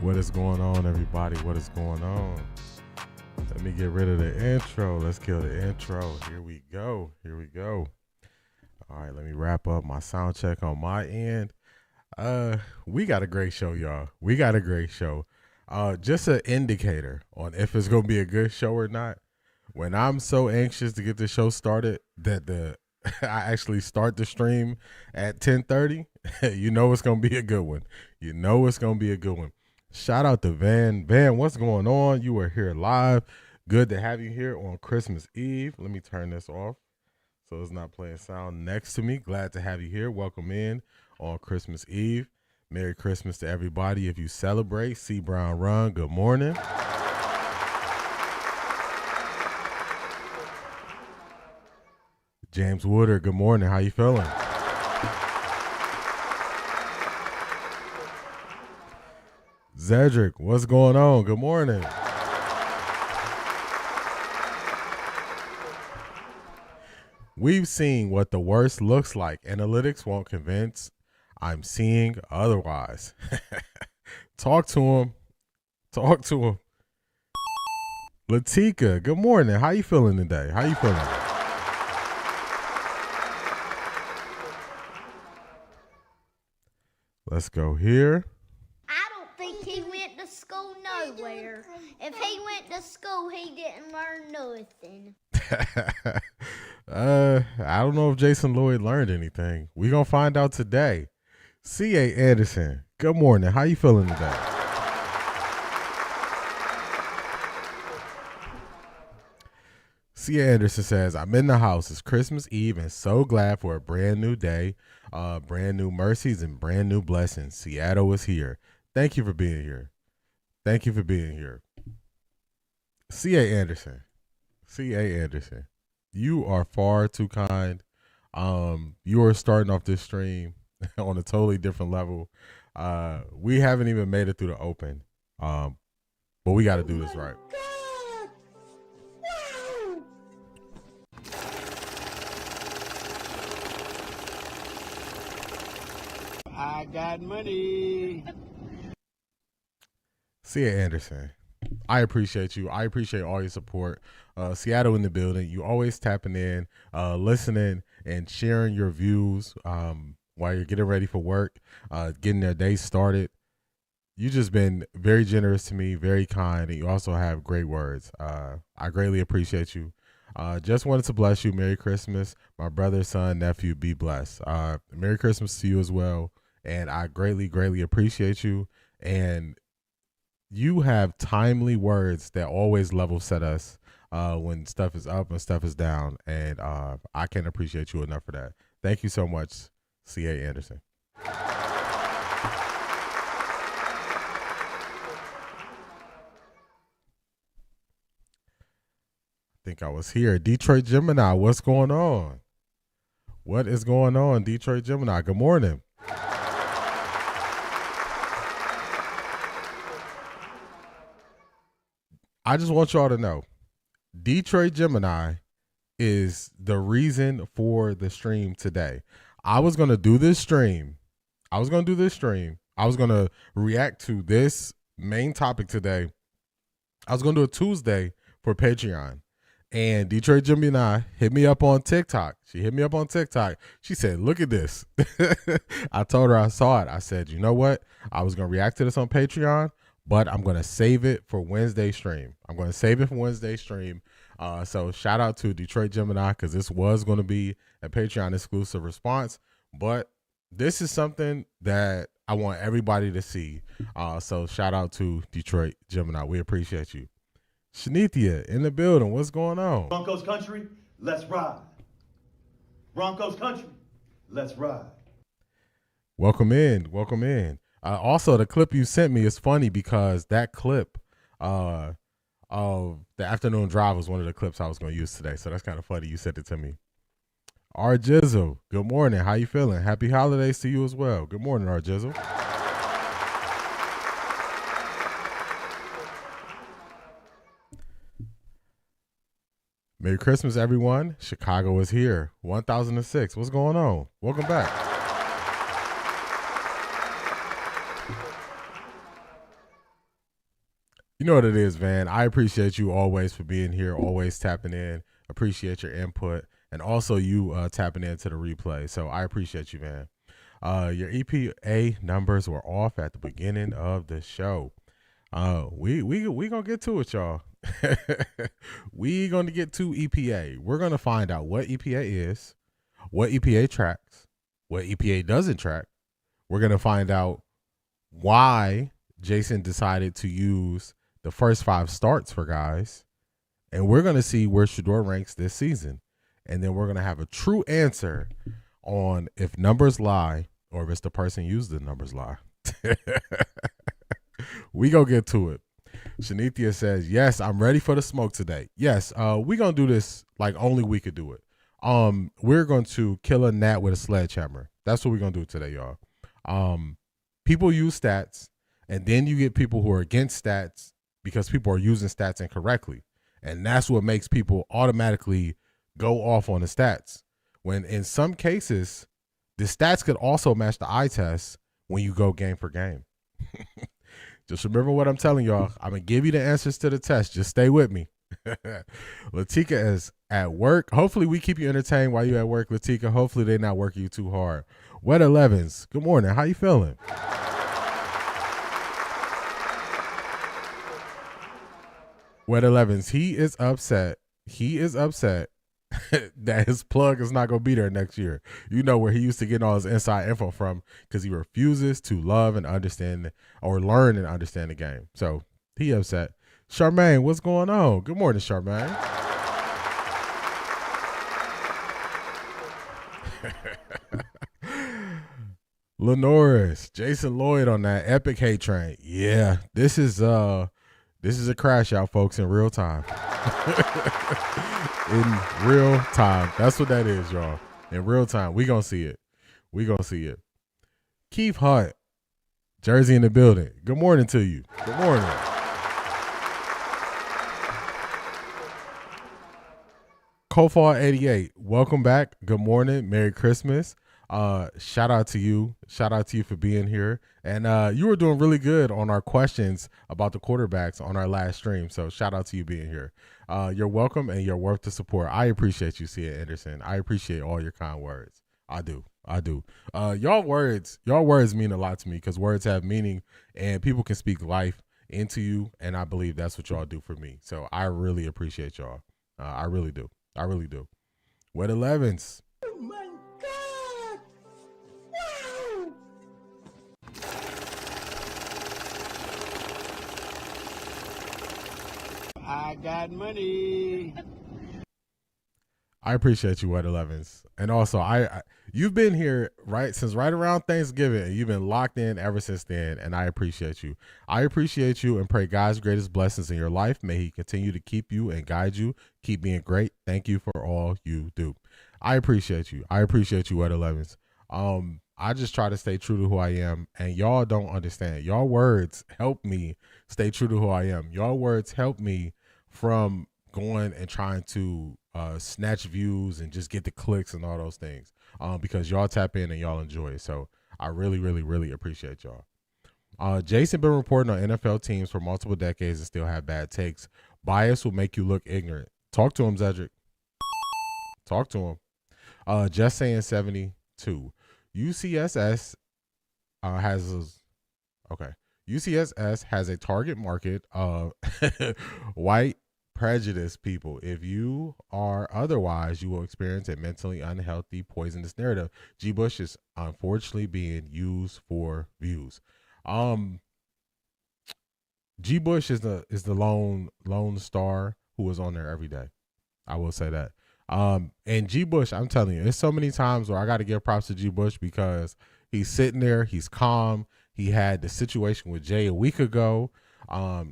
What is going on, everybody? What is going on? Let me get rid of the intro. Let's kill the intro. Here we go. Here we go. All right, let me wrap up my sound check on my end. We got a great show, y'all. We got a great show. Just an indicator on if it's gonna be a good show or not. When I'm so anxious to get the show started that I actually start the stream at 10:30, you know it's gonna be a good one. You know it's gonna be a good one. Shout out to Van. Van, what's going on? You are here live. Good to have you here on Christmas Eve. Let me turn this off so it's not playing sound next to me. Glad to have you here. Welcome in on Christmas Eve. Merry Christmas to everybody. If you celebrate, C. Brown Run, good morning. James Woodard, good morning. How you feeling? Zedric, what's going on? Good morning. We've seen what the worst looks like. Analytics won't convince. I'm seeing otherwise. Talk to him. Talk to him. Latika, good morning. How you feeling today? How you feeling? Let's go here. I don't think he went to school nowhere. If he went to school, he didn't learn nothing. I don't know if Jason Lloyd learned anything. We're going to find out today. C.A. Anderson, good morning. How you feeling today? C.A. Anderson says, I'm in the house. It's Christmas Eve and so glad for a brand new day, brand new mercies and brand new blessings. Seattle is here. Thank you for being here. Thank you for being here. C.A. Anderson. C.A. Anderson. You are far too kind. You are starting off this stream on a totally different level. We haven't even made it through the open, but we got to do this right. I got money. C.A. Anderson, I appreciate you. I appreciate all your support. Seattle in the building. You always tapping in, listening, and sharing your views while you're getting ready for work, getting their day started. You just been very generous to me, very kind, and you also have great words. I greatly appreciate you. Just wanted to bless you. Merry Christmas, my brother, son, nephew. Be blessed. Merry Christmas to you as well. And I greatly, greatly appreciate you. And you have timely words that always level set us when stuff is up and stuff is down. And I can't appreciate you enough for that. Thank you so much, C.A. Anderson. Think I was here. Detroit Gemini, what's going on? What is going on, Detroit Gemini? Good morning. I just want y'all to know, Detroit Gemini is the reason for the stream today. I was going to do this stream. I was going to react to this main topic today. I was going to do a Tuesday for Patreon. And Detroit Gemini hit me up on TikTok. She hit me up on TikTok. She said, look at this. I told her I saw it. I said, you know what? I was going to react to this on Patreon, but I'm going to save it for Wednesday stream. So shout out to Detroit Gemini because this was going to be a Patreon exclusive response. But this is something that I want everybody to see. So shout out to Detroit Gemini. We appreciate you. Shanithia in the building. What's going on? Broncos country, let's ride. Broncos country, let's ride. Welcome in. Also, the clip you sent me is funny because that clip of the afternoon drive was one of the clips I was going to use today. So that's kind of funny you sent it to me. R Jizzle, good morning. How you feeling? Happy holidays to you as well. Good morning, R Jizzle. Merry Christmas, everyone. Chicago is here. 1006. What's going on? Welcome back. You know what it is, man. I appreciate you always for being here, always tapping in. Appreciate your input, and also you tapping into the replay. So I appreciate you, man. Your EPA numbers were off at the beginning of the show. We gonna get to it, y'all. We gonna get to EPA. We're gonna find out what EPA is, what EPA tracks, what EPA doesn't track. We're gonna find out why Jason decided to use the first 5 starts for guys, and we're gonna see where Shedeur ranks this season, and then we're gonna have a true answer on if numbers lie or if it's the person used the numbers lie. We gonna get to it. Shanithia says, yes, I'm ready for the smoke today. Yes, we gonna do this like only we could do it. We're going to kill a gnat with a sledgehammer. That's what we're gonna do today, y'all. People use stats, and then you get people who are against stats because people are using stats incorrectly. And that's what makes people automatically go off on the stats. When in some cases, the stats could also match the eye test when you go game for game. Just remember what I'm telling y'all. I'm going to give you the answers to the test. Just stay with me. Latika is at work. Hopefully we keep you entertained while you're at work, Latika. Hopefully they're not working you too hard. Wet 11s, good morning. How you feeling? Wet 11s, he is upset. He is upset that his plug is not going to be there next year. You know where he used to get all his inside info from because he refuses to love and understand or learn and understand the game. So he upset. Charmaine, what's going on? Good morning, Charmaine. Lenoris, Jason Lloyd on that epic hate train. Yeah, this is a crash out, folks, in real time. In real time. That's what that is, y'all. In real time. We gonna see it. We gonna see it. Keith Hunt, Jersey in the building. Good morning to you. Good morning. Kofar 88, welcome back. Good morning. Merry Christmas. Shout out to you. Shout out to you for being here. And you were doing really good on our questions about the quarterbacks on our last stream. So shout out to you being here. You're welcome and you're worth the support. I appreciate you, Sia Anderson. I appreciate all your kind words. I do. Y'all words mean a lot to me because words have meaning and people can speak life into you. And I believe that's what y'all do for me. So I really appreciate y'all. I really do. Wet 11s. Oh my God! Wow! I got money. I appreciate you, Wet 11s. And also, I you've been here since right around Thanksgiving, and you've been locked in ever since then, and I appreciate you. I appreciate you and pray God's greatest blessings in your life. May he continue to keep you and guide you. Keep being great. Thank you for all you do. I appreciate you. Wet 11s. I just try to stay true to who I am, and y'all don't understand. Y'all words help me stay true to who I am. Y'all words help me from going and trying to snatch views and just get the clicks and all those things because y'all tap in and y'all enjoy it. So I really, really, really appreciate y'all. Jason been reporting on NFL teams for multiple decades and still have bad takes. Bias will make you look ignorant. Talk to him, Zedric. Talk to him. Just saying 72. UCSS UCSS has a target market of white prejudice people. If you are otherwise, you will experience a mentally unhealthy, poisonous narrative. G. Bush is unfortunately being used for views. G. Bush is the lone star who is on there every day. I will say that. And G. Bush, I'm telling you, there's so many times where I got to give props to G. Bush because he's sitting there, he's calm. He had the situation with Jay a week ago.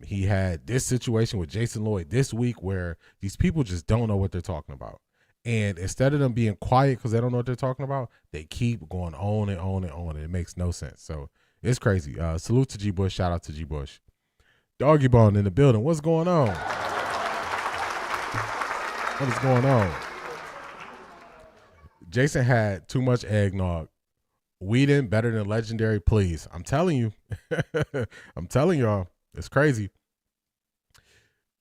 He had this situation with Jason Lloyd this week where these people just don't know what they're talking about. And instead of them being quiet because they don't know what they're talking about, they keep going on and on and on. And it makes no sense. So it's crazy. Salute to G. Bush. Shout out to G. Bush. Doggy Bone in the building. What's going on? What is going on? Jason had too much eggnog. Whedon better than Legendary, please. I'm telling you. I'm telling y'all. It's crazy.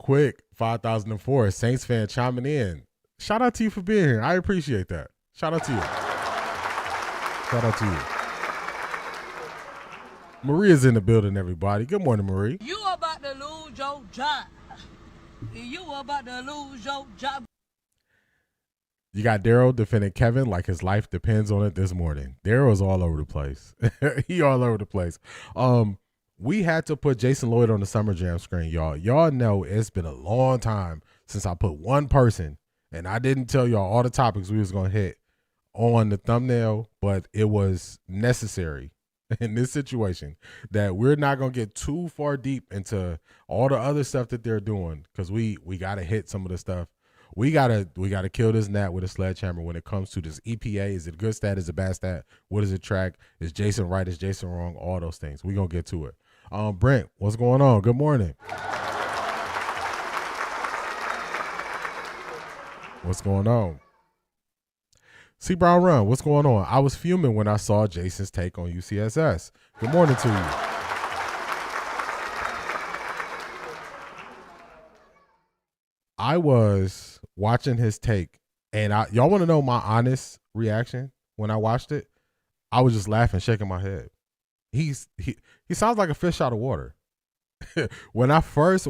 Quick, 5004, Saints fan chiming in. Shout out to you for being here. I appreciate that. Shout out to you. Shout out to you. Maria's in the building, everybody. Good morning, Marie. You about to lose your job. You about to lose your job. You got Daryl defending Kevin like his life depends on it this morning. Daryl's all over the place. He all over the place. We had to put Jason Lloyd on the Summer Jam screen, y'all. Y'all know it's been a long time since I put one person, and I didn't tell y'all all the topics we was going to hit on the thumbnail, but it was necessary in this situation that we're not going to get too far deep into all the other stuff that they're doing, because we got to hit some of the stuff. We gotta kill this gnat with a sledgehammer when it comes to this EPA. Is it a good stat? Is it a bad stat? What does it track? Is Jason right? Is Jason wrong? All those things. We're going to get to it. Brent, what's going on? Good morning. What's going on? C. Brown Run, what's going on? I was fuming when I saw Jason's take on UCSS. Good morning to you. I was watching his take, and y'all want to know my honest reaction when I watched it? I was just laughing, shaking my head. He sounds like a fish out of water. when I first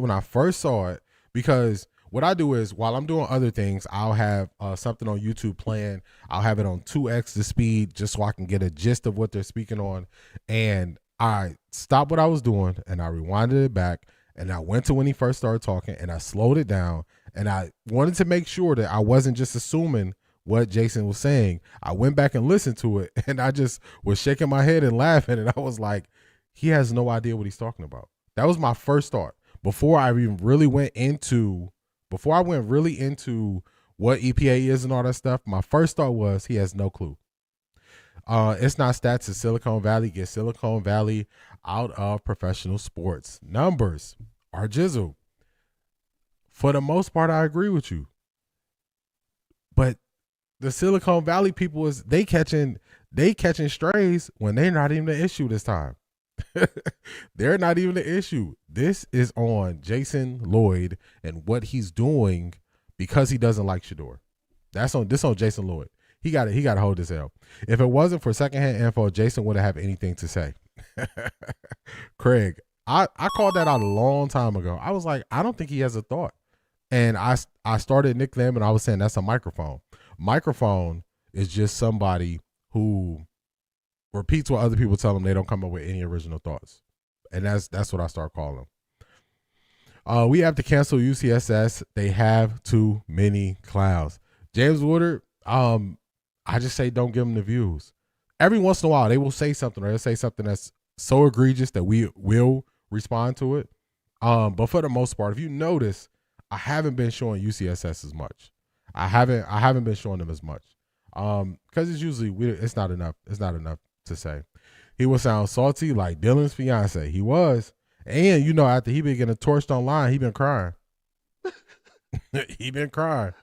saw it, because what I do is while I'm doing other things, I'll have something on YouTube playing. I'll have it on 2x the speed just so I can get a gist of what they're speaking on. And I stopped what I was doing and I rewinded it back, and I went to when he first started talking and I slowed it down, and I wanted to make sure that I wasn't just assuming what Jason was saying. I went back and listened to it, and I just was shaking my head and laughing, and I was like, he has no idea what he's talking about. That was my first thought before I even really went into what EPA is and all that stuff. My first thought was he has no clue. It's not stats, it's Silicon Valley. Get Silicon Valley out of professional sports. Numbers are jizzle. For the most part, I agree with you. But the Silicon Valley people they catching strays when they're not even the issue this time. They're not even the issue. This is on Jason Lloyd and what he's doing because he doesn't like Shedeur. This on Jason Lloyd. He got to hold his L. If it wasn't for secondhand info, Jason wouldn't have anything to say. Craig, I called that out a long time ago. I was like, I don't think he has a thought. And I started nicknaming, and I was saying that's a microphone. Microphone is just somebody who repeats what other people tell them. They don't come up with any original thoughts. And that's what I start calling them. We have to cancel UCSS. They have too many clowns. James Woodard, I just say don't give them the views. Every once in a while, they will say something, or they'll say something that's so egregious that we will respond to it. But for the most part, if you notice, I haven't been showing UCSS as much. I haven't been showing them as much. Because it's usually it's not enough. It's not enough to say. He will sound salty like Dylan's fiance. He was. And after he been getting torched online, he been crying. He been crying.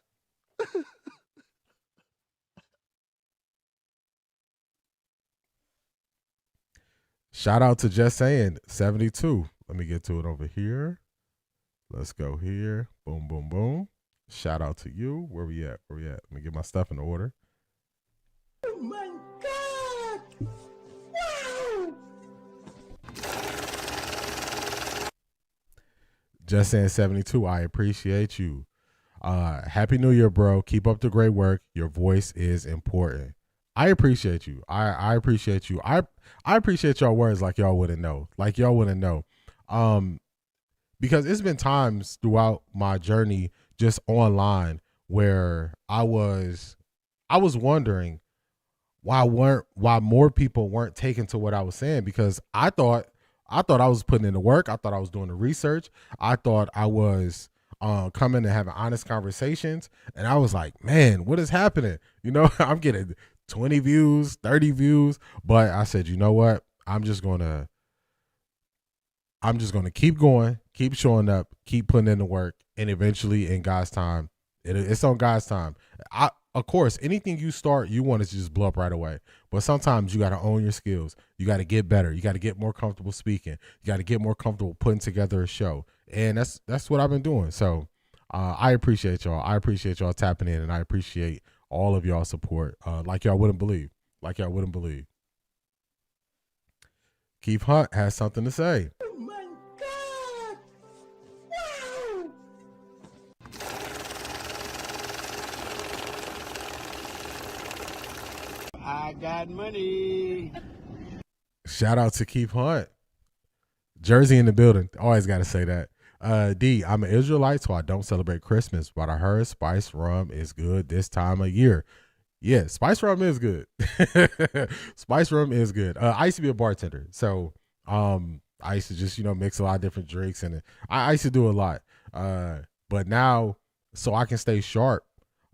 Shout out to Just Saying 72. Let me get to it over here. Let's go here. Boom, boom, boom. Shout out to you. Where we at? Let me get my stuff in order. Oh my God! Wow! Just Saying 72. I appreciate you. Happy New Year, bro. Keep up the great work. Your voice is important. I appreciate you. I appreciate you. I appreciate y'all words like y'all wouldn't know. Because it's been times throughout my journey just online where I was wondering why more people weren't taken to what I was saying, because I thought I was putting in the work. I thought I was doing the research. I thought I was coming and having honest conversations. And I was like, man, what is happening? I'm getting 20 views, 30 views. But I said, you know what? I'm just going to keep going, keep showing up, keep putting in the work. And eventually in God's time, it's on God's time. Of course, anything you start, you want it to just blow up right away. But sometimes you got to own your skills. You got to get better. You got to get more comfortable speaking. You got to get more comfortable putting together a show. And that's what I've been doing. So I appreciate y'all. I appreciate y'all tapping in, and I appreciate all of y'all support. Like y'all wouldn't believe. Like y'all wouldn't believe. Keith Hunt has something to say. Oh my God! Wow! I got money. Shout out to Keith Hunt. Jersey in the building. Always got to say that. D, I'm an Israelite, so I don't celebrate Christmas, but I heard spice rum is good this time of year. Yeah, spice rum is good. Spice rum is good. I used to be a bartender, so I used to just mix a lot of different drinks, and I used to do a lot. But now, so I can stay sharp,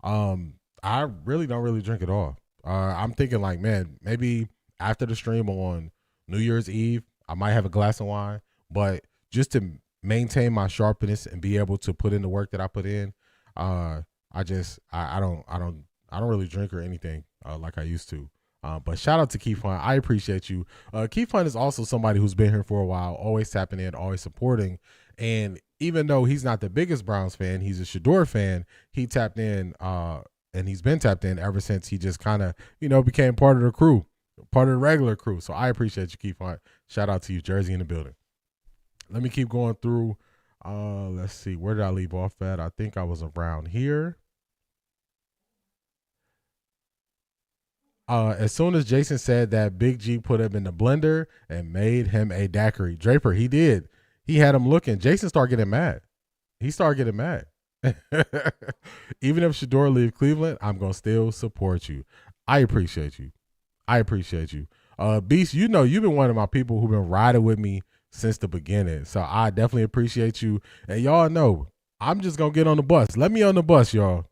I really don't really drink at all. I'm thinking like, man, maybe after the stream on New Year's Eve, I might have a glass of wine, but just to maintain my sharpness and be able to put in the work that I put in, I don't really drink or anything like I used to. But shout out to Keith Hunt. I appreciate you. Keith Hunt is also somebody who's been here for a while, always tapping in, always supporting. And even though he's not the biggest Browns fan, he's a Shedeur fan. He tapped in, and he's been tapped in ever since he just kind of, became part of the crew, part of the regular crew. So I appreciate you, Keith Hunt. Shout out to you, Jersey in the building. Let me keep going through. Let's see. Where did I leave off at? I think I was around here. As soon as Jason said that Big G put him in the blender and made him a daiquiri. Draper, he did. He had him looking. Jason started getting mad. He started getting mad. Even if Shedeur leave Cleveland, I'm going to still support you. I appreciate you. I appreciate you. Beast, you've been one of my people who've been riding with me since the beginning. So I definitely appreciate you. And y'all know, I'm just going to get on the bus. Let me on the bus, y'all.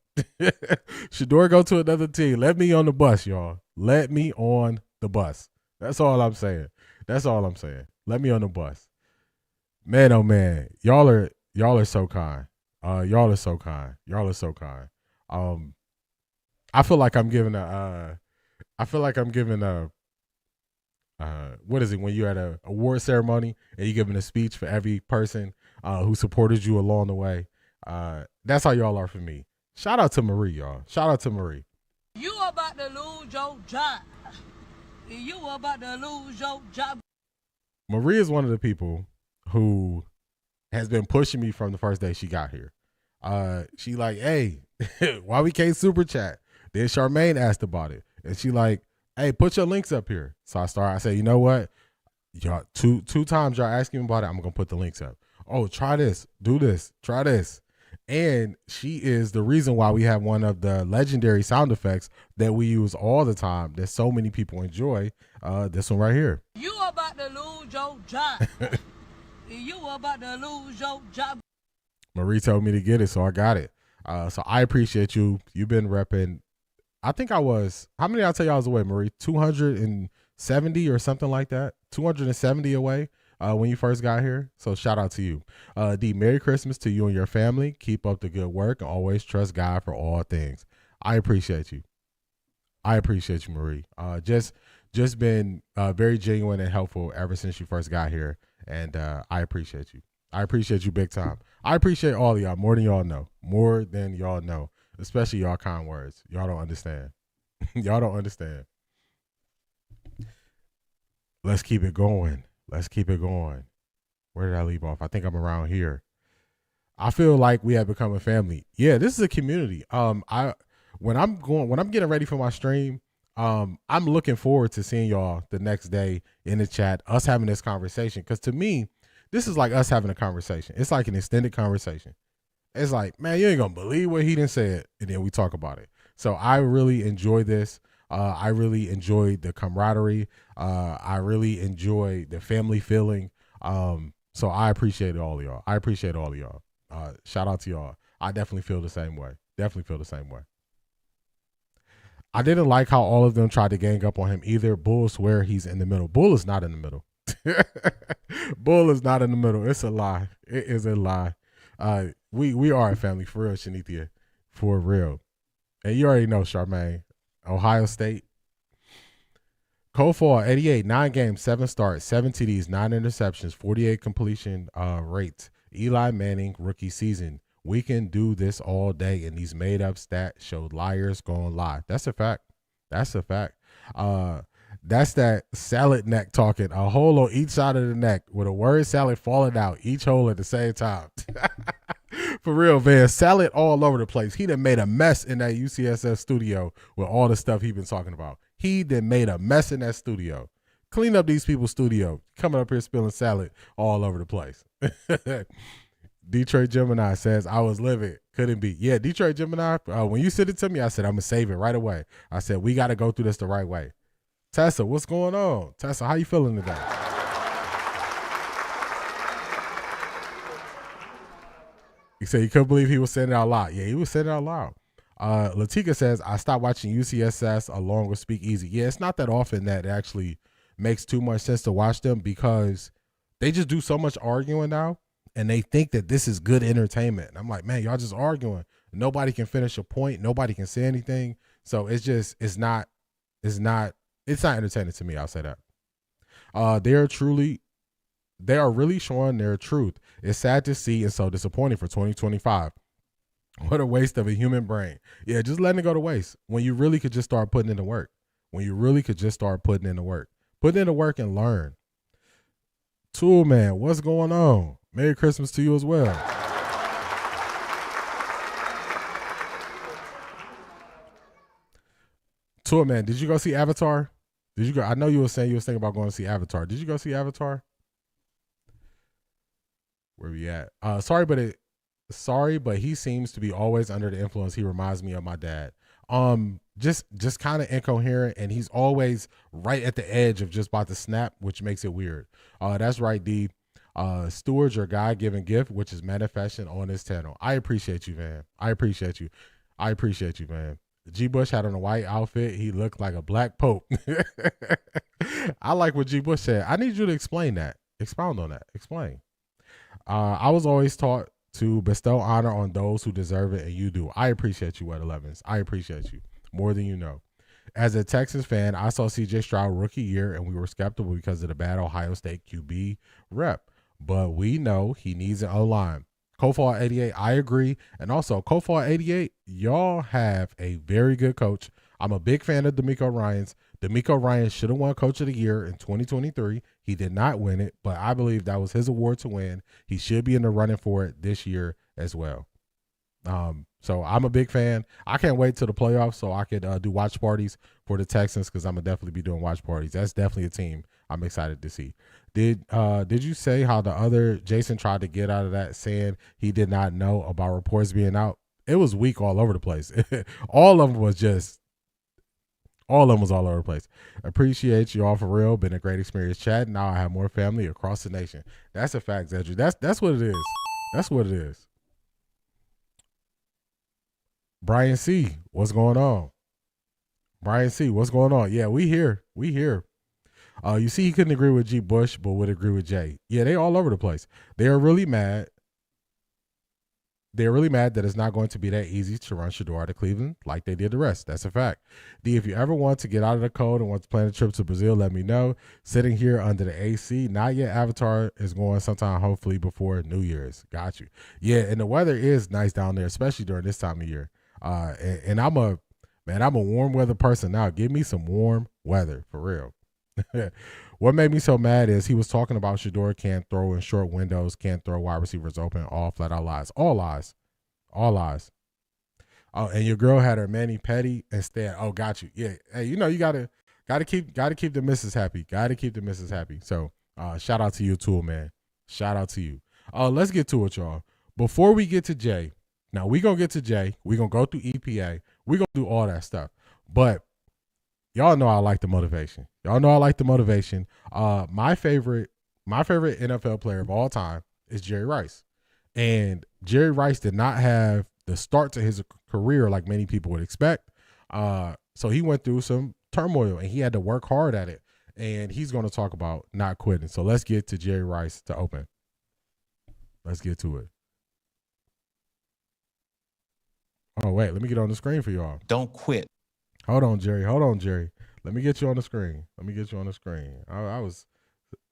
Shedeur go to another team. Let me on the bus, y'all. Let me on the bus. That's all I'm saying. That's all I'm saying. Let me on the bus. Man, oh man. Y'all are so kind. Y'all are so kind. Y'all are so kind. I feel like I'm giving what is it when you're at a award ceremony and you're giving a speech for every person who supported you along the way. That's how y'all are for me. Shout out to Marie, y'all. Shout out to Marie. You about to lose your job. You about to lose your job. Marie is one of the people who has been pushing me from the first day she got here. She like, hey, why we can't super chat? Then Charmaine asked about it. And she like, hey, put your links up here. So I said, you know what? Y'all, two times y'all asking me about it, I'm going to put the links up. Oh, try this. Do this. Try this. And she is the reason why we have one of the legendary sound effects that we use all the time that so many people enjoy. This one right here. You about to lose your job. You about to lose your job. Marie told me to get it, so I got it. So I appreciate you. You've been repping. I think I was, how many I tell you I was away, Marie? 270 or something like that. 270 away when you first got here. So shout out to you. D, Merry Christmas to you and your family. Keep up the good work and always trust God for all things. I appreciate you. I appreciate you, Marie. Just been very genuine and helpful ever since you first got here. And I appreciate you. I appreciate you big time. I appreciate all of y'all more than y'all know. More than y'all know. Especially y'all kind words. Y'all don't understand. Y'all don't understand. Let's keep it going. Let's keep it going. Where did I leave off? I think I'm around here. I feel like we have become a family. Yeah, this is a community. When I'm getting ready for my stream, I'm looking forward to seeing y'all the next day in the chat, us having this conversation. Because to me, this is like us having a conversation. It's like an extended conversation. It's like, man, you ain't gonna believe what he done said, and then we talk about it. So I really enjoy this. I really enjoy the camaraderie. I really enjoy the family feeling. So I appreciate all of y'all. I appreciate all of y'all. Shout out to y'all. I definitely feel the same way. Definitely feel the same way. I didn't like how all of them tried to gang up on him either. Bull swear he's in the middle. Bull is not in the middle. Bull is not in the middle. It's a lie. It is a lie. We are a family for real, Shanithia. For real. And you already know, Charmaine. Ohio State. Kofar, 88, 9 games, 7 starts, 7 TDs, 9 interceptions, 48 completion rates. Eli Manning rookie season. We can do this all day, and these made up stats show liars going lie. That's a fact. That's a fact. That's that salad neck talking. A hole on each side of the neck with a word salad falling out each hole at the same time. For real, man. Salad all over the place. He done made a mess in that UCSF studio with all the stuff he been talking about. He done made a mess in that studio. Clean up these people's studio. Coming up here spilling salad all over the place. Detroit Gemini says, I was livid. Couldn't be. Yeah, Detroit Gemini, when you sent it to me, I said, I'm going to save it right away. I said, we got to go through this the right way. Tessa, what's going on? Tessa, how you feeling today? He said he couldn't believe he was saying it out loud. Yeah, he was saying it out loud. Latika says, I stopped watching UCSS along with Speak Easy. Yeah, it's not that often that it actually makes too much sense to watch them because they just do so much arguing now. And they think that this is good entertainment. And I'm like, man, y'all just arguing. Nobody can finish a point. Nobody can say anything. So it's not entertaining to me. I'll say that. They are really showing their truth. It's sad to see and so disappointing for 2025. What a waste of a human brain. Yeah, just letting it go to waste when you really could just start putting in the work. Putting in the work and learn. Tool Man, what's going on? Merry Christmas to you as well. Tool Man, did you go see Avatar? Did you go? I know you were thinking about going to see Avatar. Did you go see Avatar? Where we at? Sorry, but he seems to be always under the influence. He reminds me of my dad. Just kind of incoherent, and he's always right at the edge of just about to snap, which makes it weird. That's right, D. Steward's your God-given gift, which is manifesting on this channel. I appreciate you, man. I appreciate you, man. G. Bush had on a white outfit. He looked like a black pope. I like what G. Bush said. I need you to explain that. Expound on that. Explain. I was always taught to bestow honor on those who deserve it, and you do. I appreciate you, Wet 11s. I appreciate you more than you know. As a Texas fan, I saw C.J. Stroud rookie year, and we were skeptical because of the bad Ohio State QB rep. But we know he needs an O-line. Kofal 88, I agree. And also, Kofal 88, y'all have a very good coach. I'm a big fan of D'Amico Ryans. D'Amico Ryans should have won Coach of the Year in 2023. He did not win it, but I believe that was his award to win. He should be in the running for it this year as well. So I'm a big fan. I can't wait till the playoffs so I could do watch parties for the Texans because I'm going to definitely be doing watch parties. That's definitely a team I'm excited to see. Did you say how the other Jason tried to get out of that saying he did not know about reports being out? It was weak all over the place. all of them was all over the place. Appreciate you all for real. Been a great experience chatting. Now I have more family across the nation. That's a fact, Zedric. That's what it is. That's what it is. Brian C., what's going on? Brian C., what's going on? Yeah, we here. You see, he couldn't agree with G. Bush, but would agree with Jay. Yeah, they all over the place. They are really mad. They're really mad that it's not going to be that easy to run Shedeur out of Cleveland like they did the rest. That's a fact. D, if you ever want to get out of the cold and want to plan a trip to Brazil, let me know. Sitting here under the AC, not yet. Avatar is going sometime, hopefully before New Year's. Got you. Yeah, and the weather is nice down there, especially during this time of year. And I'm a warm weather person now. Give me some warm weather for real. What made me so mad is he was talking about Shedeur can't throw in short windows, can't throw wide receivers open, all flat out lies. All lies. Oh, and your girl had her mani-pedi instead. Oh, got you. Yeah. Hey, you gotta keep the missus happy. Gotta keep the missus happy. So shout out to you, Tool Man. Shout out to you. Let's get to it, y'all. Before we get to Jay, now we gonna get to Jay. We gonna go through EPA. We gonna do all that stuff. But y'all know I like the motivation. My favorite NFL player of all time is Jerry Rice. And Jerry Rice did not have the start to his career like many people would expect. So he went through some turmoil and he had to work hard at it. And he's going to talk about not quitting. So let's get to Jerry Rice to open. Let's get to it. Oh, wait. Let me get on the screen for y'all. Don't quit. Hold on, Jerry. Let me get you on the screen. I was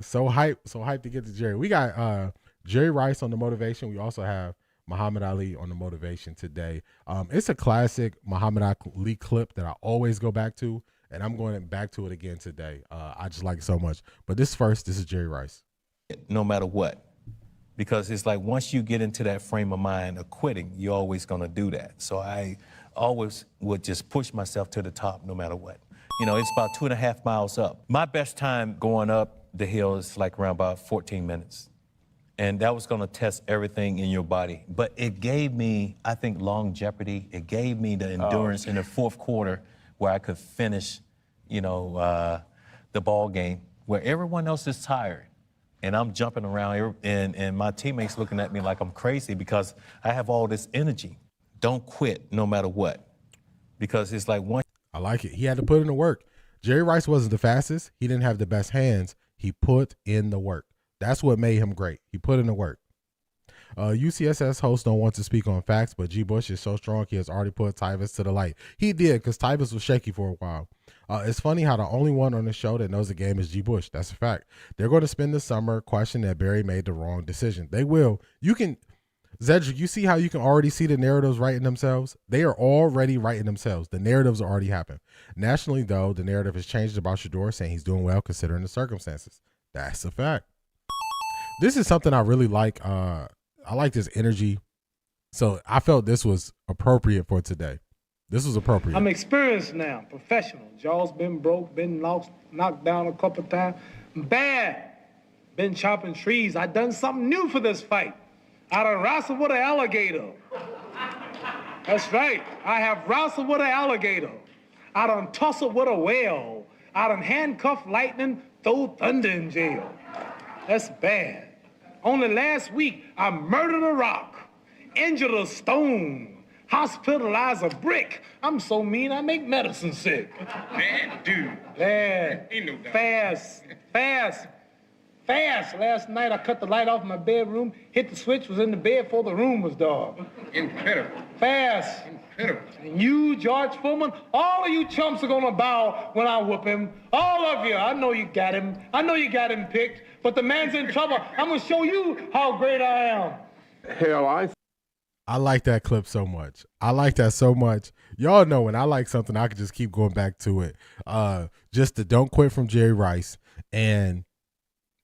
so hyped to get to Jerry. We got Jerry Rice on the motivation. We also have Muhammad Ali on the motivation today. It's a classic Muhammad Ali clip that I always go back to, and I'm going back to it again today. I just like it so much. But this is Jerry Rice. No matter what. Because it's like once you get into that frame of mind of quitting, you're always going to do that. So I always would just push myself to the top no matter what. You know, it's about 2.5 miles up. My best time going up the hill is like around about 14 minutes. And that was going to test everything in your body. But it gave me, I think, longevity. It gave me the endurance in the fourth quarter where I could finish, you know, the ball game where everyone else is tired. And I'm jumping around, and my teammates looking at me like I'm crazy because I have all this energy. Don't quit no matter what. Because it's like one. I like it. He had to put in the work. Jerry Rice wasn't the fastest. He didn't have the best hands. He put in the work. That's what made him great. He put in the work. UCSS hosts don't want to speak on facts, but G. Bush is so strong he has already put Tyvus to the light. He did, because Tyvus was shaky for a while. It's funny how the only one on the show that knows the game is G. Bush. That's a fact. They're going to spend the summer questioning that Barry made the wrong decision. They will. You can, Zedric, you see how you can already see the narratives writing themselves? They are already writing themselves. The narratives are already happening. Nationally, though, the narrative has changed about Shedeur, saying he's doing well considering the circumstances. That's a fact. This is something I really like. I like this energy. So I felt this was appropriate for today. This was appropriate. I'm experienced now, professional. Jaw's been broke, been knocked down a couple times. Bad. Been chopping trees. I done something new for this fight. I done wrestled with an alligator. That's right. I have wrestled with an alligator. I done tussled with a whale. I done handcuffed lightning, throw thunder in jail. That's bad. Only last week, I murdered a rock, injured a stone, hospitalized a brick. I'm so mean, I make medicine sick. Man, dude. Bad. Ain't no doubt. Fast. Last night, I cut the light off in my bedroom, hit the switch, was in the bed before the room was dark. Incredible. Fast. Incredible. And you, George Foreman, all of you chumps are gonna bow when I whoop him. All of you. I know you got him. I know you got him picked, but the man's in trouble. I'm gonna show you how great I am. Hell, I like that clip so much. I like that so much. Y'all know when I like something, I can just keep going back to it. Just the don't quit from Jerry Rice and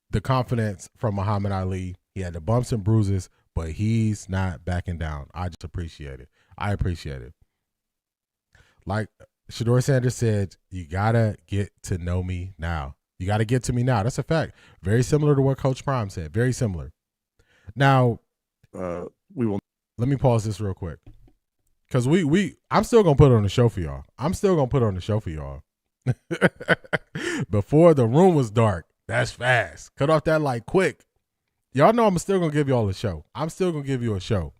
the confidence from Muhammad Ali. He had the bumps and bruises, but he's not backing down. I just appreciate it. I appreciate it. Like Shedeur Sanders said, you got to get to know me now. You got to get to me now. That's a fact. Very similar to what Coach Prime said. Very similar. Now, we will. Let me pause this real quick. Because I'm still going to put it on the show for y'all. Before the room was dark. That's fast. Cut off that light quick. Y'all know I'm still going to give y'all a show. I'm still going to give you a show.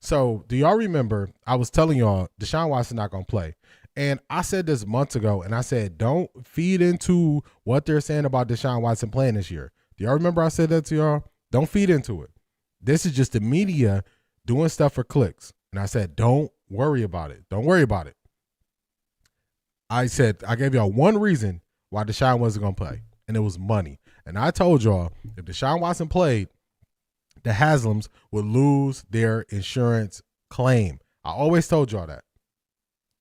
So, do y'all remember I was telling y'all Deshaun Watson not going to play? And I said this months ago, and I said, don't feed into what they're saying about Deshaun Watson playing this year. Do y'all remember I said that to y'all? Don't feed into it. This is just the media doing stuff for clicks. And I said, don't worry about it. Don't worry about it. I said, I gave y'all one reason why Deshaun wasn't going to play, and it was money. And I told y'all, if Deshaun Watson played, the Haslams would lose their insurance claim. I always told y'all that.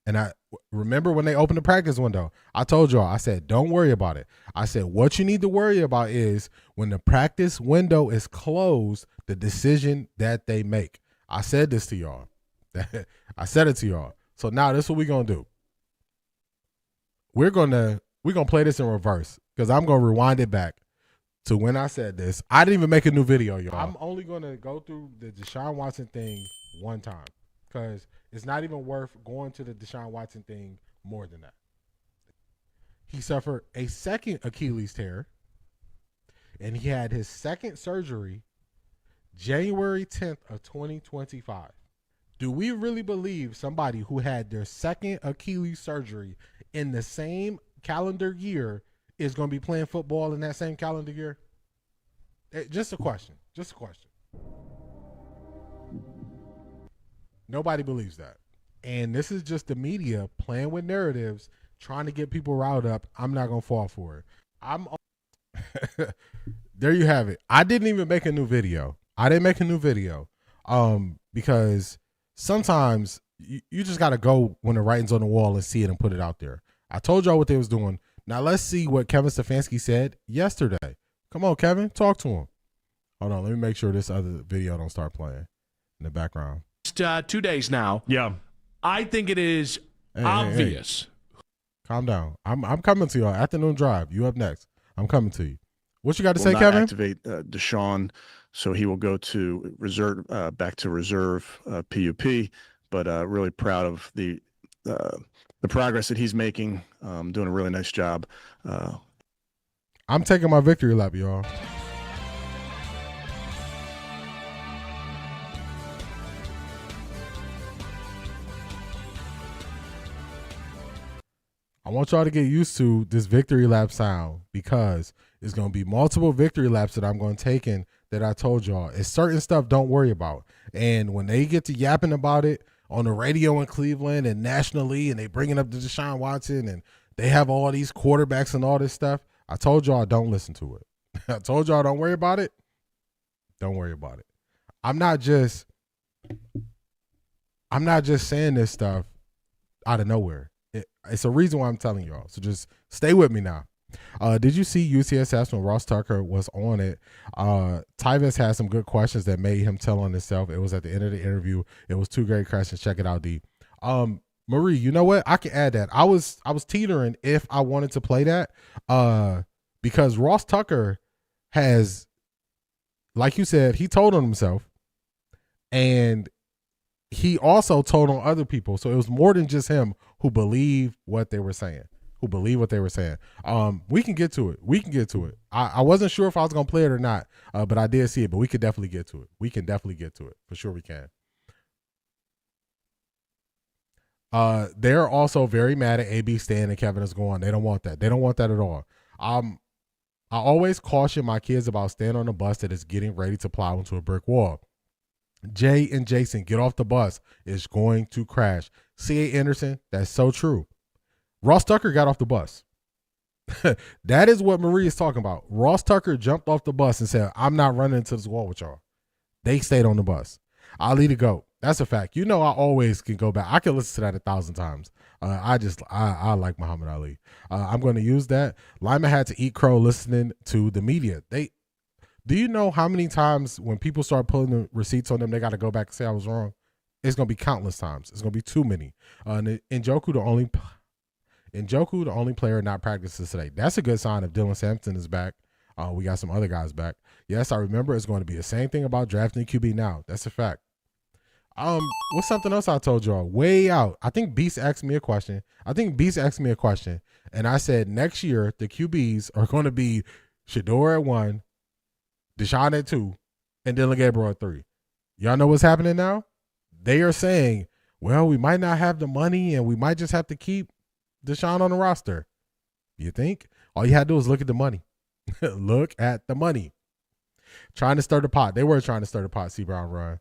And I remember when they opened the practice window, I told y'all, I said, don't worry about it. I said, what you need to worry about is when the practice window is closed, the decision that they make. I said this to y'all. I said it to y'all. So now this is what we're going to do. We're going to play this in reverse because I'm going to rewind it back to when I said this. I didn't even make a new video, y'all. I'm only going to go through the Deshaun Watson thing one time because it's not even worth going to the Deshaun Watson thing more than that. He suffered a second Achilles tear, and he had his second surgery January 10th of 2025. Do we really believe somebody who had their second Achilles surgery in the same calendar year is going to be playing football in that same calendar year? Just a question. Nobody believes that. And this is just the media playing with narratives, trying to get people riled up. I'm not going to fall for it. There you have it. I didn't even make a new video. I didn't make a new video because sometimes you just got to go when the writing's on the wall and see it and put it out there. I told y'all what they was doing. Now let's see what Kevin Stefanski said yesterday. Come on, Kevin, talk to him. Hold on, let me make sure this other video don't start playing in the background. 2 days now. Yeah. I think it is obvious. Hey. Calm down. I'm coming to y'all. Afternoon drive. You up next. I'm coming to you. What you got to say, Kevin? Activate Deshaun, so he will go to reserve, back to reserve PUP. But really proud of the progress that he's making. Doing a really nice job. I'm taking my victory lap, y'all. I want y'all to get used to this victory lap sound because it's going to be multiple victory laps that I'm going to take in that I told y'all. It's certain stuff don't worry about. And when they get to yapping about it on the radio in Cleveland and nationally, and they bringing up the Deshaun Watson and they have all these quarterbacks and all this stuff, I told y'all don't listen to it. I told y'all don't worry about it. Don't worry about it. I'm not just saying this stuff out of nowhere. It's a reason why I'm telling y'all. So just stay with me now. Did you see UCSS when Ross Tucker was on it? Tyvis had some good questions that made him tell on himself. It was at the end of the interview. It was 2 great questions. Check it out, D. Marie, you know what? I can add that. I was teetering if I wanted to play that because Ross Tucker has, like you said, he told on himself, and he also told on other people. So it was more than just him who believed what they were saying. We can get to it. I wasn't sure if I was going to play it or not, but I did see it, but we could definitely get to it. For sure we can. They're also very mad at AB staying and Kevin is going. They don't want that. They don't want that at all. I always caution my kids about staying on a bus that is getting ready to plow into a brick wall. Jay and Jason, get off the bus. It's going to crash. C.A. Anderson, that's so true. Ross Tucker got off the bus. That is what Marie is talking about. Ross Tucker jumped off the bus and said, I'm not running into this wall with y'all. They stayed on the bus. Ali the GOAT. That's a fact. You know I always can go back. I can listen to that 1,000 times. I like Muhammad Ali. I'm going to use that. Lyman had to eat crow listening to the media. Do you know how many times when people start pulling the receipts on them, they got to go back and say I was wrong? It's going to be countless times. It's going to be too many. Njoku, the only player not practicing today. That's a good sign if Dylan Sampson is back. We got some other guys back. Yes, I remember it's going to be the same thing about drafting QB now. That's a fact. What's something else I told y'all? Way out. I think Beast asked me a question. And I said next year the QBs are going to be Shedeur at 1, Deshaun at 2, and Dylan Gabriel at 3. Y'all know what's happening now? They are saying, well, we might not have the money and we might just have to keep Deshaun on the roster. You think? All you had to do is look at the money. Look at the money. Trying to stir the pot. They were trying to stir the pot, C. Brown run.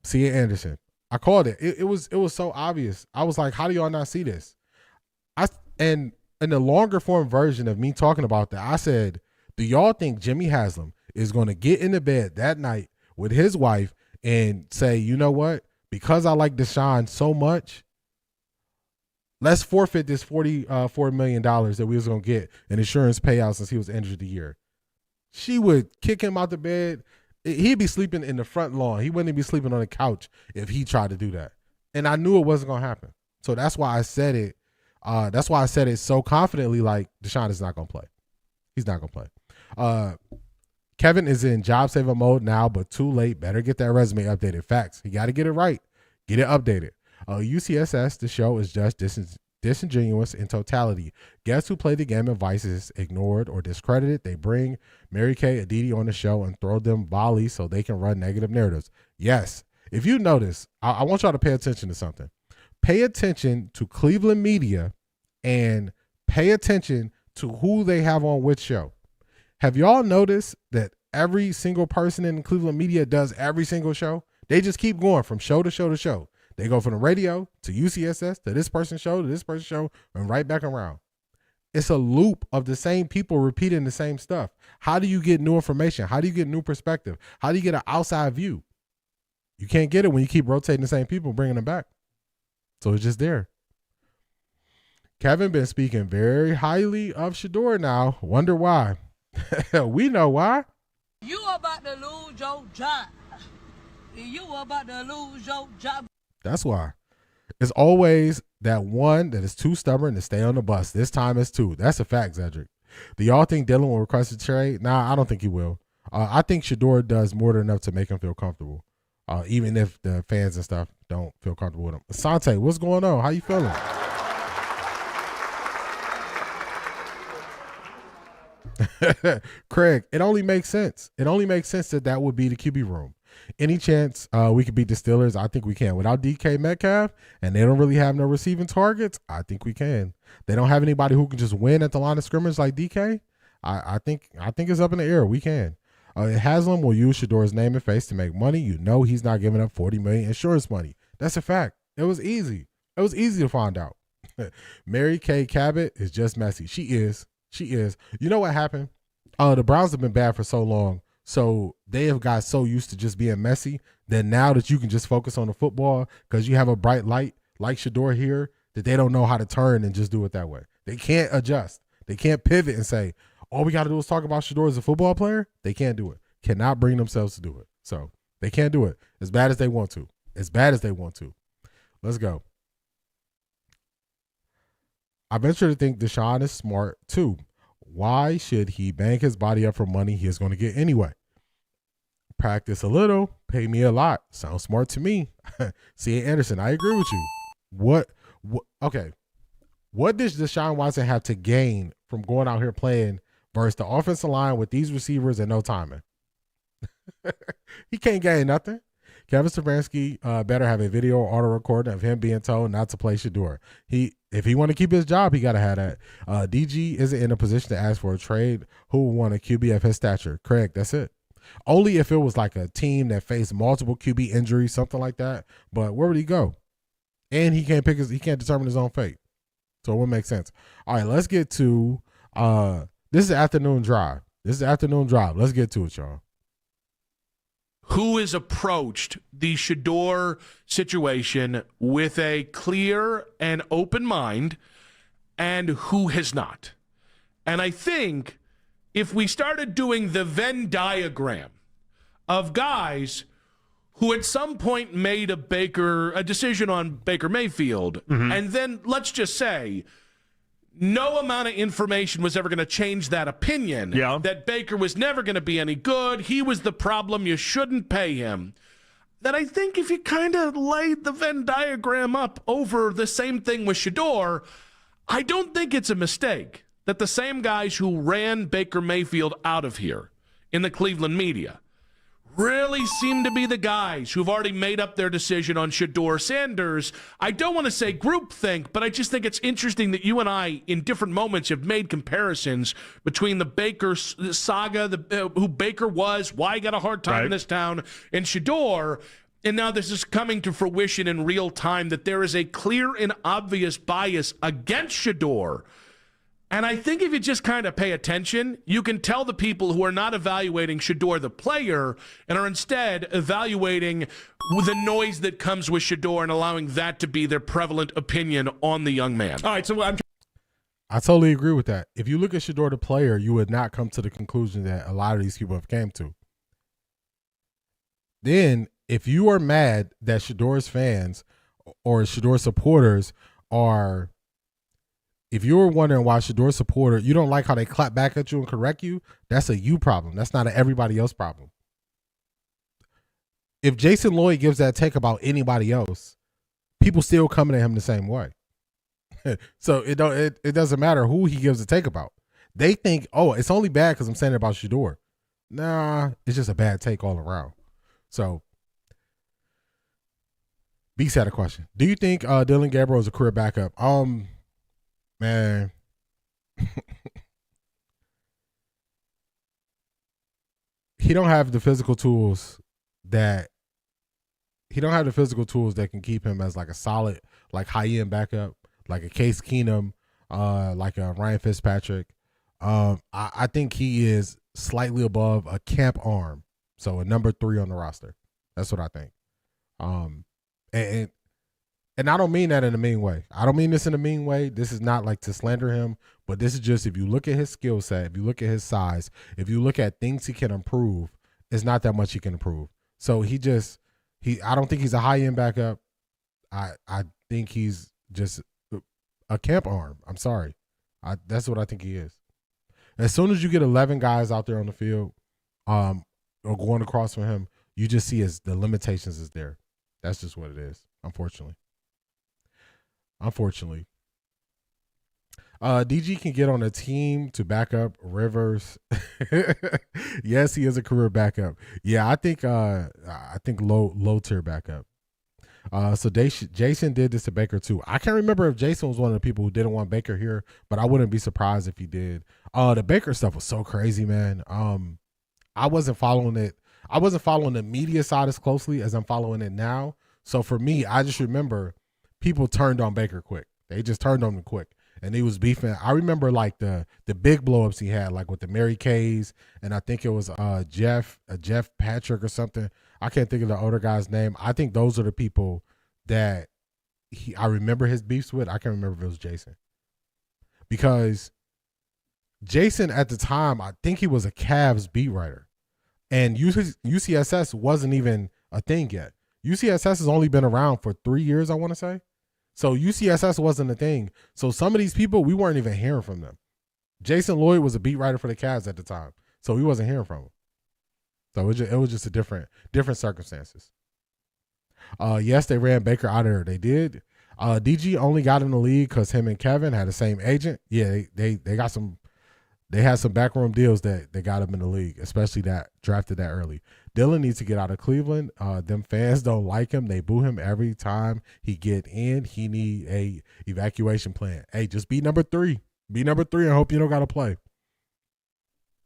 C.A. Anderson. I called it. It was so obvious. I was like, how do y'all not see this? And in the longer form version of me talking about that, I said, do y'all think Jimmy Haslam is going to get into bed that night with his wife and say, you know what? Because I like Deshaun so much, let's forfeit this $44 million that we was going to get an insurance payout since he was injured the year. She would kick him out the bed. He'd be sleeping in the front lawn. He wouldn't be sleeping on the couch if he tried to do that. And I knew it wasn't going to happen. So that's why I said it. That's why I said it so confidently, like Deshaun is not going to play. He's not going to play. Kevin is in job saver mode now, but too late. Better get that resume updated. Facts. He got to get it right. Get it updated. UCSS, the show is just disingenuous in totality. Guess who played the game of vices, ignored or discredited? They bring Mary Kay Aditi on the show and throw them volleys so they can run negative narratives. Yes. If you notice, I want y'all to pay attention to something. Pay attention to Cleveland media and pay attention to who they have on which show. Have y'all noticed that every single person in Cleveland media does every single show? They just keep going from show to show to show. They go from the radio to UCSS to this person's show to this person's show and right back around. It's a loop of the same people repeating the same stuff. How do you get new information? How do you get new perspective? How do you get an outside view? You can't get it when you keep rotating the same people, bringing them back. So it's just there. Kevin been speaking very highly of Shedeur now. Wonder why. We know why. You about to lose your job. You about to lose your job. That's why. It's always that one that is too stubborn to stay on the bus. This time it's two. That's a fact, Cedric. Do y'all think Dylan will request a trade? Nah, I don't think he will. I think Shedeur does more than enough to make him feel comfortable, even if the fans and stuff don't feel comfortable with him. Asante, what's going on? How you feeling? Craig, it only makes sense. It only makes sense that would be the QB room. Any chance we could beat the Steelers? I think we can. Without DK Metcalf, and they don't really have no receiving targets, I think we can. They don't have anybody who can just win at the line of scrimmage like DK. I think it's up in the air. We can. Haslam will use Shedeur's name and face to make money. You know he's not giving up $40 million insurance money. That's a fact. It was easy. It was easy to find out. Mary Kay Cabot is just messy. She is. You know what happened? The Browns have been bad for so long. So they have got so used to just being messy that now that you can just focus on the football because you have a bright light like Shedeur here, that they don't know how to turn and just do it that way. They can't adjust. They can't pivot and say, all we got to do is talk about Shedeur as a football player. They can't do it. Cannot bring themselves to do it. So they can't do it as bad as they want to. Let's go. I venture to think Deshaun is smart too. Why should he bank his body up for money he is going to get anyway? Practice a little, pay me a lot. Sounds smart to me. C.A. Anderson, I agree with you. Okay. What does Deshaun Watson have to gain from going out here playing versus the offensive line with these receivers and no timing? He can't gain nothing. Kevin Stefanski better have a video or auto recording of him being told not to play Shedeur. If he want to keep his job, he got to have that. DG isn't in a position to ask for a trade. Who would want a QB of his stature? Craig, that's it. Only if it was like a team that faced multiple QB injuries, something like that. But where would he go? And he can't determine his own fate. So it would make sense. All right, let's get to this is afternoon drive. Let's get to it, y'all. Who has approached the Shedeur situation with a clear and open mind, and who has not? And I think if we started doing the Venn diagram of guys who at some point made a decision on Baker Mayfield, and then let's just say no amount of information was ever going to change that opinion, that Baker was never going to be any good, he was the problem, you shouldn't pay him, then I think if you kind of laid the Venn diagram up over the same thing with Shedeur, I don't think it's a mistake that the same guys who ran Baker Mayfield out of here in the Cleveland media really seem to be the guys who've already made up their decision on Shedeur Sanders. I don't want to say groupthink, but I just think it's interesting that you and I, in different moments, have made comparisons between the Baker saga, who Baker was, why he got a hard time in this town, and Shedeur. And now this is coming to fruition in real time that there is a clear and obvious bias against Shedeur. And I think if you just kind of pay attention, you can tell the people who are not evaluating Shedeur the player and are instead evaluating the noise that comes with Shedeur and allowing that to be their prevalent opinion on the young man. All right, so I totally agree with that. If you look at Shedeur the player, you would not come to the conclusion that a lot of these people have came to. Then, if you are mad that Shedeur's fans or Shedeur supporters are... If you're wondering why Shedeur supporter, you don't like how they clap back at you and correct you, that's a you problem. That's not an everybody else problem. If Jason Lloyd gives that take about anybody else, people still coming at him the same way. So it doesn't matter who he gives a take about. They think, oh, it's only bad because I'm saying it about Shedeur. Nah, it's just a bad take all around. So Beast had a question. Do you think Dylan Gabriel is a career backup? Man, he don't have the physical tools that can keep him as like a solid, like high end backup, like a Case Keenum, like Ryan Fitzpatrick. I think he is slightly above a camp arm, so a number 3 on the roster. That's what I think. And I don't mean that in a mean way. I don't mean this in a mean way. This is not like to slander him, but this is just if you look at his skill set, if you look at his size, if you look at things he can improve, it's not that much he can improve. So I don't think he's a high end backup. I think he's just a camp arm. I'm sorry. That's what I think he is. As soon as you get 11 guys out there on the field, or going across from him, you just see the limitations is there. That's just what it is, unfortunately. DG can get on a team to back up Rivers. Yes, he is a career backup. Yeah, I think low tier backup. So Jason did this to Baker too. I can't remember if Jason was one of the people who didn't want Baker here, but I wouldn't be surprised if he did. The Baker stuff was so crazy, man. I wasn't following it. I wasn't following the media side as closely as I'm following it now. So for me, I just remember people turned on Baker quick. They just turned on him quick. And he was beefing. I remember like the big blow-ups he had, like with the Mary Kays, and I think it was Jeff Patrick or something. I can't think of the older guy's name. I think those are the people that I remember his beefs with. I can't remember if it was Jason. Because Jason at the time, I think he was a Cavs beat writer. And UCSS wasn't even a thing yet. UCSS has only been around for 3 years, I want to say. So UCSS wasn't a thing. So some of these people, we weren't even hearing from them. Jason Lloyd was a beat writer for the Cavs at the time. So we wasn't hearing from him. So it was just a different circumstances. Yes, they ran Baker out of there. They did. DG only got in the league because him and Kevin had the same agent. Yeah, they got some. They had some backroom deals that got him in the league, especially that drafted that early. Dylan needs to get out of Cleveland. Them fans don't like him. They boo him every time he get in. He need a evacuation plan. Hey, just be number 3. Be number 3 and hope you don't got to play.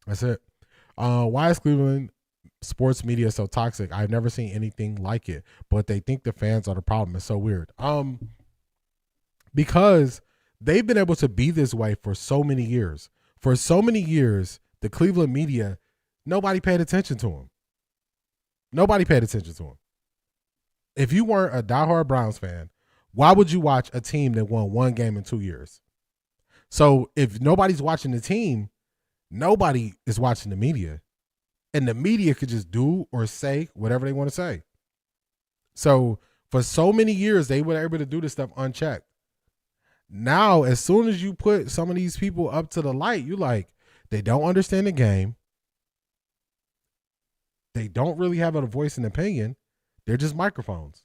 That's it. Why is Cleveland sports media so toxic? I've never seen anything like it, but they think the fans are the problem. It's so weird. Because they've been able to be this way for so many years. For so many years, the Cleveland media, nobody paid attention to him. Nobody paid attention to him. If you weren't a diehard Browns fan, why would you watch a team that won 1 game in 2 years? So if nobody's watching the team, nobody is watching the media. And the media could just do or say whatever they want to say. So for so many years, they were able to do this stuff unchecked. Now, as soon as you put some of these people up to the light, you like, they don't understand the game. They don't really have a voice and opinion. They're just microphones.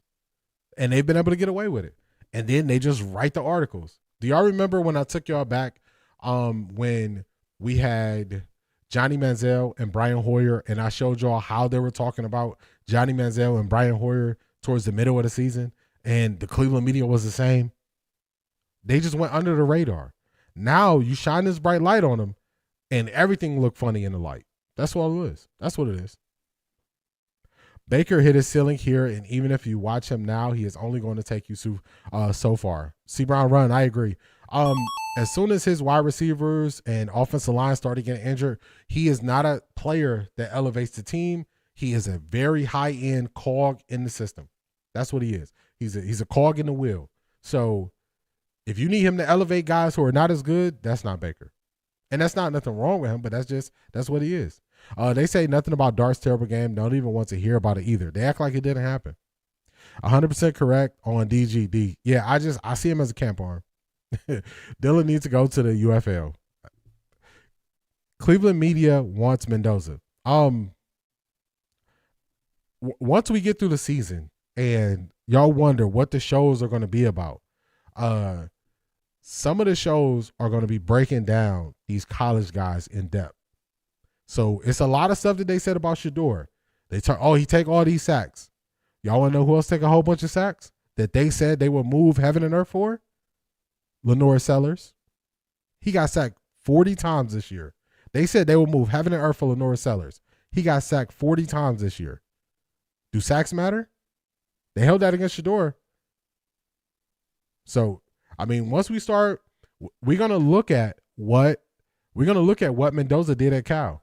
And they've been able to get away with it. And then they just write the articles. Do y'all remember when I took y'all back when we had Johnny Manziel and Brian Hoyer, and I showed y'all how they were talking about Johnny Manziel and Brian Hoyer towards the middle of the season, and the Cleveland media was the same? They just went under the radar. Now you shine this bright light on them, and everything looked funny in the light. That's what it is. That's what it is. Baker hit his ceiling here, and even if you watch him now, he is only going to take you so far. C. Brown run, I agree. As soon as his wide receivers and offensive line started getting injured, he is not a player that elevates the team. He is a very high-end cog in the system. That's what he is. He's a cog in the wheel. So if you need him to elevate guys who are not as good, that's not Baker. And that's not nothing wrong with him, but that's what he is. They say nothing about Dart's terrible game. Don't even want to hear about it either. They act like it didn't happen. 100% correct on DGD. Yeah, I see him as a camp arm. Dylan needs to go to the UFL. Cleveland media wants Mendoza. Once we get through the season and y'all wonder what the shows are going to be about, some of the shows are going to be breaking down these college guys in depth. So it's a lot of stuff that they said about Shedeur. He take all these sacks. Y'all want to know who else take a whole bunch of sacks that they said they would move heaven and earth for? Lenore Sellers. He got sacked 40 times this year. They said they would move heaven and earth for Lenore Sellers. He got sacked 40 times this year. Do sacks matter? They held that against Shedeur. So, I mean, once we start We're gonna look at what Mendoza did at Cal.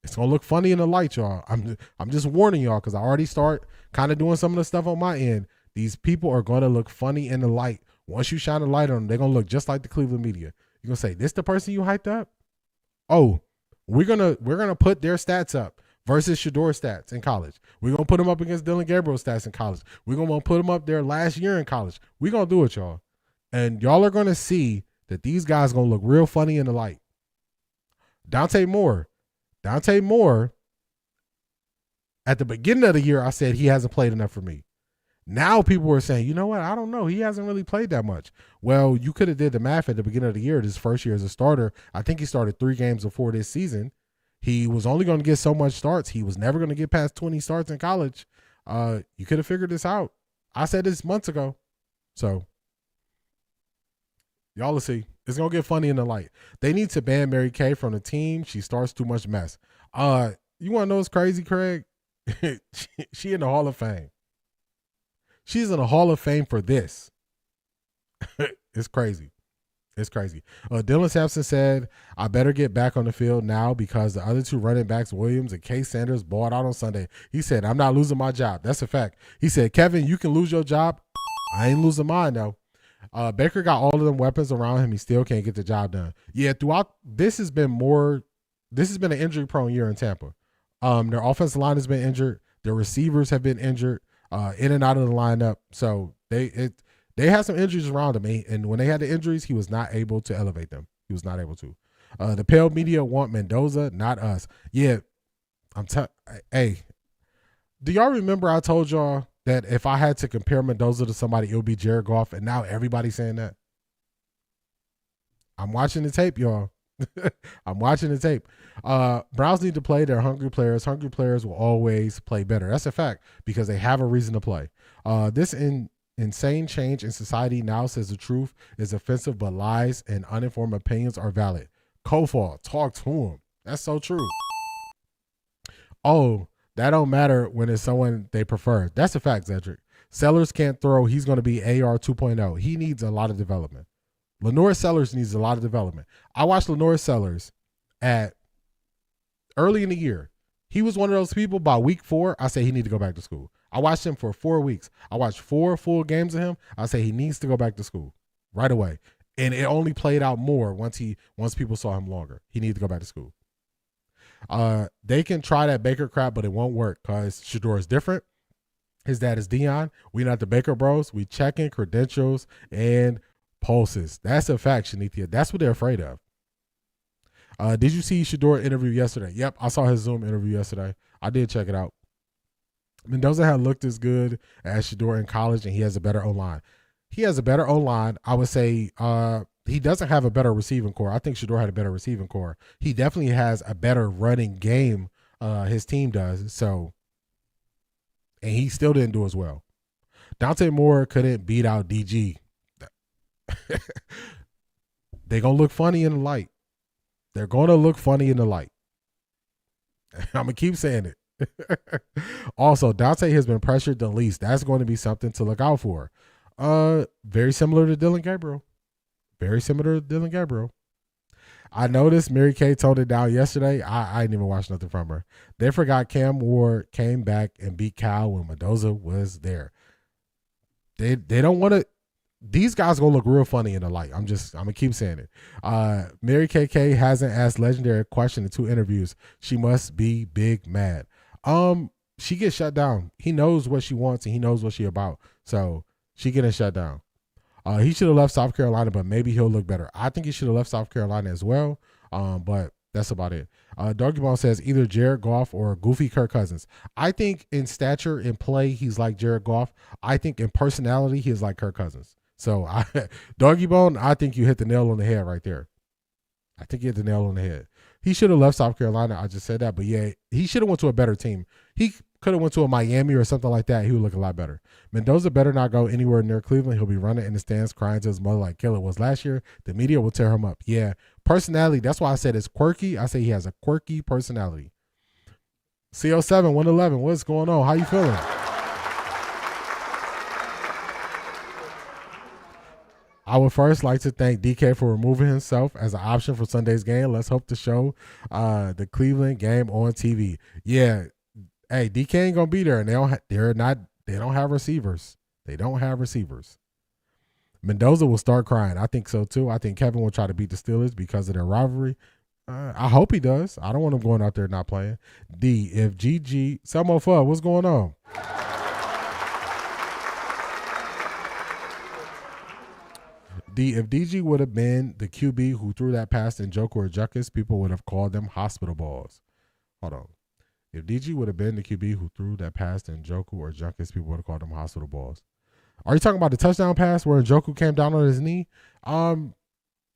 It's gonna look funny in the light, y'all. I'm just warning y'all because I already start kind of doing some of the stuff on my end. These people are gonna look funny in the light. Once you shine a light on them, they're gonna look just like the Cleveland media. You're gonna say, "This the person you hyped up?" Oh, we're gonna put their stats up versus Shedeur stats in college. We're gonna put them up against Dylan Gabriel's stats in college. We're gonna put them up there last year in college. We're gonna do it, y'all, and y'all are gonna see that these guys gonna look real funny in the light. Dante Moore. At the beginning of the year, I said he hasn't played enough for me. Now people are saying, you know what? I don't know. He hasn't really played that much. Well, you could have did the math at the beginning of the year. His first year as a starter, I think he started 3 games before this season. He was only going to get so much starts. He was never going to get past 20 starts in college. You could have figured this out. I said this months ago. So y'all will see. It's going to get funny in the light. They need to ban Mary Kay from the team. She starts too much mess. You want to know what's crazy, Craig? she in the Hall of Fame. She's in the Hall of Fame for this. It's crazy. Dylan Sampson said, I better get back on the field now because the other 2 running backs, Williams and Case Sanders, balled out on Sunday. He said, I'm not losing my job. That's a fact. He said, Kevin, you can lose your job. I ain't losing mine, though. Baker got all of them weapons around him. He still can't get the job done. Yeah, throughout this has been an injury-prone year in Tampa. Their offensive line has been injured. Their receivers have been injured. In and out of the lineup. So they had some injuries around him. And when they had the injuries, he was not able to elevate them. He was not able to. The Pale media want Mendoza, not us. Yeah, hey, do y'all remember I told y'all that if I had to compare Mendoza to somebody, it would be Jared Goff, and now everybody's saying that? I'm watching the tape, y'all. I'm watching the tape. Browns need to play their hungry players. Hungry players will always play better. That's a fact because they have a reason to play. This insane change in society now says the truth is offensive, but lies and uninformed opinions are valid. Kofal, talk to him. That's so true. Oh, that don't matter when it's someone they prefer. That's a fact, Cedric. Sellers can't throw. He's going to be AR 2.0. He needs a lot of development. Lenore Sellers needs a lot of development. I watched Lenore Sellers at early in the year. He was one of those people by week 4, I say he need to go back to school. I watched him for 4 weeks. I watched 4 full games of him. I say he needs to go back to school right away. And it only played out more once people saw him longer. He needs to go back to school. They can try that Baker crap, but it won't work because Shedeur is different. His dad is Dion. We not the Baker bros. We checking credentials and pulses. That's a fact, Shanithia. That's what they're afraid of. Did you see Shedeur interview yesterday? Yep, I saw his Zoom interview yesterday. I did check it out. Mendoza had looked as good as Shedeur in college, and he has a better O-line. He has a better O-line. I would say he doesn't have a better receiving core. I think Shedeur had a better receiving core. He definitely has a better running game. His team does. So, and he still didn't do as well. Dante Moore couldn't beat out DG. They're going to look funny in the light. They're going to look funny in the light. I'm going to keep saying it. Also, Dante has been pressured the least. That's going to be something to look out for. Very similar to Dylan Gabriel. I noticed Mary Kay toned it down yesterday. I didn't even watch nothing from her. They forgot Cam Ward came back and beat Cal when Mendoza was there. They don't want to. These guys gonna look real funny in the light. I'm gonna keep saying it. Mary KK hasn't asked Legendary a question in 2 interviews. She must be big mad. She gets shut down. He knows what she wants and he knows what she about. So she getting shut down. He should have left South Carolina, but maybe he'll look better. I think he should have left South Carolina as well. But that's about it. Doggy Ball says either Jared Goff or goofy Kirk Cousins. I think in stature and play, he's like Jared Goff. I think in personality, he's like Kirk Cousins. So, Doggy Bone, I think you hit the nail on the head right there. I think you hit the nail on the head. He should have left South Carolina. I just said that. But, yeah, he should have went to a better team. He could have went to a Miami or something like that. He would look a lot better. Mendoza better not go anywhere near Cleveland. He'll be running in the stands crying to his mother like Killer was last year. The media will tear him up. Yeah, personality. That's why I said it's quirky. I say he has a quirky personality. CO7, 111, what's going on? How you feeling? I would first like to thank DK for removing himself as an option for Sunday's game. Let's hope to show the Cleveland game on TV. Yeah, hey, DK ain't gonna be there, and they don't have receivers. They don't have receivers. Mendoza will start crying. I think so too. I think Kevin will try to beat the Steelers because of their rivalry. I hope he does. I don't want him going out there not playing. D, if GG, Selmo Fudd, what's going on? D, if DG would have been the QB who threw that pass to Njoku or Juckus, people would have called them hospital balls. Hold on. If DG would have been the QB who threw that pass to Njoku or Juckus, people would have called them hospital balls. Are you talking about the touchdown pass where Njoku came down on his knee?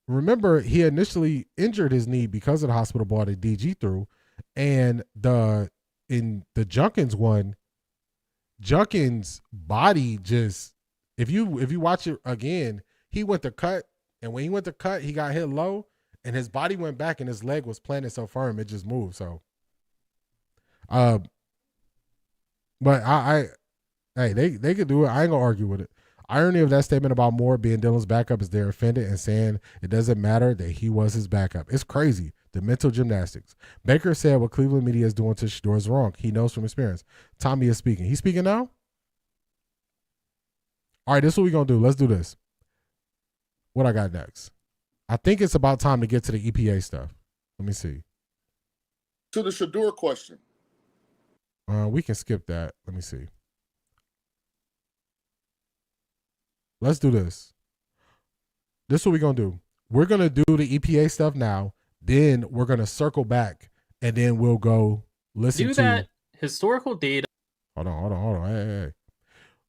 Remember, he initially injured his knee because of the hospital ball that DG threw. And in the Junkins one, Junkins' body just, if you watch it again, he went to cut, and when he went to cut, he got hit low, and his body went back, and his leg was planted so firm it just moved. So, but hey, they could do it. I ain't gonna argue with it. Irony of that statement about Moore being Dylan's backup is they're offended and saying it doesn't matter that he was his backup. It's crazy. The mental gymnastics. Baker said what Cleveland media is doing to Shedeur is wrong. He knows from experience. Tommy is speaking. He's speaking now? All right, this is what we're gonna do. Let's do this. What I got next? I think it's about time to get to the EPA stuff. Let me see. To the Shedeur question. We can skip that. Let me see. Let's do this. This is what we're going to do. We're going to do the EPA stuff now. Then we're going to circle back. And then we'll go listen to that historical data. Hold on. Hey.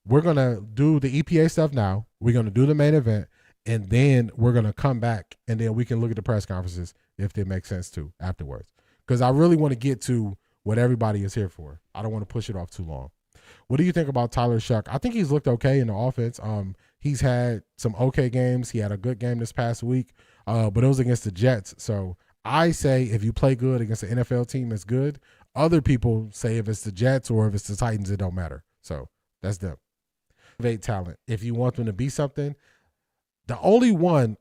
We're going to do the EPA stuff now. We're going to do the main event. And then we're going to come back. And then we can look at the press conferences if they make sense too afterwards. Because I really want to get to what everybody is here for. I don't want to push it off too long. What do you think about Tyler Shuck? I think he's looked okay in the offense. He's had some okay games. He had a good game this past week, but it was against the Jets. So I say if you play good against an NFL team, it's good. Other people say if it's the Jets or if it's the Titans, it don't matter. So that's them. Elevate talent. If you want them to be something, the only one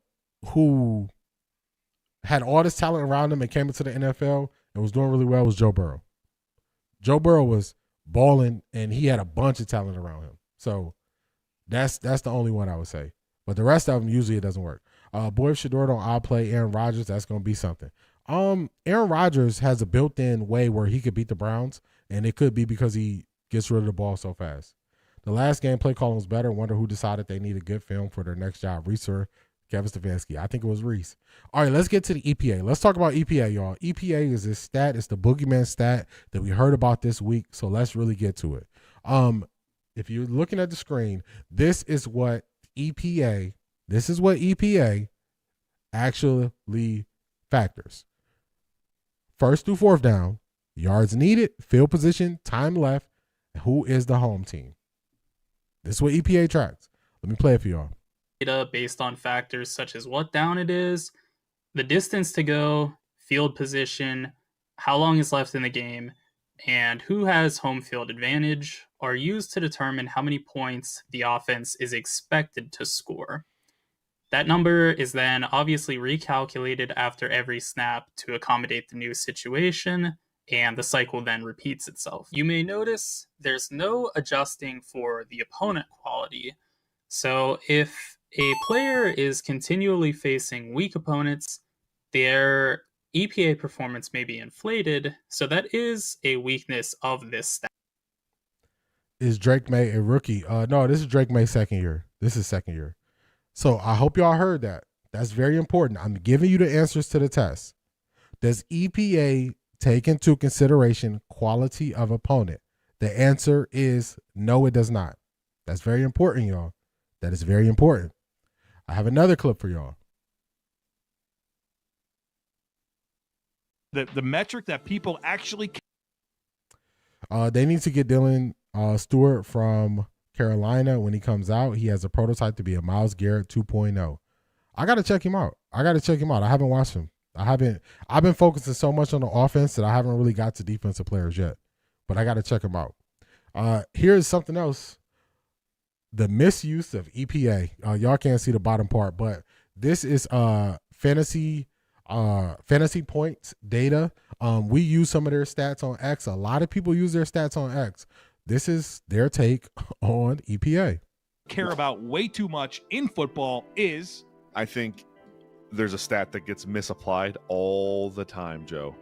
who had all this talent around him and came into the NFL and was doing really well was Joe Burrow. Joe Burrow was balling, and he had a bunch of talent around him. So that's the only one I would say. But the rest of them, usually it doesn't work. Boy, if Shedeur don't outplay Aaron Rodgers, that's going to be something. Aaron Rodgers has a built-in way where he could beat the Browns, and it could be because he gets rid of the ball so fast. The last game play calling was better. Wonder who decided they needed good film for their next job. Reese or Kevin Stefanski. I think it was Reese. All right, let's get to the EPA. Let's talk about EPA, y'all. EPA is this stat. It's the boogeyman stat that we heard about this week, so let's really get to it. If you're looking at the screen, this is what EPA actually factors. First through fourth down, yards needed, field position, time left, and who is the home team. This is what EPA tracks. Let me play it for y'all. Data based on factors such as what down it is, the distance to go, field position, how long is left in the game, and who has home field advantage are used to determine how many points the offense is expected to score. That number is then obviously recalculated after every snap to accommodate the new situation, and the cycle then repeats itself. You may notice there's no adjusting for the opponent quality. So if a player is continually facing weak opponents, their EPA performance may be inflated. So that is a weakness of this stat. Is Drake May a rookie? No, this is Drake May's second year. This is second year. So I hope y'all heard that. That's very important. I'm giving you the answers to the test. Does EPA take into consideration quality of opponent? The answer is no, it does not. That's very important, y'all. That is very important. I have another clip for y'all. The metric that people actually they need to get Dylan Stewart from Carolina when he comes out. He has a prototype to be a Myles Garrett 2.0. I got to check him out. I haven't watched him. I've been focusing so much on the offense that I haven't really got to defensive players yet. But I got to check him out. Here's something else. the misuse of EPA. Y'all can't see the bottom part, but this is fantasy points data. We use some of their stats on X. A lot of people use their stats on X. This is their take on EPA. Care about way too much in football is. I think there's a stat that gets misapplied all the time, Joe.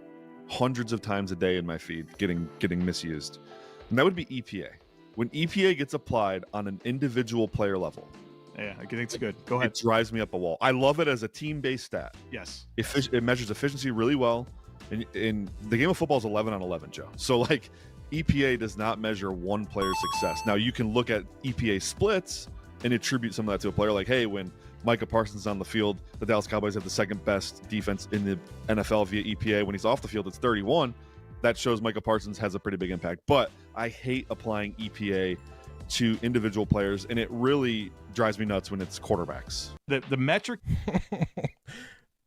Hundreds of times a day in my feed getting misused. And that would be EPA. When EPA gets applied on an individual player level, yeah, I think it's good. Go ahead. It drives me up a wall. I love it as a team-based stat. Yes. It measures efficiency really well. And in the game of football is 11 on 11, Joe. So like EPA does not measure one player's success. Now you can look at EPA splits and attribute some of that to a player. Like, hey, when Micah Parsons is on the field, the Dallas Cowboys have the second best defense in the NFL via EPA. When he's off the field, it's 31. That shows Micah Parsons has a pretty big impact. But I hate applying EPA to individual players, and it really drives me nuts when it's quarterbacks. The metric.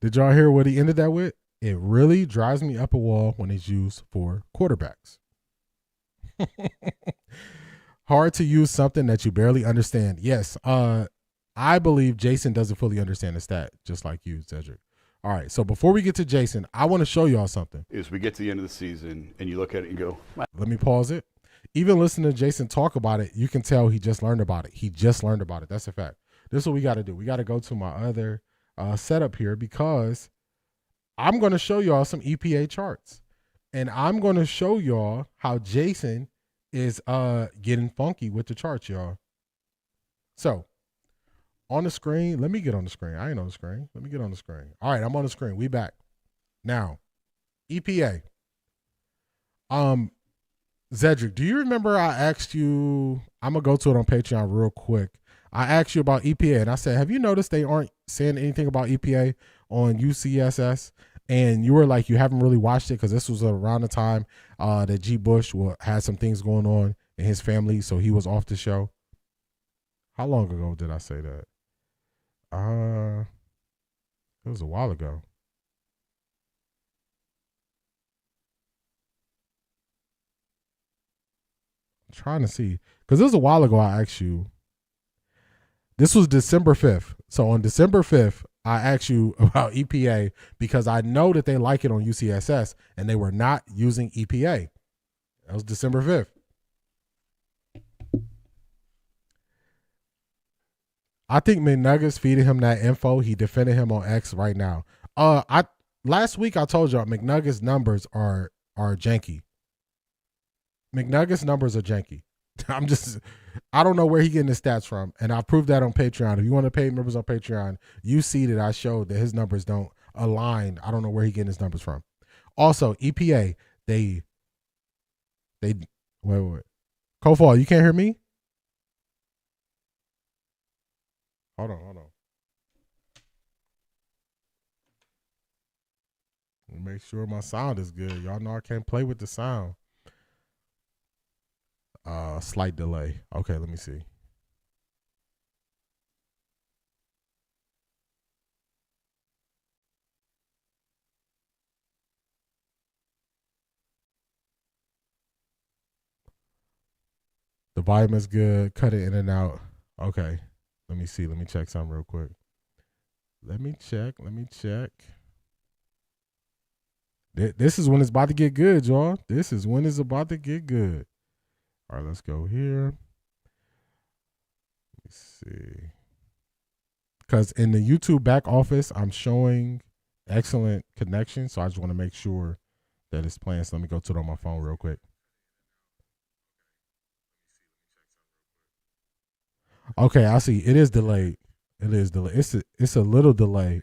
Did y'all hear what he ended that with? It really drives me up a wall when it's used for quarterbacks. Hard to use something that you barely understand. Yes, I believe Jason doesn't fully understand the stat, just like you, Cedric. All right, so before we get to Jason, I want to show y'all something. Is we get to the end of the season and you look at it and go, let me pause it. Even listening to Jason talk about it, you can tell he just learned about it. He just learned about it. That's a fact. This is what we got to do. We got to go to my other setup here because I'm going to show y'all some EPA charts. And I'm going to show y'all how Jason is getting funky with the charts, y'all. So, on the screen, let me get on the screen. I ain't on the screen. Let me get on the screen. All right, I'm on the screen. We back. Now, EPA. Zedric, do you remember I asked you, I'm going to go to it on Patreon real quick. I asked you about EPA, and I said, have you noticed they aren't saying anything about EPA on UCSS? And you were like, you haven't really watched it because this was around the time that G. Bush had some things going on in his family, so he was off the show. How long ago did I say that? It was a while ago. I'm trying to see. Because it was a while ago I asked you. This was December 5th. So on December 5th, I asked you about EPA because I know that they like it on UCSS and they were not using EPA. That was December 5th. I think McNuggets feeding him that info. He defended him on X right now. Last week I told y'all McNuggets numbers are janky. McNuggets numbers are janky. I don't know where he getting his stats from, and I proved that on Patreon. If you want to pay members on Patreon, you see that I showed that his numbers don't align. I don't know where he getting his numbers from. Also, EPA, they wait. Kofal, you can't hear me? Hold on. Make sure my sound is good. Y'all know I can't play with the sound. Slight delay. Okay, let me see. The volume is good. Cut it in and out. Okay. Let me see. Let me check something real quick. Let me check. This is when it's about to get good, y'all. This is when it's about to get good. All right, let's go here. Let me see. Because in the YouTube back office, I'm showing excellent connection. So I just want to make sure that it's playing. So let me go to it on my phone real quick. Okay, I see. It is delayed. It's a little delay.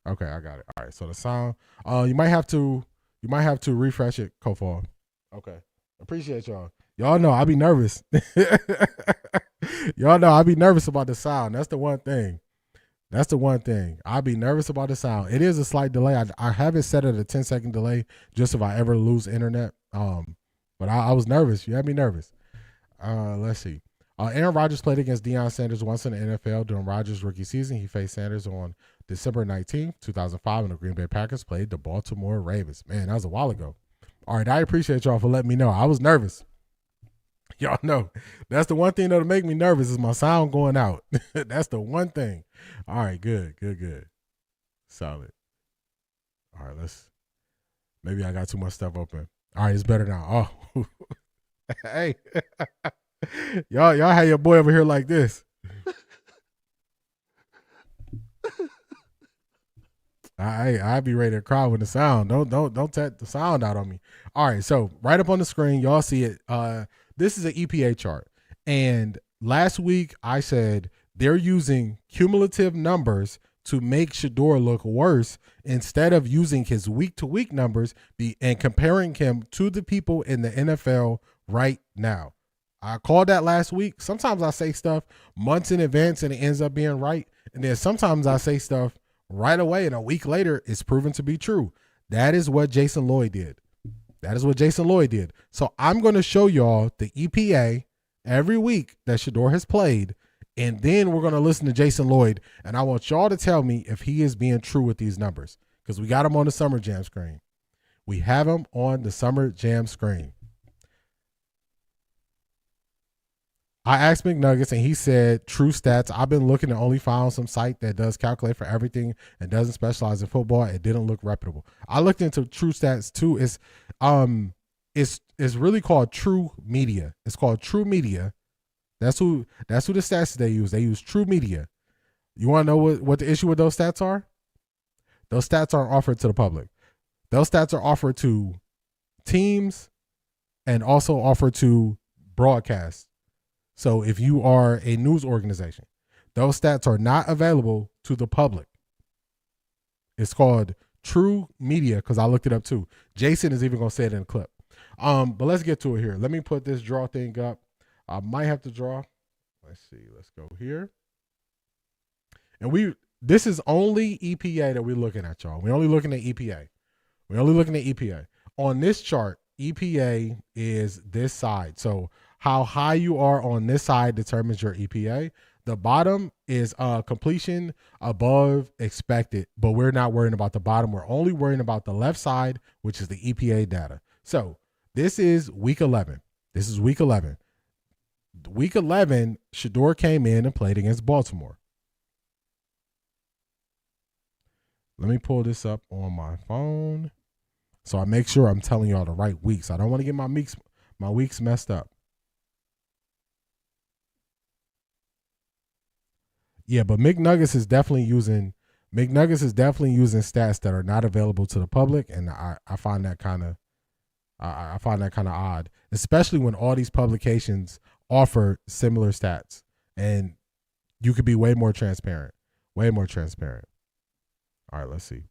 Okay, I got it. All right. So the sound. You might have to refresh it, Kofal. Okay. Appreciate y'all. Y'all know I be nervous. Y'all know I be nervous about the sound. That's the one thing. I be nervous about the sound. It is a slight delay. I have it set at a 10-second delay just if I ever lose internet. But I was nervous. You had me nervous. Let's see. Aaron Rodgers played against Deshaun Sanders once in the NFL during Rodgers' rookie season. He faced Sanders on December 19, 2005, when the Green Bay Packers played the Baltimore Ravens. Man, that was a while ago. All right, I appreciate y'all for letting me know. I was nervous. Y'all know that's the one thing that'll make me nervous is my sound going out. That's the one thing. All right, good. Solid. All right, maybe I got too much stuff open. All right, it's better now. Oh, hey, y'all have your boy over here like this. I be ready to cry with the sound. Don't take the sound out on me. All right, so right up on the screen, y'all see it. This is an EPA chart, and last week I said they're using cumulative numbers to make Shedeur look worse instead of using his week-to-week numbers and comparing him to the people in the NFL right now. I called that last week. Sometimes I say stuff months in advance and it ends up being right, and then sometimes I say stuff right away and a week later it's proven to be true. That is what Jason Lloyd did. So I'm going to show y'all the EPA every week that Shedeur has played, and then we're going to listen to Jason Lloyd, and I want y'all to tell me if he is being true with these numbers because we got him on the Summer Jam screen. We have him on the Summer Jam screen. I asked McNuggets, and he said, true stats. I've been looking and only found some site that does calculate for everything and doesn't specialize in football. It didn't look reputable. I looked into true stats too. It's really called True Media. It's called True Media. That's who the stats they use. They use True Media. You want to know what the issue with those stats are? Those stats aren't offered to the public. Those stats are offered to teams and also offered to broadcasts. So if you are a news organization, those stats are not available to the public. It's called True Media because I looked it up too. Jason is even going to say it in a clip. But let's get to it here. Let me put this draw thing up. I might have to draw. Let's see. Let's go here. And this is only EPA that we're looking at, y'all. We're only looking at EPA. On this chart, EPA is this side. So how high you are on this side determines your EPA. The bottom is completion above expected, but we're not worrying about the bottom. We're only worrying about the left side, which is the EPA data. So this is week 11. Week 11, Shedeur came in and played against Baltimore. Let me pull this up on my phone so I make sure I'm telling y'all the right weeks. I don't want to get my weeks messed up. Yeah, but McNuggets is definitely using stats that are not available to the public, and I find that kind of odd, especially when all these publications offer similar stats, and you could be way more transparent. All right, let's see.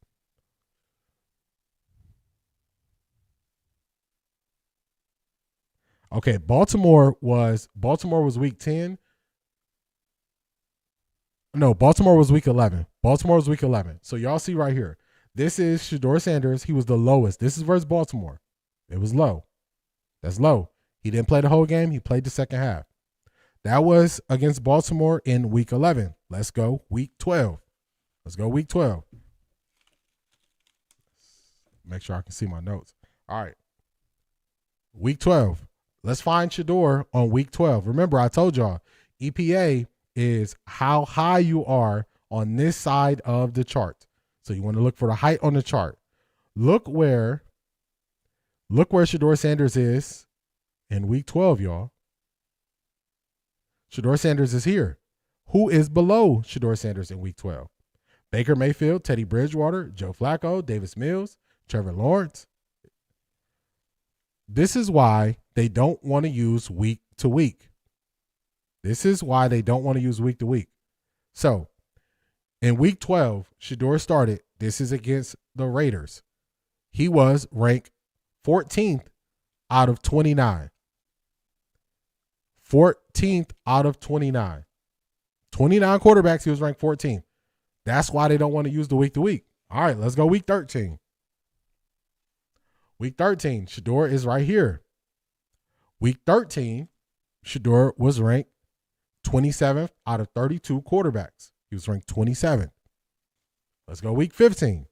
Okay, Baltimore was week 10. No, Baltimore was week 11. So y'all see right here. This is Shedeur Sanders. He was the lowest. This is versus Baltimore. It was low. That's low. He didn't play the whole game. He played the second half. That was against Baltimore in week 11. Let's go week 12. Make sure I can see my notes. All right. Week 12. Let's find Shedeur on week 12. Remember, I told y'all, EPA is how high you are on this side of the chart. So you want to look for the height on the chart. Look where Shedeur Sanders is in week 12, y'all. Shedeur Sanders is here. Who is below Shedeur Sanders in week 12? Baker Mayfield, Teddy Bridgewater, Joe Flacco, Davis Mills, Trevor Lawrence. This is why they don't want to use week to week. So in week 12, Shedeur started. This is against the Raiders. He was ranked 14th out of 29. 14th out of 29. 29 quarterbacks, he was ranked 14th. That's why they don't want to use the week to week. All right, let's go week 13. Week 13, Shedeur is right here. Week 13, Shedeur was ranked 27th out of 32 quarterbacks. He was ranked 27th. Let's go week 15.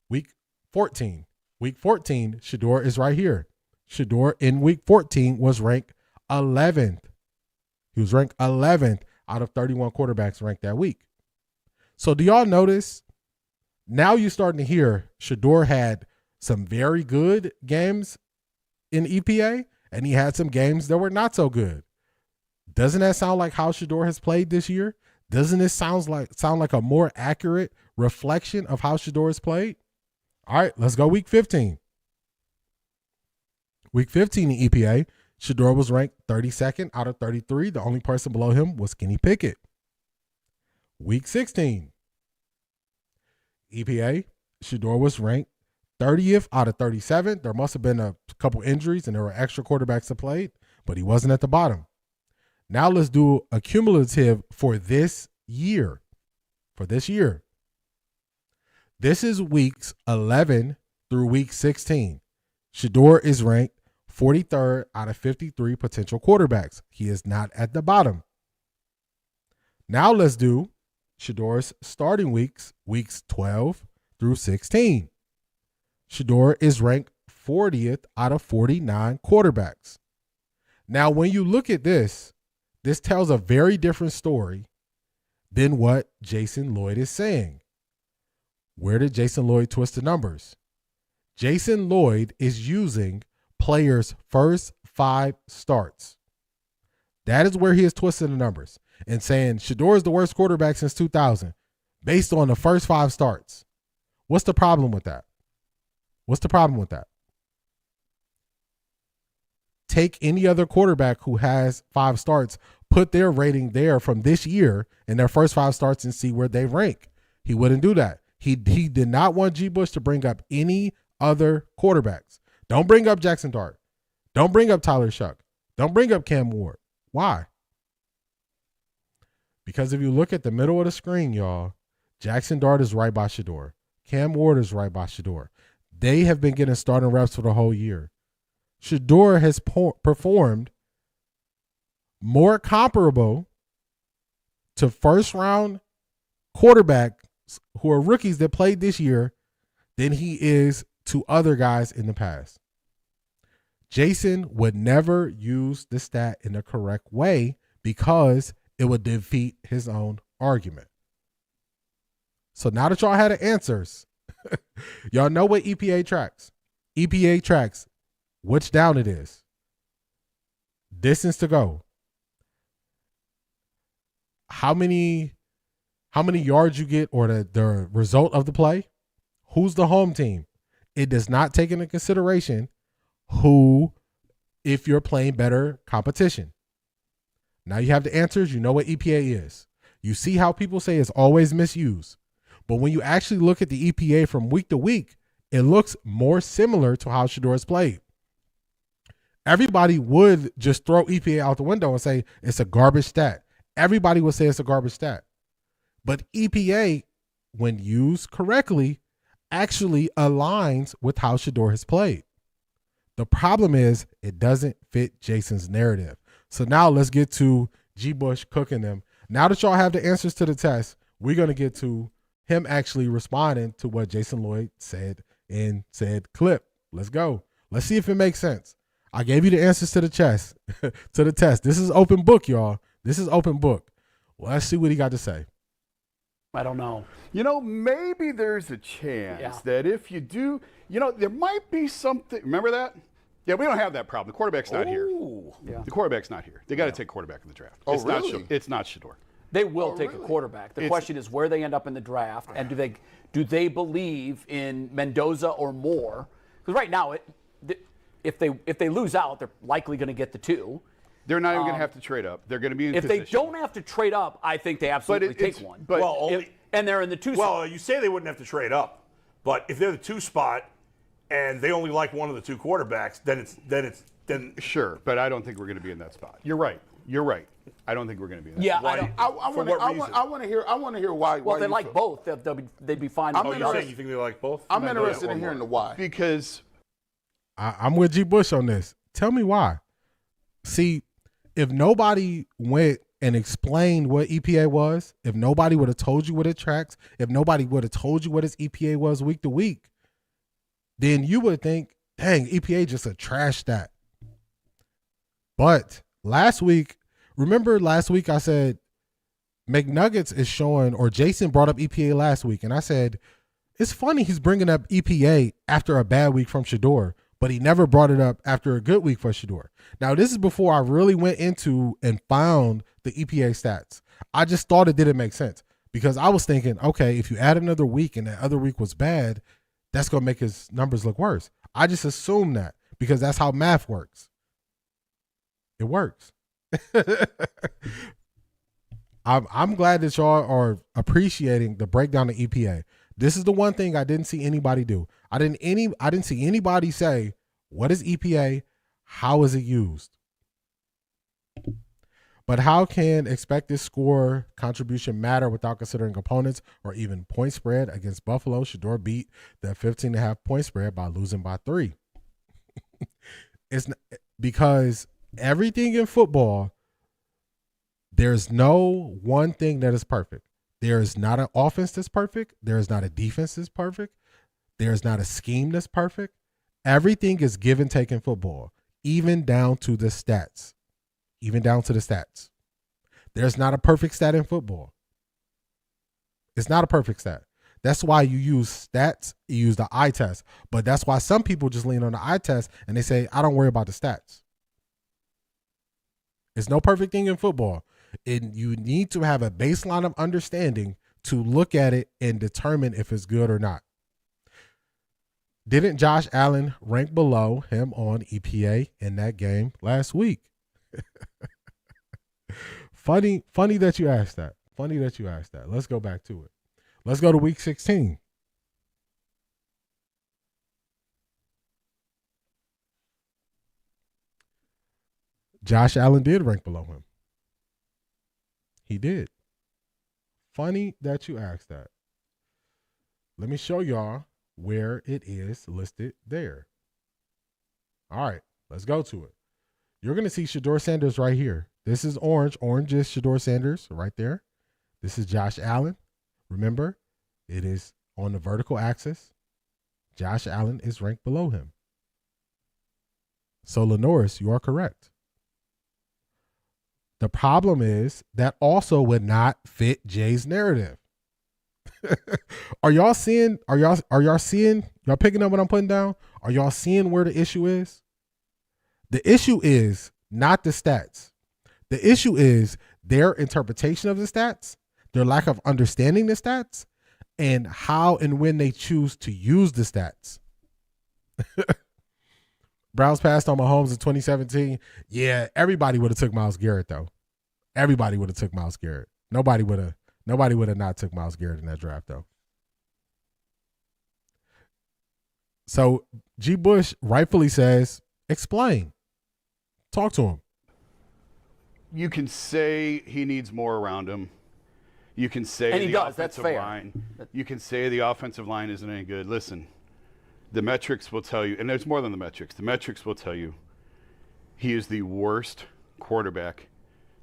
Week 14. Week 14, Shedeur is right here. Shedeur in week 14 was ranked 11th. He was ranked 11th out of 31 quarterbacks ranked that week. So do y'all notice? Now you're starting to hear Shedeur had some very good games in EPA, and he had some games that were not so good. Doesn't that sound like how Shedeur has played this year? Doesn't this sound like a more accurate reflection of how Shedeur has played? All right, let's go week 15. Week 15 in EPA, Shedeur was ranked 32nd out of 33. The only person below him was Kenny Pickett. Week 16. EPA, Shedeur was ranked 30th out of 37. There must have been a couple injuries and there were extra quarterbacks that played, but he wasn't at the bottom. Now let's do a cumulative for this year. For this year. This is weeks 11 through week 16. Shedeur is ranked 43rd out of 53 potential quarterbacks. He is not at the bottom. Now let's do Shedeur's starting weeks 12 through 16. Shedeur is ranked 40th out of 49 quarterbacks. Now, when you look at this tells a very different story than what Jason Lloyd is saying. Where did Jason Lloyd twist the numbers? Jason Lloyd is using players' first 5 starts. That is where he is twisting the numbers and saying Shedeur is the worst quarterback since 2000 based on the first 5 starts. What's the problem with that? What's the problem with that? Take any other quarterback who has 5 starts, put their rating there from this year in their first 5 starts and see where they rank. He wouldn't do that. He did not want G. Bush to bring up any other quarterbacks. Don't bring up Jackson Dart. Don't bring up Tyler Shuck. Don't bring up Cam Ward. Why? Because if you look at the middle of the screen, y'all, Jackson Dart is right by Shedeur. Cam Ward is right by Shedeur. They have been getting starting reps for the whole year. Shedeur has performed more comparable to first-round quarterbacks who are rookies that played this year than he is to other guys in the past. Jason would never use the stat in the correct way because it would defeat his own argument. So now that y'all had the answers, y'all know what EPA tracks. EPA tracks which down it is, distance to go, how many yards you get or the result of the play, who's the home team. It does not take into consideration who, if you're playing better competition. Now you have the answers. You know what EPA is. You see how people say it's always misused. But when you actually look at the EPA from week to week, it looks more similar to how Shedeur has played. Everybody would just throw EPA out the window and say it's a garbage stat. Everybody would say it's a garbage stat. But EPA, when used correctly, actually aligns with how Shedeur has played. The problem is it doesn't fit Jason's narrative. So now let's get to G. Bush cooking them. Now that y'all have the answers to the test, we're going to get to him actually responding to what Jason Lloyd said in said clip. Let's go. Let's see if it makes sense. I gave you the answers to the test. To the test. This is open book, y'all. This is open book. Well, let's see what he got to say. I don't know. You know, maybe there's a chance that if you do, you know, there might be something. Remember that? Yeah, we don't have that problem. The quarterback's not here. Yeah. The quarterback's not here. They got to take quarterback in the draft. Oh, it's really? It's not Shedeur. They will take a quarterback. The question is where they end up in the draft, and do they believe in Mendoza or more? Because right now, if they lose out, they're likely going to get the 2. They're not even going to have to trade up. They're going to be in position. If they don't have to trade up, I think they absolutely take one. But and they're in the 2 spot. Well, you say they wouldn't have to trade up, but if they're the 2 spot and they only like one of the 2 quarterbacks, then sure. But I don't think we're going to be in that spot. You're right. I don't think we're going to be in that. Yeah, spot. I want to hear why. Well, why they like both. They'd be fine. You're saying you think they like both? I'm interested in hearing the why. Because I'm with G. Bush on this. Tell me why. See, if nobody went and explained what EPA was, if nobody would have told you what it tracks, if nobody would have told you what its EPA was week to week, then you would think dang, EPA just a trash stat. But last week, remember last week I said McNuggets is showing, or Jason brought up EPA last week, and I said, it's funny he's bringing up EPA after a bad week from Shedeur, but he never brought it up after a good week for Shedeur. Now, this is before I really went into and found the EPA stats. I just thought it didn't make sense because I was thinking, okay, if you add another week and that other week was bad, that's going to make his numbers look worse. I just assumed that because that's how math works. It works. I'm glad that y'all are appreciating the breakdown of EPA. This is the one thing I didn't see anybody do. I didn't see anybody say, what is EPA? How is it used? But how can expected score contribution matter without considering opponents or even point spread? Against Buffalo, Shedeur beat the 15.5 point spread by losing by 3. It's not, because everything in football, there's no one thing that is perfect. There is not an offense that's perfect. There is not a defense that's perfect. There is not a scheme that's perfect. Everything is give and take in football, even down to the stats. Even down to the stats. There's not a perfect stat in football. It's not a perfect stat. That's why you use stats, you use the eye test. But that's why some people just lean on the eye test and they say, I don't worry about the stats. There's no perfect thing in football. And you need to have a baseline of understanding to look at it and determine if it's good or not. Didn't Josh Allen rank below him on EPA in that game last week? Funny that you asked that. Funny that you asked that. Let's go back to it. Let's go to week 16. Josh Allen did rank below him. He did. Funny that you asked that. Let me show y'all where it is listed there. All right, let's go to it. You're going to see Shedeur Sanders right here. This is orange. Orange is Shedeur Sanders right there. This is Josh Allen. Remember, it is on the vertical axis. Josh Allen is ranked below him. So, Lenoris, you are correct. The problem is that also would not fit Jay's narrative. Are y'all seeing, y'all picking up what I'm putting down? Are y'all seeing where the issue is? The issue is not the stats. The issue is their interpretation of the stats, their lack of understanding the stats, and how and when they choose to use the stats. Browns passed on Mahomes in 2017. Yeah, everybody would have took Myles Garrett though. Everybody would have took Myles Garrett. Nobody would have not took Myles Garrett in that draft though. So G. Bush rightfully says, explain. Talk to him. You can say he needs more around him. You can say and he the does. offensive That's fair. line. You can say the offensive line isn't any good. Listen, the metrics will tell you, and there's more than the metrics. The metrics will tell you he is the worst quarterback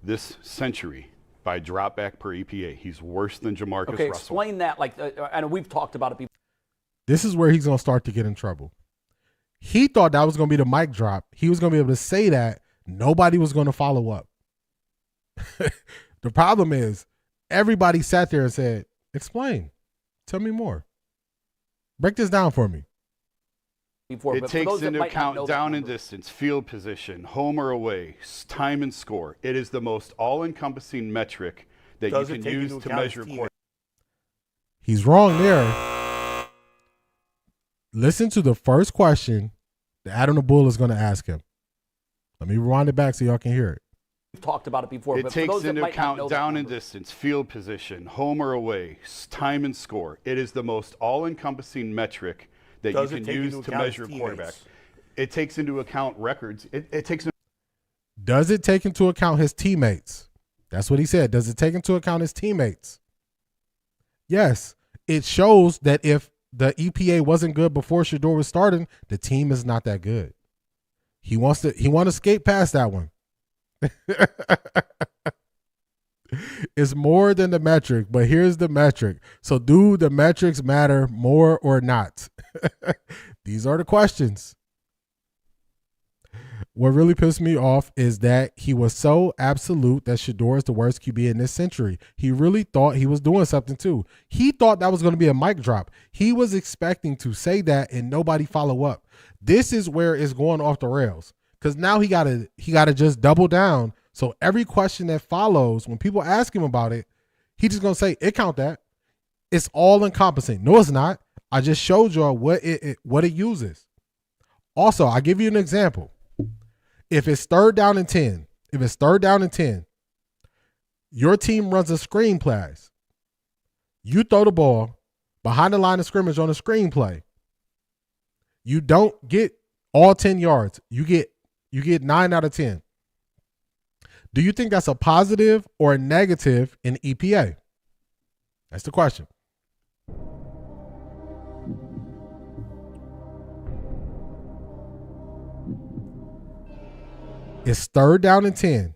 this century by drop back per EPA. He's worse than Jamarcus Russell. Explain that. Like, I know we've talked about it before. This is where he's going to start to get in trouble. He thought that was going to be the mic drop. He was going to be able to say that. Nobody was going to follow up. The problem is everybody sat there and said, explain. Tell me more. Break this down for me. It takes into account down and distance, field position, home or away, time and score. It is the most all-encompassing metric that you can use to measure. He's wrong there. Listen to the first question that Adam the Bull is going to ask him. Let me rewind it back so y'all can hear it. We've talked about it before. It takes into account down and distance, field position, home or away, time and score. It is the most all-encompassing metric that you can use to measure a quarterback. It takes into account records. Does it take into account his teammates? That's what he said. Does it take into account his teammates? Yes. It shows that if the EPA wasn't good before Shedeur was starting, the team is not that good. He wants to skate past that one. It's more than the metric, but here's the metric. So do the metrics matter more or not? These are the questions. What really pissed me off is that he was so absolute that Shedeur is the worst QB in this century. He really thought he was doing something too. He thought that was going to be a mic drop. He was expecting to say that and nobody follow up. This is where it's going off the rails because now he gotta just double down. So every question that follows, when people ask him about it, he just gonna say it count that. It's all encompassing. No, it's not. I just showed y'all what it uses. Also, I give you an example. If it's third down and 10, your team runs a screen plays. You throw the ball behind the line of scrimmage on a screen play. You don't get all 10 yards. You get 9 out of 10. Do you think that's a positive or a negative in EPA? That's the question. It's third down and 10.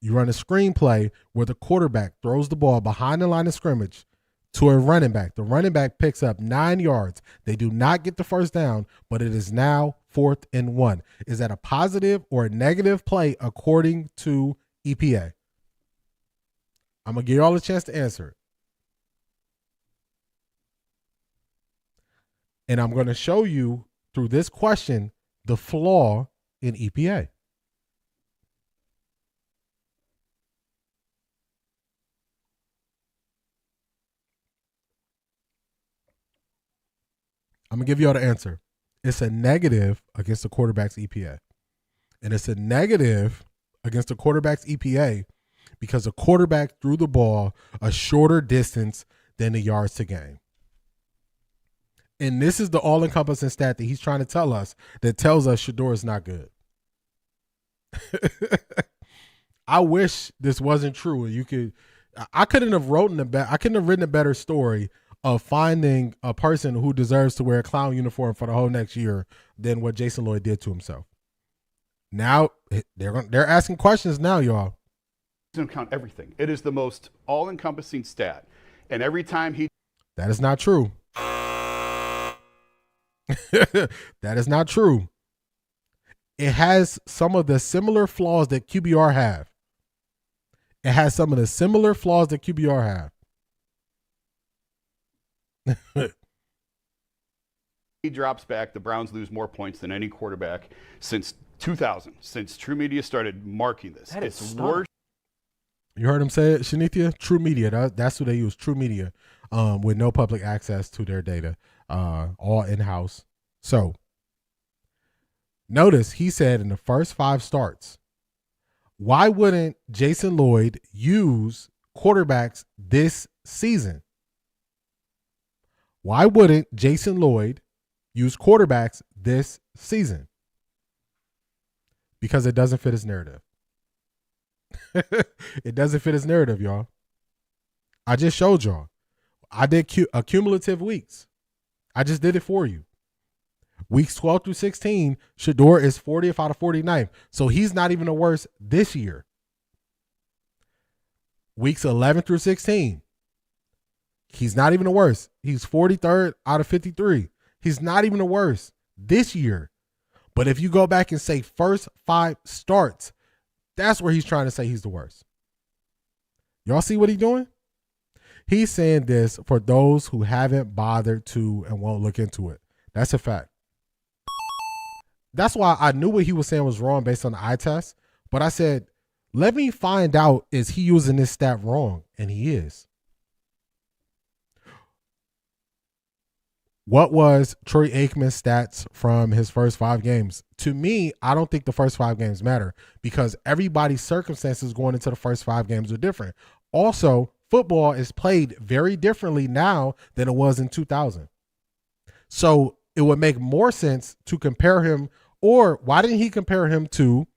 You run a screenplay where the quarterback throws the ball behind the line of scrimmage to a running back. The running back picks up 9 yards. They do not get the first down, but it is now 4th and 1. Is that a positive or a negative play according to EPA? I'm going to give you all a chance to answer it. And I'm going to show you through this question the flaw in EPA. I'm going to give you all the answer. It's a negative against the quarterback's EPA. And it's a negative against the quarterback's EPA because the quarterback threw the ball a shorter distance than the yards to gain. And this is the all-encompassing stat that he's trying to tell us that tells us Shedeur is not good. I wish this wasn't true. I couldn't have written a better story of finding a person who deserves to wear a clown uniform for the whole next year than what Jason Lloyd did to himself. Now they're asking questions now, y'all. Doesn't count everything. It is the most all-encompassing stat, and every time that is not true. That is not true. It has some of the similar flaws that QBR have. It has some of the similar flaws that QBR have. he drops back, the Browns lose more points than any quarterback since 2000, since True Media started marking this. It's worse. You heard him say it, Shanithia? True Media. That's who they use, True Media, with no public access to their data, all in-house. So, notice he said in the first 5 starts, why wouldn't Jason Lloyd use quarterbacks this season? Why wouldn't Jason Lloyd use quarterbacks this season? Because it doesn't fit his narrative. It doesn't fit his narrative, y'all. I just showed y'all. I did cumulative weeks. I just did it for you. Weeks 12 through 16, Shedeur is 40th out of 49th. So he's not even the worst this year. Weeks 11 through 16, he's not even the worst. He's 43rd out of 53. He's not even the worst this year. But if you go back and say first 5 starts, that's where he's trying to say he's the worst. Y'all see what he's doing? He's saying this for those who haven't bothered to and won't look into it. That's a fact. That's why I knew what he was saying was wrong based on the eye test. But I said, let me find out, is he using this stat wrong? And he is. What was Troy Aikman's stats from his first 5 games? To me, I don't think the first 5 games matter because everybody's circumstances going into the first 5 games are different. Also, football is played very differently now than it was in 2000. So it would make more sense to compare him, or why didn't he compare him to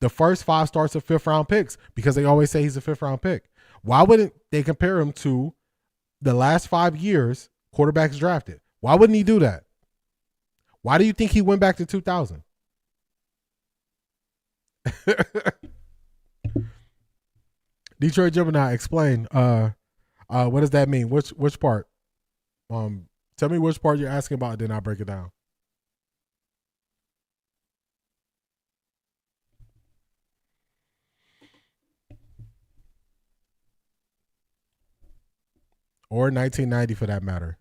the first 5 starts of 5th round picks? Because they always say he's a 5th round pick. Why wouldn't they compare him to the last 5 years quarterbacks drafted? Why wouldn't he do that? Why do you think he went back to 2000? Detroit Gemini, explain. What does that mean? Which part? Tell me which part you're asking about, then I'll break it down. or 1990 for that matter.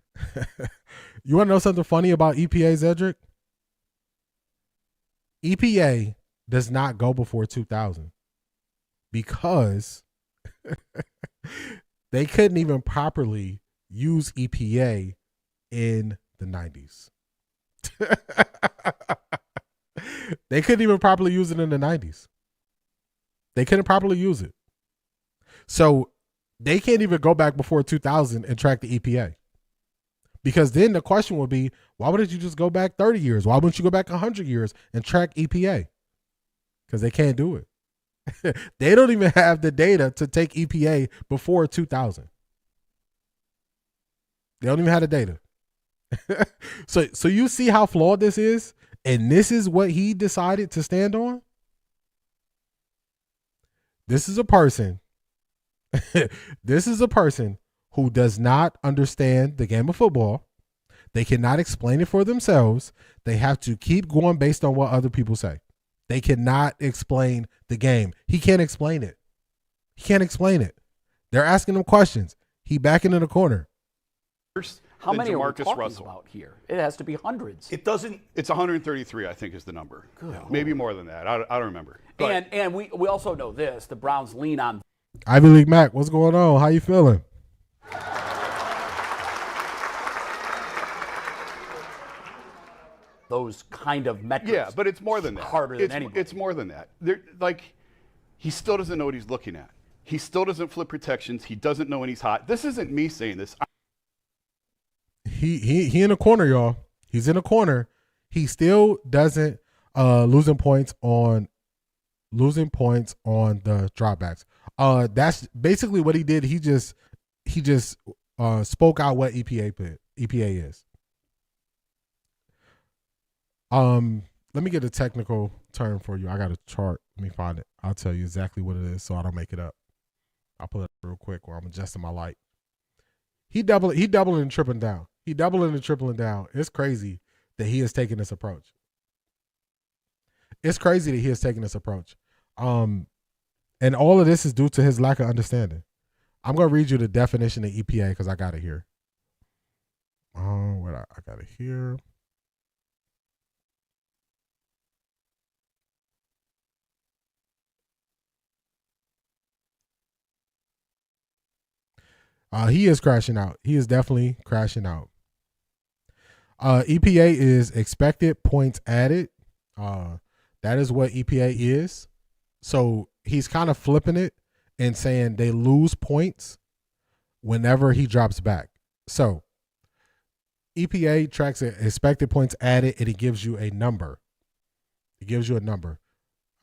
You want to know something funny about EPA, Zedric? EPA does not go before 2000 because they couldn't even properly use EPA in the 90s. They couldn't even properly use it in the 90s. They couldn't properly use it. So they can't even go back before 2000 and track the EPA. Because then the question would be, why wouldn't you just go back 30 years? Why wouldn't you go back 100 years and track EPA? Because they can't do it. They don't even have the data to take EPA before 2000. They don't even have the data. So you see how flawed this is? And this is what he decided to stand on? This is a person. This is a person who does not understand the game of football. They cannot explain it for themselves. They have to keep going based on what other people say. They cannot explain the game. He can't explain it. He can't explain it. They're asking him questions. He backing in the corner. How many are we Jamarcus talking Russell. about here? It has to be hundreds. It doesn't. It's 133, I think, is the number. Maybe more than that. I don't remember. And we also know this. The Browns lean on Ivy League Mac, what's going on? How you feeling? those kind of metrics. Yeah, but it's more than that. Harder than anybody. It's more than that. He still doesn't know what he's looking at. He still doesn't flip protections. He doesn't know when he's hot. This isn't me saying this. He in a corner, y'all. He's in a corner. He still doesn't losing points on the dropbacks. That's basically what he did. He just spoke out what EPA is. Let me get a technical term for you. I got a chart. Let me find it. I'll tell you exactly what it is so I don't make it up. I'll pull it up real quick while I'm adjusting my light. He doubling and tripling down. It's crazy that he is taking this approach. And all of this is due to his lack of understanding. I'm going to read you the definition of EPA because I got it here. I got it here. He is crashing out. He is definitely crashing out. EPA is expected points added. That is what EPA is. So he's kind of flipping it and saying they lose points whenever he drops back. So EPA tracks expected points added and it gives you a number.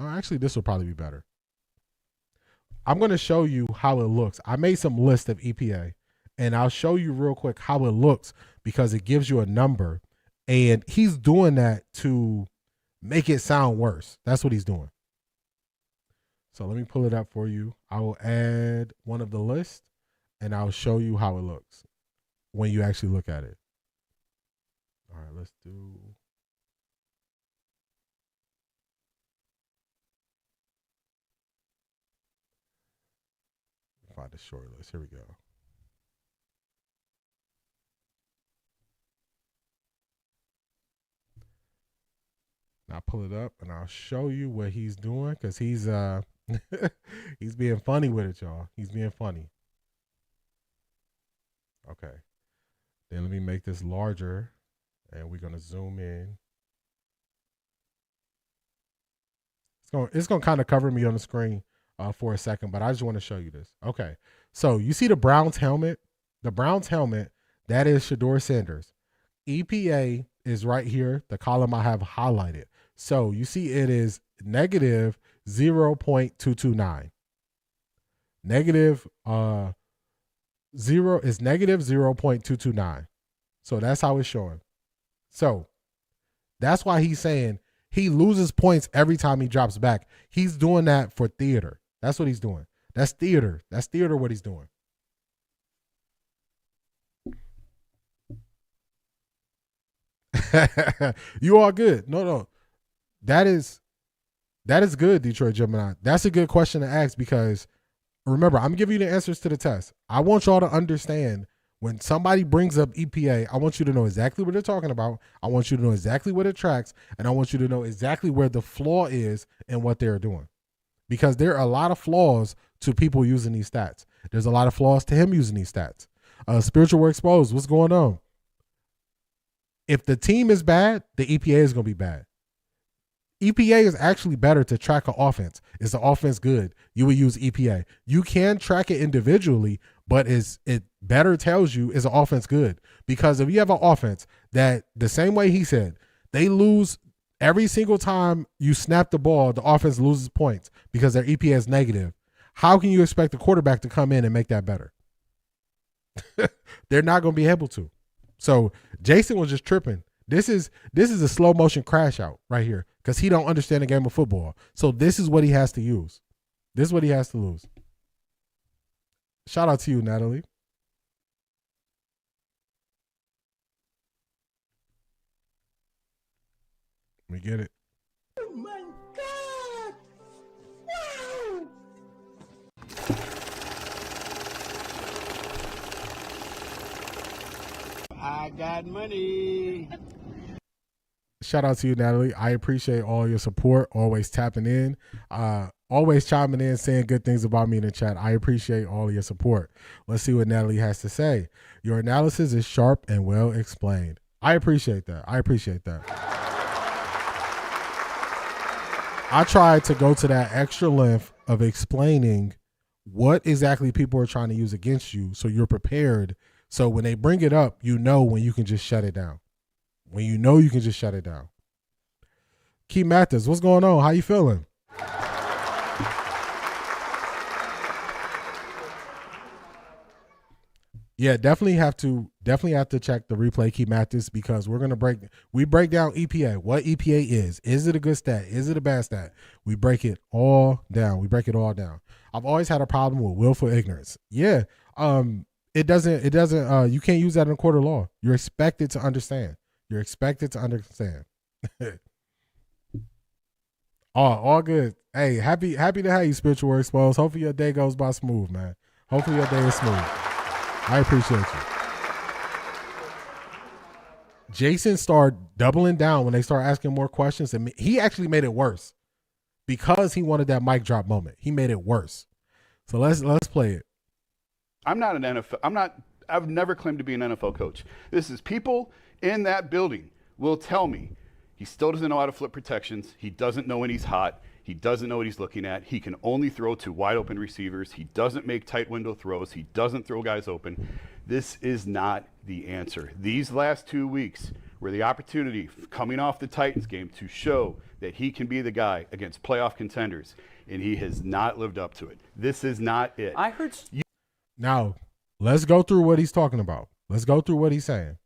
Actually, this will probably be better. I'm going to show you how it looks. I made some list of EPA, and I'll show you real quick how it looks because it gives you a number, and he's doing that to make it sound worse. That's what he's doing. So let me pull it up for you. I will add one of the list, and I'll show you how it looks when you actually look at it. All right, let's do... Find the short list. Here we go. Now pull it up and I'll show you what he's doing because he's he's being funny with it, y'all. He's being funny. Okay. Then let me make this larger and we're gonna zoom in. It's gonna kind of cover me on the screen for a second, but I just want to show you this. Okay, so you see the Browns helmet? The Browns helmet, that is Shedeur Sanders. EPA is right here, the column I have highlighted. So you see it is negative 0.229. Negative 0 is negative 0.229. So that's how it's showing. So that's why he's saying he loses points every time he drops back. He's doing that for theater. That's what he's doing. That's theater. That's theater what he's doing. You are good. No. That is good, Detroit Gemini. That's a good question to ask because remember, I'm giving you the answers to the test. I want y'all to understand When somebody brings up EPA, I want you to know exactly what they're talking about. I want you to know exactly what it tracks, and I want you to know exactly where the flaw is in what they're doing. Because there are a lot of flaws to people using these stats. There's a lot of flaws to him using these stats. Spiritual War Exposed, what's going on? If the team is bad, the EPA is going to be bad. EPA is actually better to track an offense. Is the offense good? You would use EPA. You can track it individually, but it better tells you is the offense good? Because if you have an offense that the same way he said, they lose every single time you snap the ball, the offense loses points because their EPA is negative. How can you expect the quarterback to come in and make that better? They're not going to be able to. So Jason was just tripping. This is a slow motion crash out right here because he don't understand the game of football. So this is what he has to use. This is what he has to lose. Shout out to you, Natalie. Let me get it. Oh my God! Wow! I got money. Shout out to you, Natalie. I appreciate all your support, always tapping in, always chiming in, saying good things about me in the chat. I appreciate all of your support. Let's see what Natalie has to say. Your analysis is sharp and well explained. I appreciate that. I appreciate that. I tried to go to that extra length of explaining what exactly people are trying to use against you so you're prepared. So when they bring it up, you know when you can just shut it down. When you know you can just shut it down. Key Mathis, what's going on? How you feeling? Yeah, definitely have to check the replay, Key Mathis, because we break down EPA, what EPA is. Is it a good stat? Is it a bad stat? We break it all down. I've always had a problem with willful ignorance. Yeah. It doesn't you can't use that in a court of law. You're expected to understand. All good. Hey, happy to have you, Spiritual War Exposed. Hopefully your day goes by smooth, man. Hopefully your day is smooth. I appreciate you. Jason started doubling down when they started asking more questions, and he actually made it worse because he wanted that mic drop moment. He made it worse. So let's play it. I'm not an NFL. I've never claimed to be an NFL coach. This is people in that building will tell me he still doesn't know how to flip protections. He doesn't know when he's hot. He doesn't know what he's looking at. He can only throw to wide open receivers. He doesn't make tight window throws. He doesn't throw guys open. This is not the answer. These last 2 weeks were the opportunity coming off the Titans game to show that he can be the guy against playoff contenders, and he has not lived up to it. This is not it. I heard. Now, let's go through what he's talking about. Let's go through what he's saying.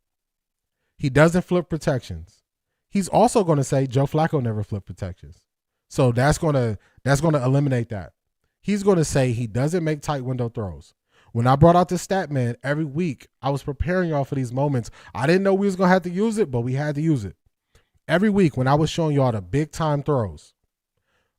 He doesn't flip protections. He's also going to say Joe Flacco never flipped protections. So that's going to eliminate that. He's going to say he doesn't make tight window throws. When I brought out the stat man every week, I was preparing y'all for these moments. I didn't know we was going to have to use it, but we had to use it. Every week when I was showing y'all the big time throws,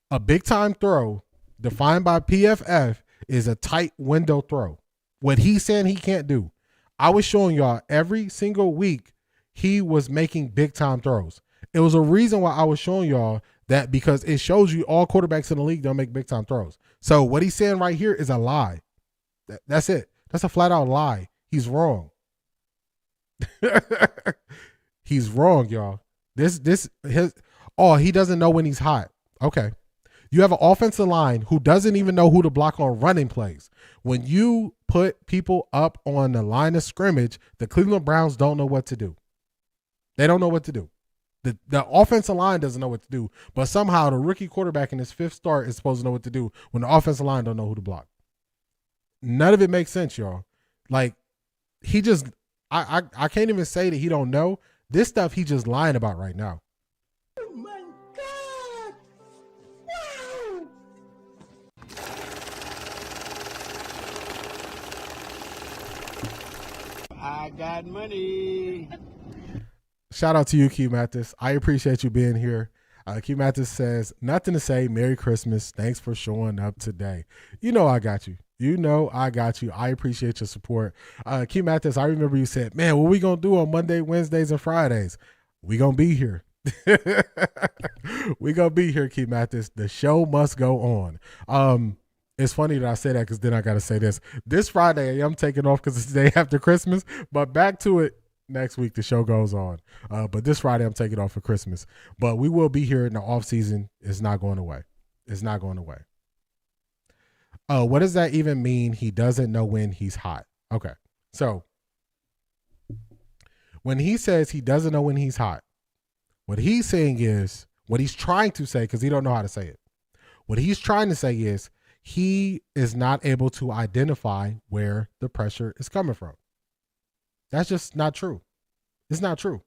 a big time throw defined by PFF is a tight window throw. What he's saying he can't do. I was showing y'all every single week he was making big time throws. It was a reason why I was showing y'all that, because it shows you all quarterbacks in the league don't make big time throws. So what he's saying right here is a lie. That's it. That's a flat out lie. He's wrong. He's wrong, y'all. He doesn't know when he's hot. Okay. You have an offensive line who doesn't even know who to block on running plays. When you put people up on the line of scrimmage, the Cleveland Browns don't know what to do. They don't know what to do. The offensive line doesn't know what to do, but somehow the rookie quarterback in his fifth start is supposed to know what to do when the offensive line don't know who to block. None of it makes sense, y'all. Like, he just, I can't even say that he don't know. This stuff he just lying about right now. Oh my God! Wow! I got money. Shout out to you, Q Mathis. I appreciate you being here. Q Mathis says, nothing to say. Merry Christmas. Thanks for showing up today. You know I got you. You know I got you. I appreciate your support. Key Mathis, I remember you said, man, what we going to do on Monday, Wednesdays, and Fridays? We going to be here. We going to be here, Key Mathis. The show must go on. It's funny that I say that because then I got to say this. This Friday, I'm taking off because it's the day after Christmas. But back to it next week, the show goes on. But this Friday, I'm taking off for Christmas. But we will be here in the off season. It's not going away. It's not going away. What does that even mean? He doesn't know when he's hot. Okay. So when he says he doesn't know when he's hot, what he's saying is, what he's trying to say, because he don't know how to say it. What he's trying to say is he is not able to identify where the pressure is coming from. That's just not true. It's not true.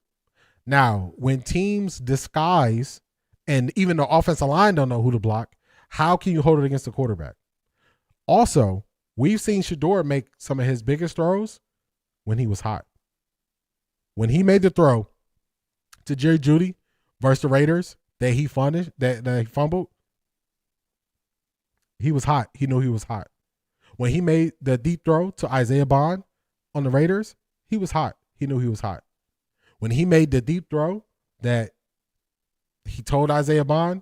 Now, when teams disguise and even the offensive line don't know who to block, how can you hold it against the quarterback? Also, we've seen Shedeur make some of his biggest throws when he was hot. When he made the throw to Jerry Jeudy versus the Raiders that he fumbled, he was hot. He knew he was hot. When he made the deep throw to Isaiah Bond on the Raiders, he was hot. He knew he was hot. When he made the deep throw that he told Isaiah Bond,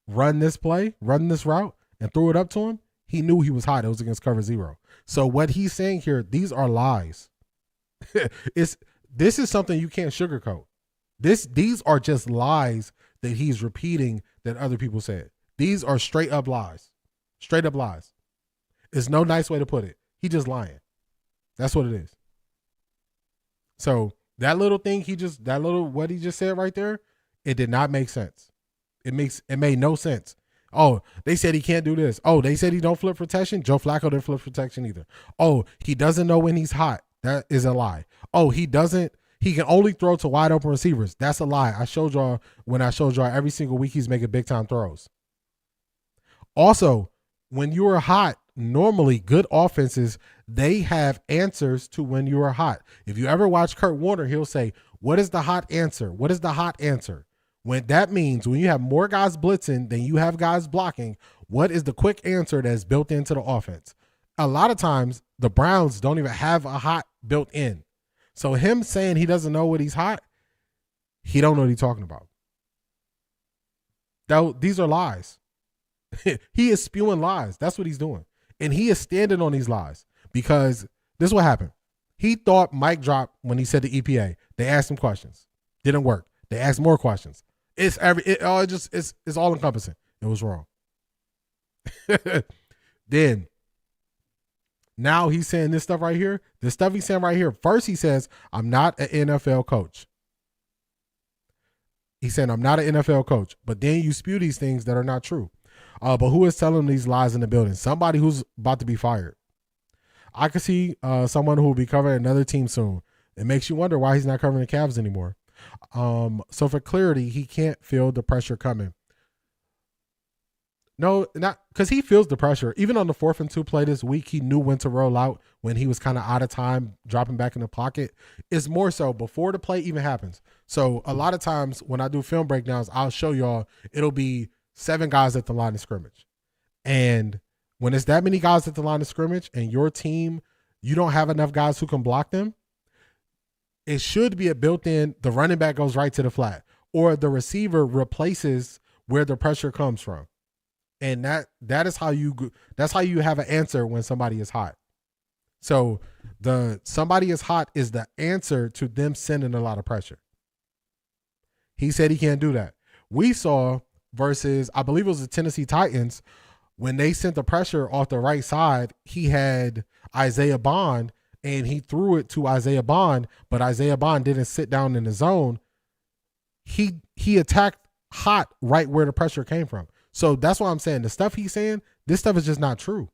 run this play, run this route, and threw it up to him, he knew he was hot. It was against cover zero. So what he's saying here, these are lies. This is something you can't sugarcoat. These are just lies that he's repeating that other people said. These are straight up lies. Straight up lies. There's no nice way to put it. He just lying. That's what it is. So that little thing what he just said right there, it did not make sense. It made no sense. Oh, they said he can't do this. Oh, they said he don't flip protection. Joe Flacco didn't flip protection either. Oh, he doesn't know when he's hot. That is a lie. Oh, he can only throw to wide open receivers. That's a lie. I showed y'all every single week he's making big time throws. Also, when you are hot, normally good offenses, they have answers to when you are hot. If you ever watch Kurt Warner, he'll say, what is the hot answer? What is the hot answer? When that means when you have more guys blitzing than you have guys blocking, what is the quick answer that's built into the offense? A lot of times the Browns don't even have a hot built in. So him saying he doesn't know what he's hot, he don't know what he's talking about. These are lies. He is spewing lies. That's what he's doing. And he is standing on these lies because this is what happened. He thought mic drop when he said the EPA. They asked him questions. Didn't work. They asked more questions. It's all encompassing. It was wrong. Then now he's saying this stuff right here. The stuff he's saying right here. First he says, I'm not an NFL coach. He said, I'm not an NFL coach. But then you spew these things that are not true. But who is telling these lies in the building? Somebody who's about to be fired. I could see someone who will be covering another team soon. It makes you wonder why he's not covering the Cavs anymore. So for clarity, he can't feel the pressure coming. No, not because he feels the pressure. Even on the 4th and 2 play this week, he knew when to roll out when he was kind of out of time, dropping back in the pocket. It's more so before the play even happens. So a lot of times when I do film breakdowns, I'll show y'all, it'll be 7 guys at the line of scrimmage. And when it's that many guys at the line of scrimmage and your team, you don't have enough guys who can block them, it should be a built-in, the running back goes right to the flat or the receiver replaces where the pressure comes from. And that is how that's how you have an answer when somebody is hot. So the somebody is hot is the answer to them sending a lot of pressure. He said he can't do that. We saw versus, I believe it was the Tennessee Titans, when they sent the pressure off the right side, he had Isaiah Bond and he threw it to Isaiah Bond, but Isaiah Bond didn't sit down in the zone. He attacked hot right where the pressure came from. So that's why I'm saying the stuff he's saying, this stuff is just not true.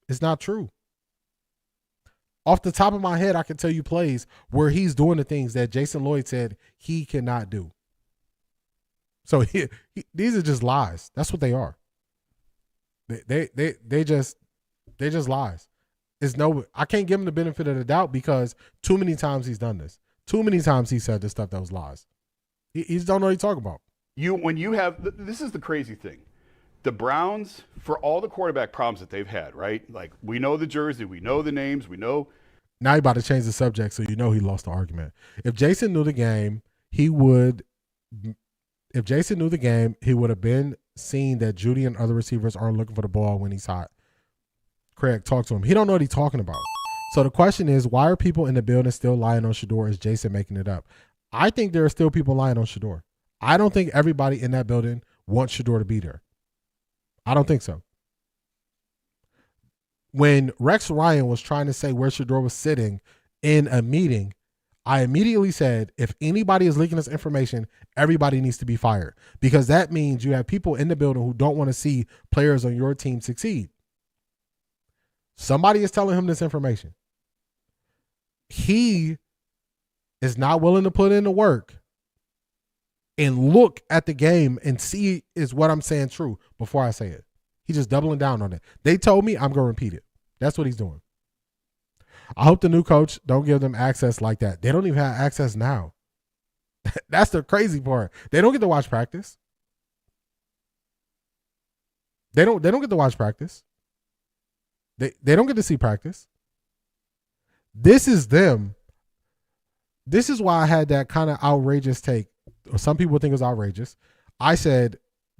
It's not true. Off the top of my head, I can tell you plays where he's doing the things that Jason Lloyd said he cannot do. So these are just lies. That's what they are. They just lies. I can't give him the benefit of the doubt because too many times he's done this. Too many times he said this stuff that was lies. He just don't know what he's talking about. When you have, this is the crazy thing. The Browns, for all the quarterback problems that they've had, right? Like, we know the jersey, we know the names, we know. Now you're about to change the subject, so you know he lost the argument. If Jason knew the game, he would. If Jason knew the game, he would have been seeing that Judy and other receivers aren't looking for the ball when he's hot. Craig, talk to him. He don't know what he's talking about. So the question is, why are people in the building still lying on Shedeur? Is Jason making it up? I think there are still people lying on Shedeur. I don't think everybody in that building wants Shedeur to be there. I don't think so. When Rex Ryan was trying to say where Shedeur was sitting in a meeting, I immediately said, if anybody is leaking this information, everybody needs to be fired, because that means you have people in the building who don't want to see players on your team succeed. Somebody is telling him this information. He is not willing to put in the work and look at the game and see, is what I'm saying true before I say it. He's just doubling down on it. They told me, I'm going to repeat it. That's what he's doing. I hope the new coach don't give them access like that. They don't even have access now. That's the crazy part. They don't get to watch practice. They don't get to watch practice. They don't get to see practice. This is them. This is why I had that kind of outrageous take. Or some people think it's outrageous. I said,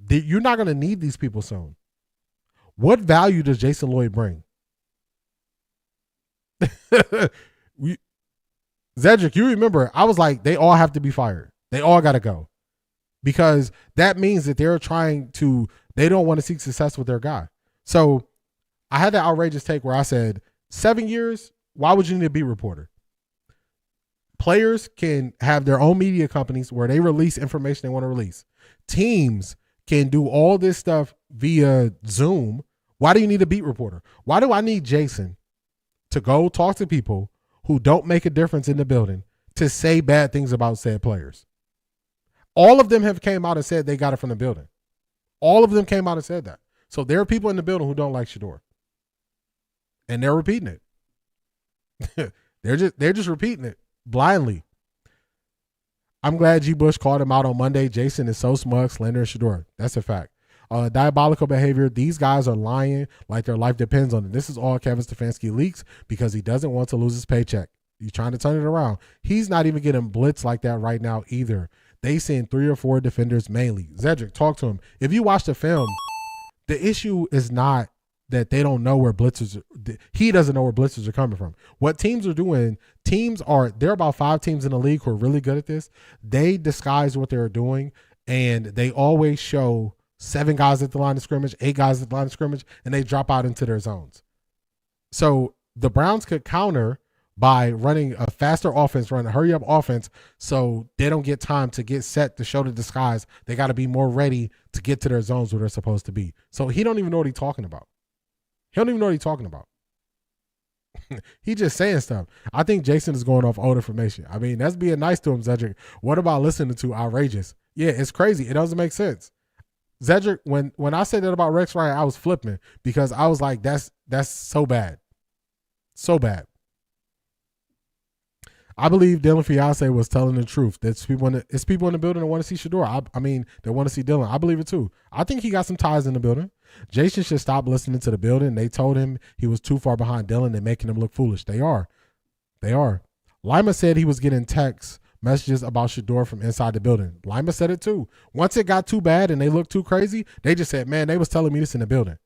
you're not going to need these people soon. What value does Jason Lloyd bring? Zedric, you remember, I was like, they all have to be fired. They all got to go. Because that means that they don't want to seek success with their guy. So I had that outrageous take where I said, 7 years, why would you need a beat reporter? Players can have their own media companies where they release information they want to release. Teams can do all this stuff via Zoom. Why do you need a beat reporter? Why do I need Jason to go talk to people who don't make a difference in the building to say bad things about said players? All of them have came out and said they got it from the building. All of them came out and said that. So there are people in the building who don't like Shedeur. And they're repeating it. they're just repeating it blindly. I'm glad G. Bush called him out on Monday. Jason is so smug, slandering Shedeur. That's a fact. Diabolical behavior. These guys are lying like their life depends on it. This is all Kevin Stefanski leaks because he doesn't want to lose his paycheck. He's trying to turn it around. He's not even getting blitzed like that right now either. They send 3 or 4 defenders mainly. Zedric, talk to him. If you watch the film, the issue is not that they don't know where blitzers. He doesn't know where blitzers are coming from. What teams are doing, there are about 5 teams in the league who are really good at this. They disguise what they're doing, and they always show 7 guys at the line of scrimmage, 8 guys at the line of scrimmage, and they drop out into their zones. So the Browns could counter by running a faster offense, running a hurry-up offense, so they don't get time to get set to show the disguise. They got to be more ready to get to their zones where they're supposed to be. So he don't even know what he's talking about. He don't even know what he's talking about. He just saying stuff. I think Jason is going off old information. I mean, that's being nice to him, Zedric. What about listening to outrageous? Yeah, it's crazy. It doesn't make sense. Zedric, when I said that about Rex Ryan, I was flipping because I was like, that's so bad. So bad. I believe Dylan Fiancé was telling the truth. It's people in the building that want to see Shedeur. I mean, they want to see Dylan. I believe it too. I think he got some ties in the building. Jason should stop listening to the building. They told him he was too far behind Dylan and making him look foolish. They are. Lima said he was getting text messages about Shedeur from inside the building. Lima said it too. Once it got too bad and they looked too crazy, they just said, man, they was telling me this in the building.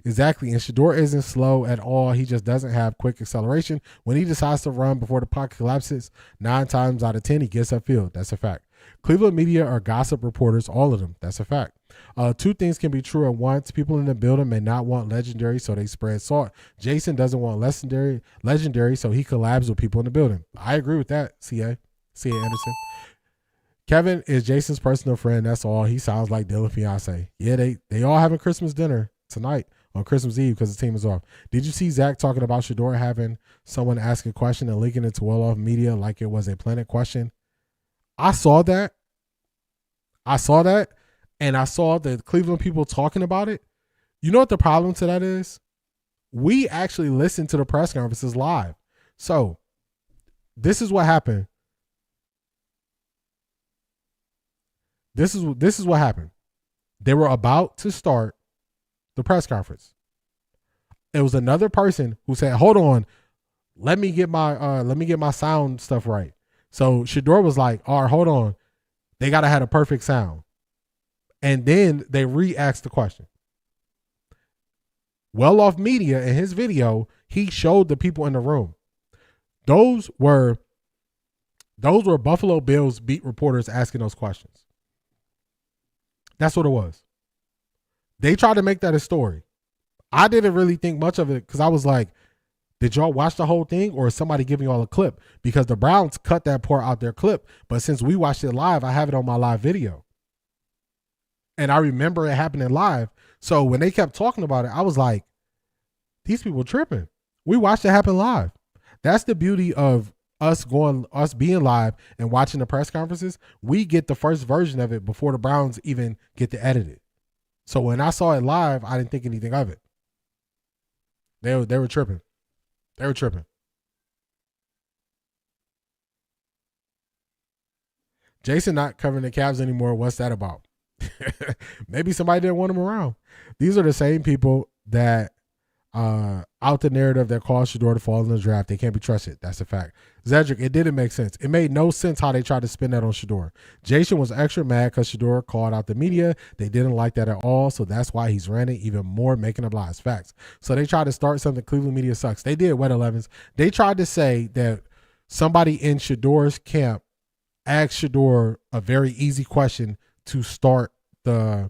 Exactly. And Shedeur isn't slow at all. He just doesn't have quick acceleration. When he decides to run before the pocket collapses, 9 times out of 10, he gets upfield. That's a fact. Cleveland media are gossip reporters, all of them. That's a fact. 2 things can be true at once. People in the building may not want legendary, so they spread salt. Jason doesn't want legendary, so he collabs with people in the building. I agree with that, C.A. Anderson. Kevin is Jason's personal friend. That's all. He sounds like Dylan Fiancé. Yeah, they all having Christmas dinner tonight on Christmas Eve because the team is off. Did you see Zach talking about Shedeur having someone ask a question and linking it to well-off media like it was a Planet question? I saw that. And I saw the Cleveland people talking about it. You know what the problem to that is? We actually listened to the press conferences live. So this is what happened. This is what happened. They were about to start the press conference. It was another person who said, "Hold on, let me get my sound stuff right." So Shedeur was like, "All right, hold on, they gotta have a perfect sound," and then they re-asked the question. Well Off Media in his video, he showed the people in the room. Those were Buffalo Bills beat reporters asking those questions. That's what it was. They tried to make that a story. I didn't really think much of it because I was like, did y'all watch the whole thing or is somebody giving y'all a clip? Because the Browns cut that part out their clip. But since we watched it live, I have it on my live video. And I remember it happening live. So when they kept talking about it, I was like, these people tripping. We watched it happen live. That's the beauty of us being live and watching the press conferences. We get the first version of it before the Browns even get to edit it. So when I saw it live, I didn't think anything of it. They were tripping. They were tripping. Jason not covering the Cavs anymore. What's that about? Maybe somebody didn't want him around. These are the same people that out the narrative that caused Shedeur to fall in the draft. They can't be trusted. That's a fact. Zedric, it didn't make sense. It made no sense how they tried to spin that on Shedeur. Jason was extra mad because Shedeur called out the media. They didn't like that at all, so that's why he's ranting even more, making up lies. Facts. So they tried to start something. Cleveland media sucks. They did. Wet 11s. They tried to say that somebody in Shedeur's camp asked Shedeur a very easy question to start the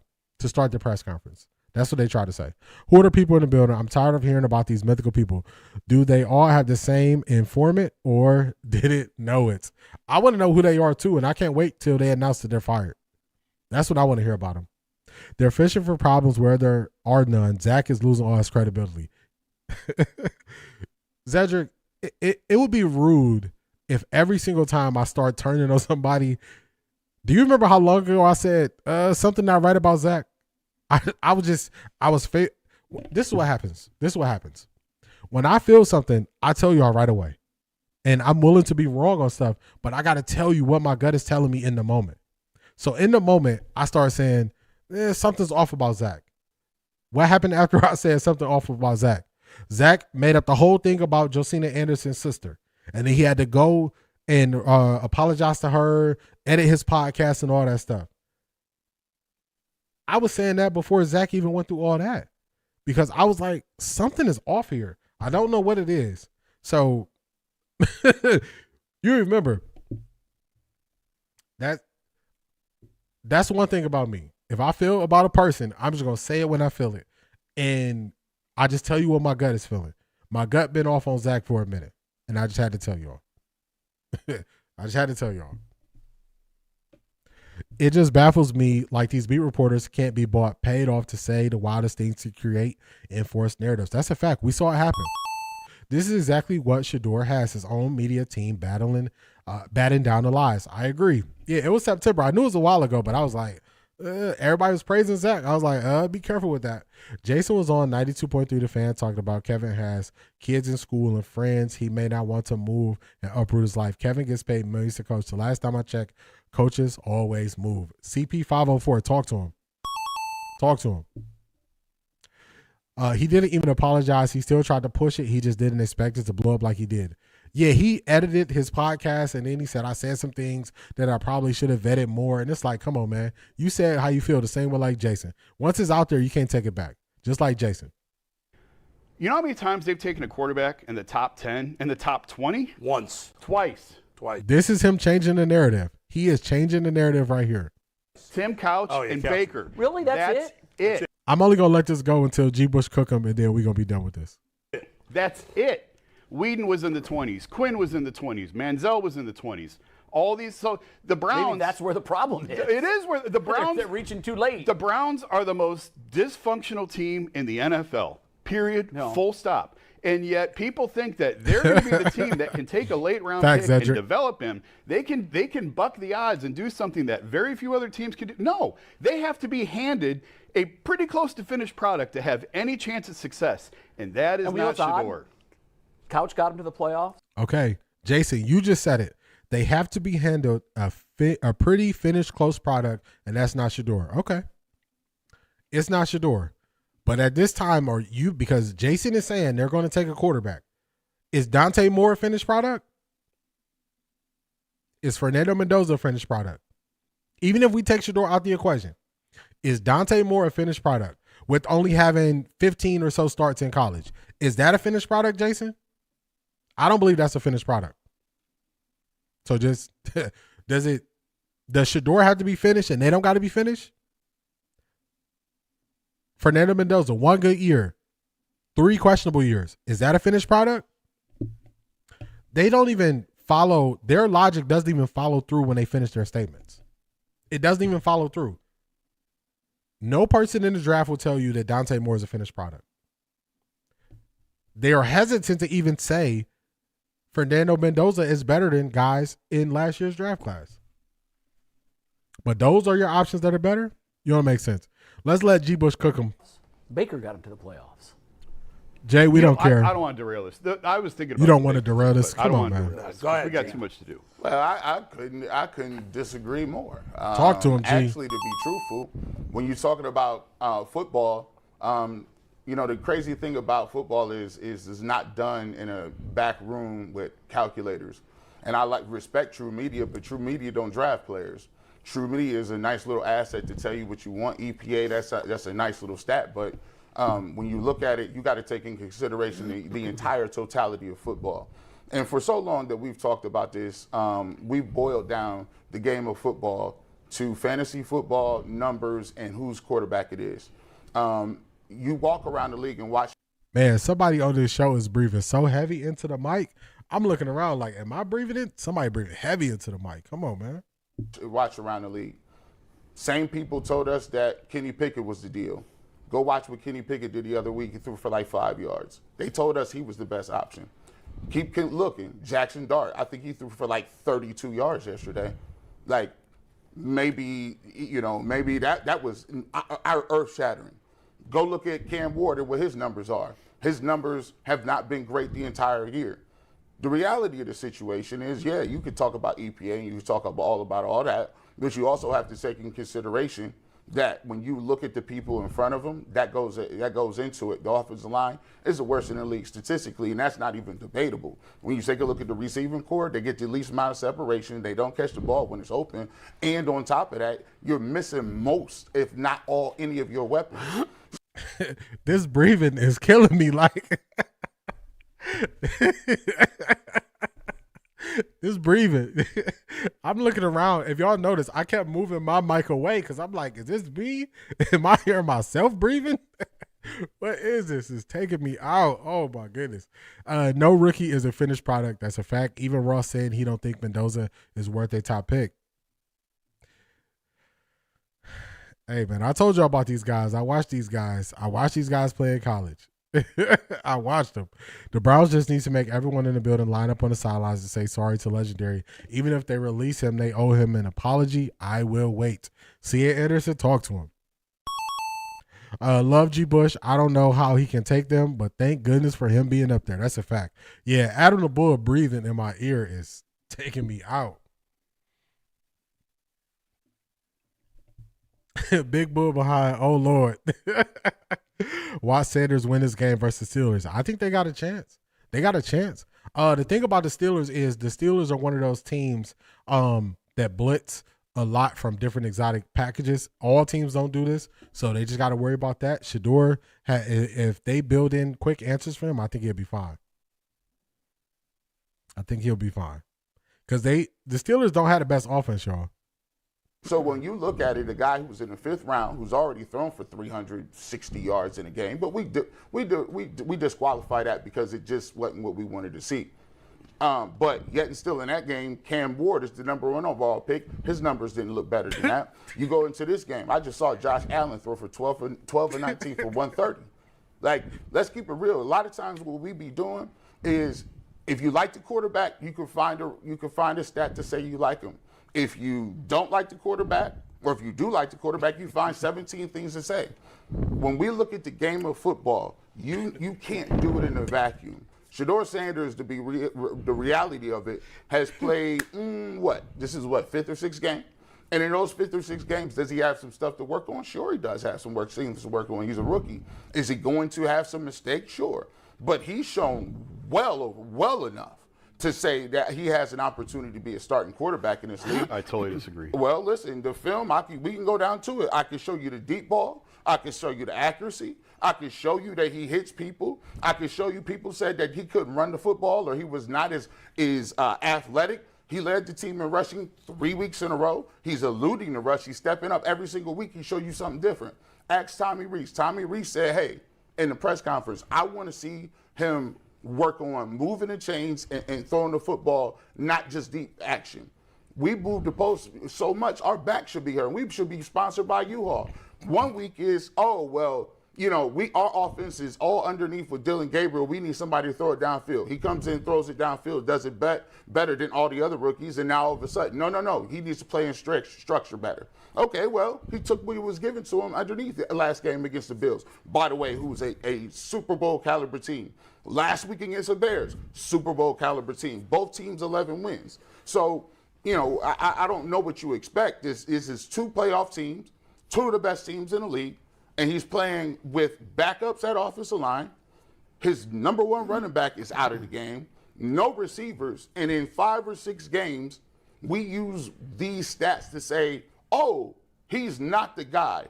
press conference. That's what they try to say. Who are the people in the building? I'm tired of hearing about these mythical people. Do they all have the same informant or did it know it? I want to know who they are too, and I can't wait till they announce that they're fired. That's what I want to hear about them. They're fishing for problems where there are none. Zach is losing all his credibility. Zedric, it would be rude if every single time I start turning on somebody. Do you remember how long ago I said something not right about Zach? This is what happens. When I feel something, I tell y'all right away. And I'm willing to be wrong on stuff, but I got to tell you what my gut is telling me in the moment. So in the moment, I start saying, something's off about Zach. What happened after I said something off about Zach? Zach made up the whole thing about Josina Anderson's sister. And then he had to go and apologize to her, edit his podcast and all that stuff. I was saying that before Zach even went through all that because I was like, something is off here. I don't know what it is. So you remember that's one thing about me. If I feel about a person, I'm just going to say it when I feel it. And I just tell you what my gut is feeling. My gut been off on Zach for a minute and I just had to tell y'all. It just baffles me like these beat reporters can't be bought, paid off to say the wildest things to create enforced narratives. That's a fact. We saw it happen. This is exactly what Shedeur has, his own media team batting down the lies. I agree. Yeah, it was September. I knew it was a while ago, but I was like, everybody was praising Zach. I was like, be careful with that. Jason was on 92.3 The Fan talking about Kevin has kids in school and friends. He may not want to move and uproot his life. Kevin gets paid millions to coach. The last time I checked, coaches always move. CP504, talk to him. Talk to him. He didn't even apologize. He still tried to push it. He just didn't expect it to blow up like he did. Yeah, he edited his podcast and then he said, I said some things that I probably should have vetted more. And it's like, come on, man. You said how you feel the same way like Jason. Once it's out there, you can't take it back. Just like Jason. You know how many times they've taken a quarterback in the top 10, in the top 20? Once. Twice. This is him changing the narrative. He is changing the narrative right here. Tim Couch and Couch. Baker. Really? That's it? I'm only going to let this go until G. Bush cook him, and then we're going to be done with this. That's it. Whedon was in the 20s. Quinn was in the 20s. Manziel was in the 20s. All these, so the Browns. Maybe that's where the problem is. It is where the Browns. They're reaching too late. The Browns are the most dysfunctional team in the NFL. Period. No. Full stop. And yet people think that they're going to be the team that can take a late round pick and develop him. They can buck the odds and do something that very few other teams can do. No, they have to be handed a pretty close to finished product to have any chance at success. And that is not Shedeur. Couch got him to the playoffs. Okay. Jason, you just said it. They have to be handled a pretty finished close product, and that's not Shedeur. Okay. It's not Shedeur. But at this time, because Jason is saying they're going to take a quarterback, is Dante Moore a finished product? Is Fernando Mendoza a finished product? Even if we take Shedeur out the equation, is Dante Moore a finished product with only having 15 or so starts in college? Is that a finished product, Jason? I don't believe that's a finished product. So just does Shedeur have to be finished and they don't got to be finished? Fernando Mendoza, 1 good year, 3 questionable years. Is that a finished product? They don't even follow, their logic doesn't even follow through when they finish their statements. It doesn't even follow through. No person in the draft will tell you that Dante Moore is a finished product. They are hesitant to even say Fernando Mendoza is better than guys in last year's draft class. But those are your options that are better? You don't make sense. Let's let G. Bush cook them. Baker got him to the playoffs. Jay, we don't care. I don't want to derail this. I was thinking about you don't want to derail this. Come on, man. Go ahead, we got too much to do. Well, I couldn't disagree more. Talk to him, G. Actually, to be truthful, when you're talking about football, the crazy thing about football is it's not done in a back room with calculators. And I respect True Media, but True Media don't draft players. True Media is a nice little asset to tell you what you want. EPA, that's a nice little stat, but when you look at it, you got to take in consideration the entire totality of football. And for so long that we've talked about this, we've boiled down the game of football to fantasy football, numbers, and whose quarterback it is. You walk around the league and watch. Man, somebody on this show is breathing so heavy into the mic. I'm looking around like, am I breathing it? Somebody breathing heavy into the mic. Come on, man. Watch around the league. Same people told us that Kenny Pickett was the deal. Go watch what Kenny Pickett did the other week. He threw for like 5 yards. They told us he was the best option. Keep looking. Jackson Dart, I think he threw for like 32 yards yesterday. Like, maybe that was earth-shattering. Go look at Cam Ward and what his numbers are. His numbers have not been great the entire year. The reality of the situation is, yeah, you could talk about EPA and you could talk about all that, but you also have to take in consideration that when you look at the people in front of them, that goes into it. The offensive line is the worst in the league statistically, and that's not even debatable. When you take a look at the receiving core, they get the least amount of separation. They don't catch the ball when it's open, and on top of that, you're missing most, if not all, any of your weapons. This breathing is killing me. Like this breathing. I'm looking around. If y'all notice, I kept moving my mic away because I'm like, is this me? Am I hearing myself breathing? What is this? It's taking me out. Oh my goodness. No rookie is a finished product. That's a fact. Even Ross saying he don't think Mendoza is worth a top pick. Hey man, I told y'all about these guys. I watched these guys play in college. I watched them. The Browns just need to make everyone in the building line up on the sidelines and say sorry to Legendary. Even if they release him, they owe him an apology. I will wait. C.A. Anderson, talk to him. Love G. Bush. I don't know how he can take them, but thank goodness for him being up there. That's a fact. Yeah, Adam the Bull breathing in my ear is taking me out. Big Bull behind. Oh, Lord. Watch Sanders win this game versus Steelers. I think they got a chance. The thing about the Steelers is the Steelers are one of those teams that blitz a lot from different exotic packages. All teams don't do this, so they just got to worry about that. Shedeur, if they build in quick answers for him, I think he'll be fine. Because the Steelers don't have the best offense, y'all. So when you look at it, a guy who was in the 5th round, who's already thrown for 360 yards in a game, but we disqualify that because it just wasn't what we wanted to see. But yet and still in that game, Cam Ward is the #1 overall pick. His numbers didn't look better than that. You go into this game, I just saw Josh Allen throw for 12 and 19 for 130. Like, let's keep it real. A lot of times what we be doing is, if you like the quarterback, you can find a stat to say you like him. If you don't like the quarterback, or if you do like the quarterback, you find 17 things to say. When we look at the game of football, you can't do it in a vacuum. Shedeur Sanders, the reality of it, has played, this is 5th or 6th game? And in those 5 or 6 games, does he have some stuff to work on? Sure, he does have some things to work on. He's a rookie. Is he going to have some mistakes? Sure. But he's shown well enough to say that he has an opportunity to be a starting quarterback in this league. I totally disagree. Well, listen, the film, we can go down to it. I can show you the deep ball. I can show you the accuracy. I can show you that he hits people. I can show you people said that he couldn't run the football or he was not as athletic. He led the team in rushing 3 weeks in a row. He's eluding the rush. He's stepping up every single week. He show you something different. Ask Tommy Rees. Tommy Rees said, hey, in the press conference, I want to see him work on moving the chains and throwing the football, not just deep action. We moved the post so much, our back should be here, and we should be sponsored by U-Haul. 1 week is, our offense is all underneath with Dylan Gabriel. We need somebody to throw it downfield. He comes in, throws it downfield, does it better than all the other rookies, and now all of a sudden, no, he needs to play in structure better. Okay, well, he took what was given to him underneath the last game against the Bills. By the way, who's a Super Bowl caliber team. Last week against the Bears, Super Bowl caliber team. Both teams 11 wins. So, I don't know what you expect. This is his 2 playoff teams, 2 of the best teams in the league, and he's playing with backups at offensive line. His number 1 running back is out of the game, no receivers, and in 5 or 6 games, we use these stats to say, oh, he's not the guy.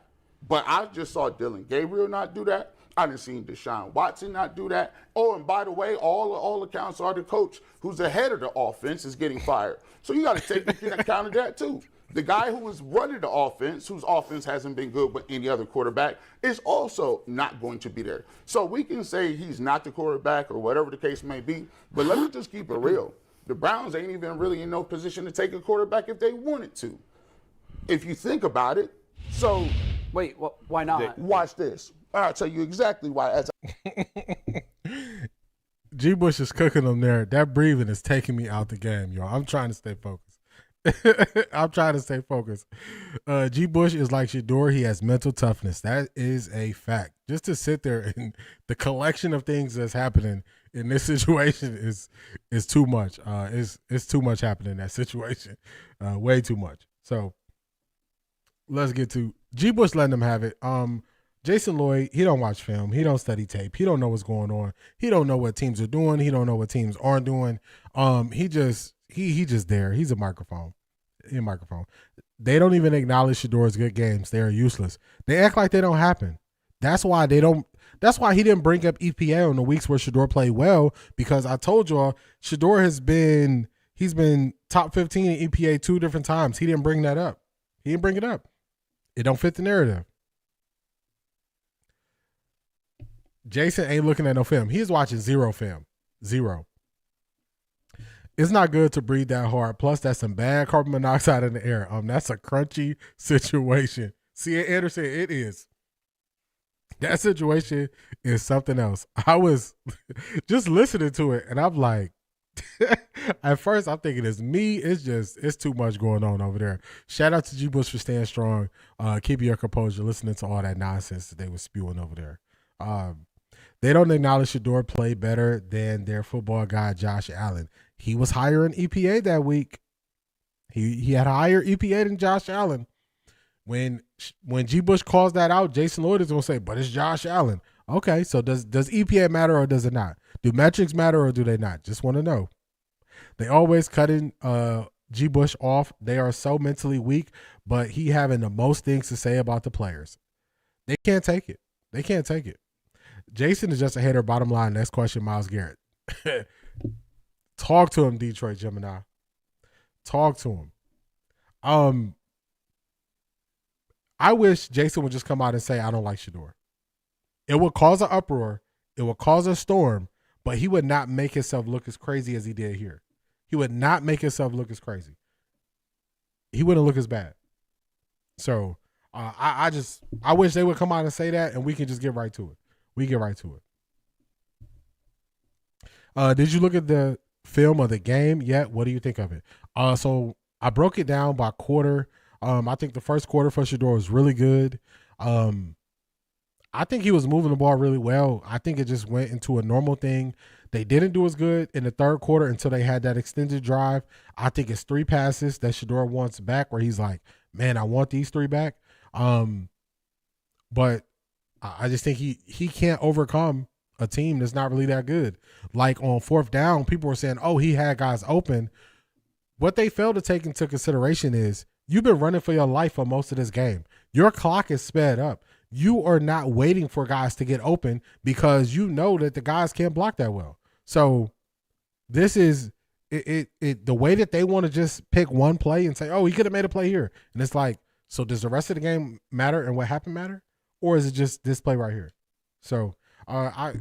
But I just saw Dylan Gabriel not do that. I done seen Deshaun Watson not do that. Oh, and by the way, all accounts are the coach who's the head of the offense is getting fired. So you got to take into account of that too. The guy who was running the offense, whose offense hasn't been good with any other quarterback, is also not going to be there. So we can say he's not the quarterback or whatever the case may be, but let me just keep it real. The Browns ain't even really in no position to take a quarterback if they wanted to. If you think about it. So wait, why not? Watch this. I'll tell you exactly why. G. Bush is cooking them there. That breathing is taking me out the game, y'all. I'm trying to stay focused. G. Bush is like Shedeur. He has mental toughness. That is a fact. Just to sit there and the collection of things that's happening in this situation is too much. It's too much happening in that situation. Way too much. So let's get to G. Bush letting them have it. Jason Lloyd, he don't watch film. He don't study tape. He don't know what's going on. He don't know what teams are doing. He don't know what teams aren't doing. He just there. He's a microphone. They don't even acknowledge Shedeur's good games. They are useless. They act like they don't happen. That's why he didn't bring up EPA on the weeks where Shedeur played well, because I told y'all Shedeur he's been top 15 in EPA 2 different times. He didn't bring that up. He didn't bring it up. It don't fit the narrative. Jason ain't looking at no film. He's watching 0 film. 0. It's not good to breathe that hard. Plus, that's some bad carbon monoxide in the air. That's a crunchy situation. See, Anderson, it is. That situation is something else. I was just listening to it, and I'm like, at first I'm thinking it's me. It's too much going on over there. Shout out to G. Bush for staying strong. Keep your composure, listening to all that nonsense that they were spewing over there. They don't acknowledge Shedeur played better than their football guy, Josh Allen. He was higher in EPA that week. He had a higher EPA than Josh Allen. When G. Bush calls that out, Jason Lloyd is going to say, but it's Josh Allen. Okay, so does EPA matter or does it not? Do metrics matter or do they not? Just want to know. They always cutting G. Bush off. They are so mentally weak, but he having the most things to say about the players. They can't take it. They can't take it. Jason is just a hater. Bottom line. Next question, Myles Garrett. Talk to him, Detroit Gemini. Talk to him. I wish Jason would just come out and say, I don't like Shedeur. It would cause an uproar. It would cause a storm, but he would not make himself look as crazy as he did here. He would not make himself look as crazy. He wouldn't look as bad. So I wish they would come out and say that, and we can just get right to it. We get right to it. Did you look at the film of the game yet? What do you think of it? So I broke it down by quarter. I think the first quarter for Shedeur was really good. I think he was moving the ball really well. I think it just went into a normal thing. They didn't do as good in the third quarter until they had that extended drive. I think it's 3 passes that Shedeur wants back where he's like, man, I want these 3 back. But I just think he can't overcome a team that's not really that good. Like on 4th down, people were saying, oh, he had guys open. What they failed to take into consideration is you've been running for your life for most of this game. Your clock is sped up. You are not waiting for guys to get open because you know that the guys can't block that well. So this is the way that they want to just pick one play and say, oh, he could have made a play here. And it's like, so does the rest of the game matter and what happened matter? Or is it just this play right here? So I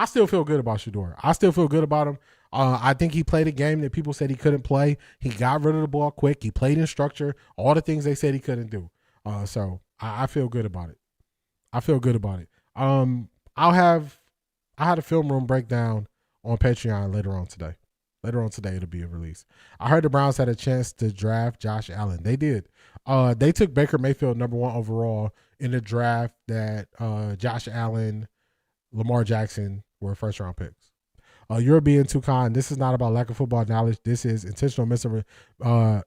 still feel good about Shedeur. I still feel good about him. I think he played a game that people said he couldn't play. He got rid of the ball quick. He played in structure. All the things they said he couldn't do. So I feel good about it. I feel good about it. I had a film room breakdown on Patreon later on today. Later on today, it'll be released. I heard the Browns had a chance to draft Josh Allen. They did. They took Baker Mayfield #1 overall in the draft that Josh Allen, Lamar Jackson were first-round picks. You're being too kind. This is not about lack of football knowledge. This is intentional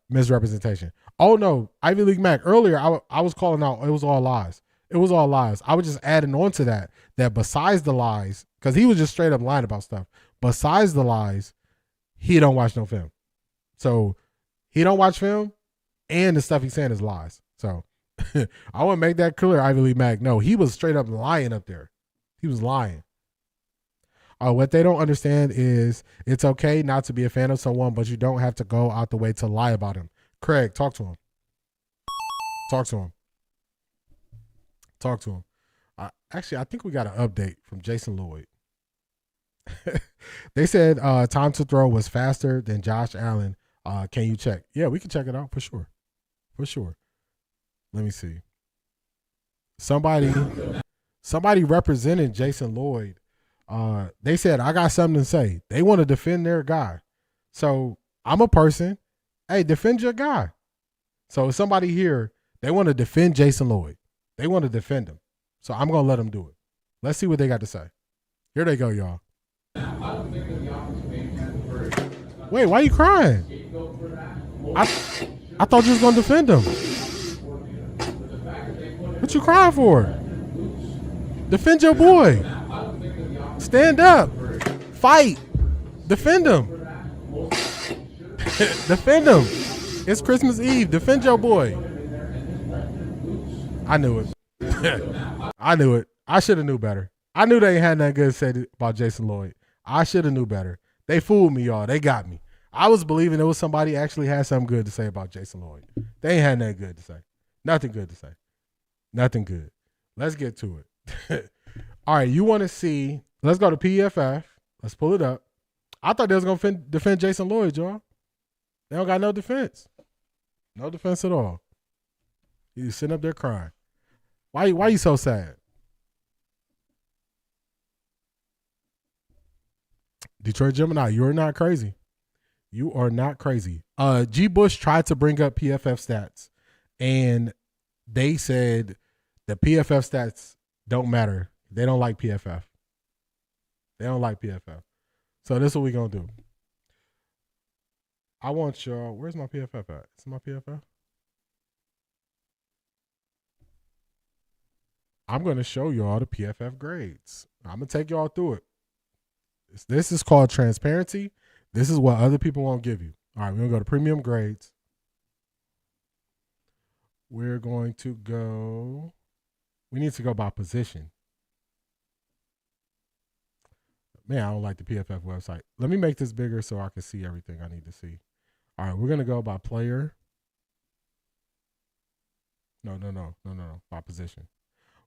misrepresentation. Oh, no. Ivy League Mac. Earlier, I was calling out. It was all lies. It was all lies. I was just adding on to that besides the lies, because he was just straight up lying about stuff. Besides the lies, he don't watch no film. So he don't watch film, and the stuff he's saying is lies. So I want to make that clear, Ivy League Mac. No, he was straight up lying up there. He was lying. What they don't understand is it's okay not to be a fan of someone, but you don't have to go out the way to lie about him. Craig, talk to him. Talk to him. Talk to him. Actually, I think we got an update from Jason Lloyd. They said time to throw was faster than Josh Allen. Can you check? Yeah, we can check it out for sure. For sure. Let me see. Somebody represented Jason Lloyd. They said, I got something to say. They want to defend their guy. So I'm a person. Hey, defend your guy. So somebody here, they want to defend Jason Lloyd. They want to defend him. So I'm going to let them do it. Let's see what they got to say. Here they go, y'all. Wait, why are you crying? I thought you was going to defend him. What you crying for? Defend your boy. Stand up. Fight. Defend him. Defend him. It's Christmas Eve. Defend your boy. I knew it. I knew it. I should have knew better. I knew they had nothing good to say about Jason Lloyd. I should have knew better. They fooled me, y'all. They got me. I was believing there was somebody actually had something good to say about Jason Lloyd. They ain't had nothing good to say. Nothing good to say. Nothing good. Let's get to it. All right, you want to see. Let's go to PFF. Let's pull it up. I thought they was going to defend Jason Lloyd, y'all. They don't got no defense. No defense at all. He's sitting up there crying. Why you so sad? Detroit Gemini, you're not crazy. You are not crazy. G. Bush tried to bring up PFF stats, and they said the PFF stats don't matter. They don't like PFF. They don't like PFF. So this is what we're going to do. I want y'all, where's my PFF at? Is my PFF? I'm going to show y'all the PFF grades. I'm going to take y'all through it. This is called transparency. This is what other people won't give you. All right, we're going to go to premium grades. We're going to go, we need to go by position. Man, I don't like the PFF website. Let me make this bigger so I can see everything I need to see. All right, we're going to go by player. No. By position.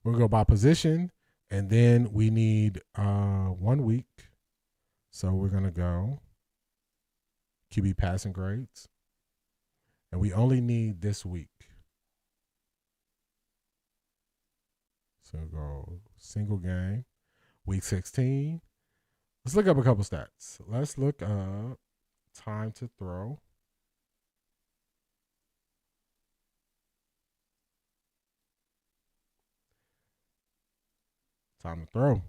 We'll go by position, and then we need 1 week. So we're going to go QB passing grades. And we only need this week. So go single game, week 16. Let's look up a couple stats. Let's look up time to throw. Time to throw.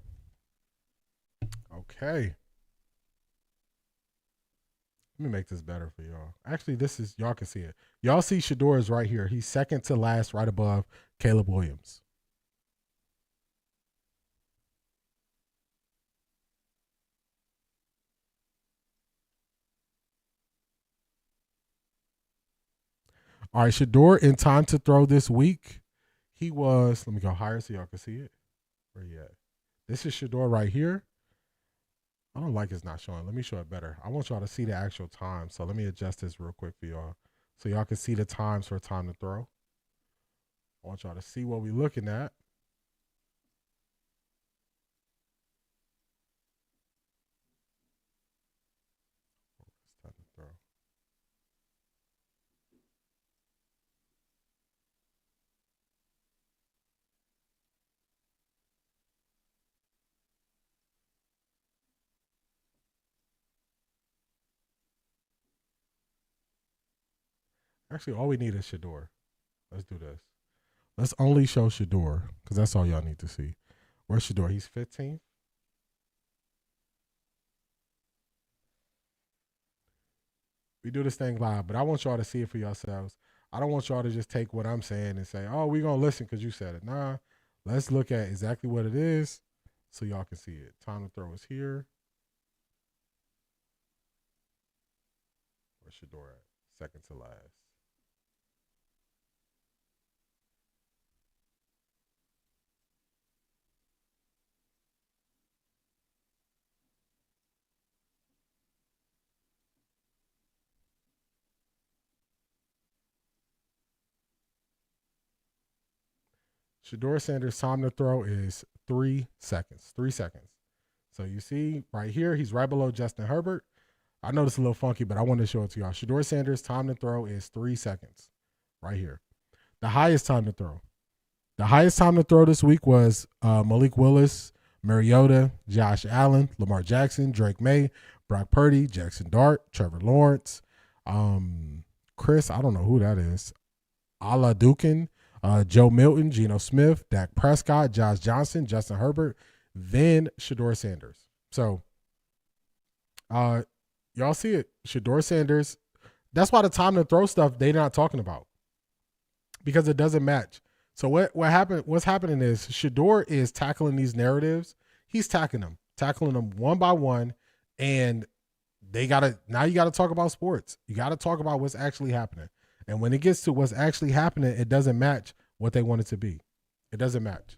Okay. Let me make this better for y'all. Actually, y'all can see it. Y'all see Shedeur is right here. He's second to last, right above Caleb Williams. All right, Shedeur in time to throw this week. He was, let me go higher so y'all can see it. Where he at? This is Shedeur right here. I don't like it's not showing. Let me show it better. I want y'all to see the actual time. So let me adjust this real quick for y'all. So y'all can see the times for time to throw. I want y'all to see what we're looking at. Time to throw. Actually, all we need is Shedeur. Let's do this. Let's only show Shedeur because that's all y'all need to see. Where's Shedeur? He's 15th. We do this thing live, but I want y'all to see it for yourselves. I don't want y'all to just take what I'm saying and say, oh, we're going to listen because you said it. Nah, let's look at exactly what it is so y'all can see it. Time to throw is here. Where's Shedeur at? Second to last. Shedeur Sanders' time to throw is 3 seconds. 3 seconds. So you see right here, he's right below Justin Herbert. I know this is a little funky, but I want to show it to y'all. Shedeur Sanders' time to throw is 3 seconds. Right here. The highest time to throw. The highest time to throw this week was Malik Willis, Mariota, Josh Allen, Lamar Jackson, Drake May, Brock Purdy, Jackson Dart, Trevor Lawrence, Chris, I don't know who that is, Ala Dukin, Joe Milton, Geno Smith, Dak Prescott, Josh Johnson, Justin Herbert, then Shedeur Sanders. So, y'all see it. Shedeur Sanders. That's why the time to throw stuff they're not talking about because it doesn't match. So what's happening is Shedeur is tackling these narratives. He's tackling them one by one, and you got to talk about sports. You got to talk about what's actually happening. And when it gets to what's actually happening, it doesn't match what they want it to be. It doesn't match.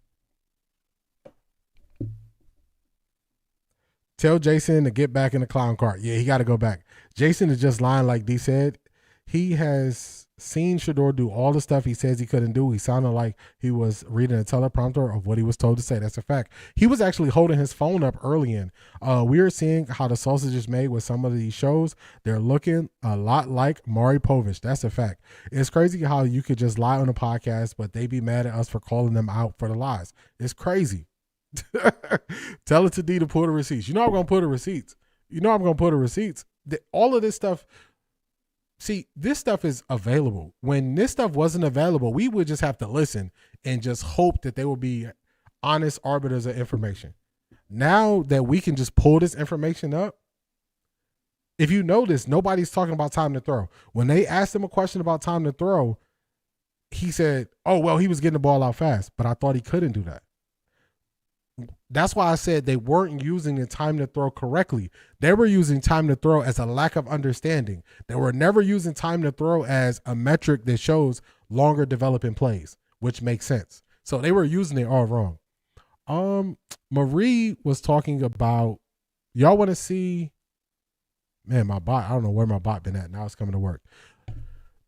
Tell Jason to get back in the clown cart. Yeah, he got to go back. Jason is just lying like D said. He has seen Shedeur do all the stuff he says he couldn't do. He sounded like he was reading a teleprompter of what he was told to say. That's a fact. He was actually holding his phone up early in. We are seeing how the sausage is made with some of these shows. They're looking a lot like Maury Povich. That's a fact. It's crazy how you could just lie on a podcast, but they be mad at us for calling them out for the lies. It's crazy. Tell it to D to pull the receipts. You know I'm going to put the receipts. All of this stuff. See, this stuff is available. When this stuff wasn't available, we would just have to listen and just hope that they will be honest arbiters of information. Now that we can just pull this information up, if you notice, nobody's talking about time to throw. When they asked him a question about time to throw, he said, oh, well, he was getting the ball out fast, but I thought he couldn't do that. That's why I said they weren't using the time to throw correctly. They were using time to throw as a lack of understanding. They were never using time to throw as a metric that shows longer developing plays, which makes sense. So they were using it all wrong. Marie was talking about, y'all want to see, man, my bot, I don't know where my bot been at. Now it's coming to work.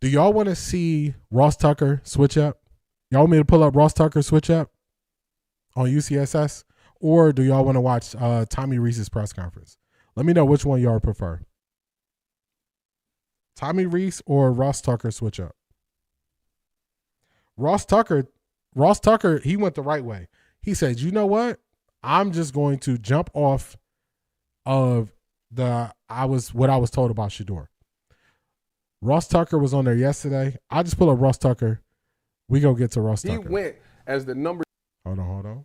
Do y'all want to see Ross Tucker switch up? Y'all want me to pull up Ross Tucker switch up on UCSS, or do y'all want to watch Tommy Rees's press conference? Let me know which one y'all prefer. Tommy Rees or Ross Tucker switch up? Ross Tucker, he went the right way. He said, you know what? I'm just going to jump off of what I was told about Shedeur. Ross Tucker was on there yesterday. I just pull up Ross Tucker. We go get to Ross Tucker. He went as the number. Hold on.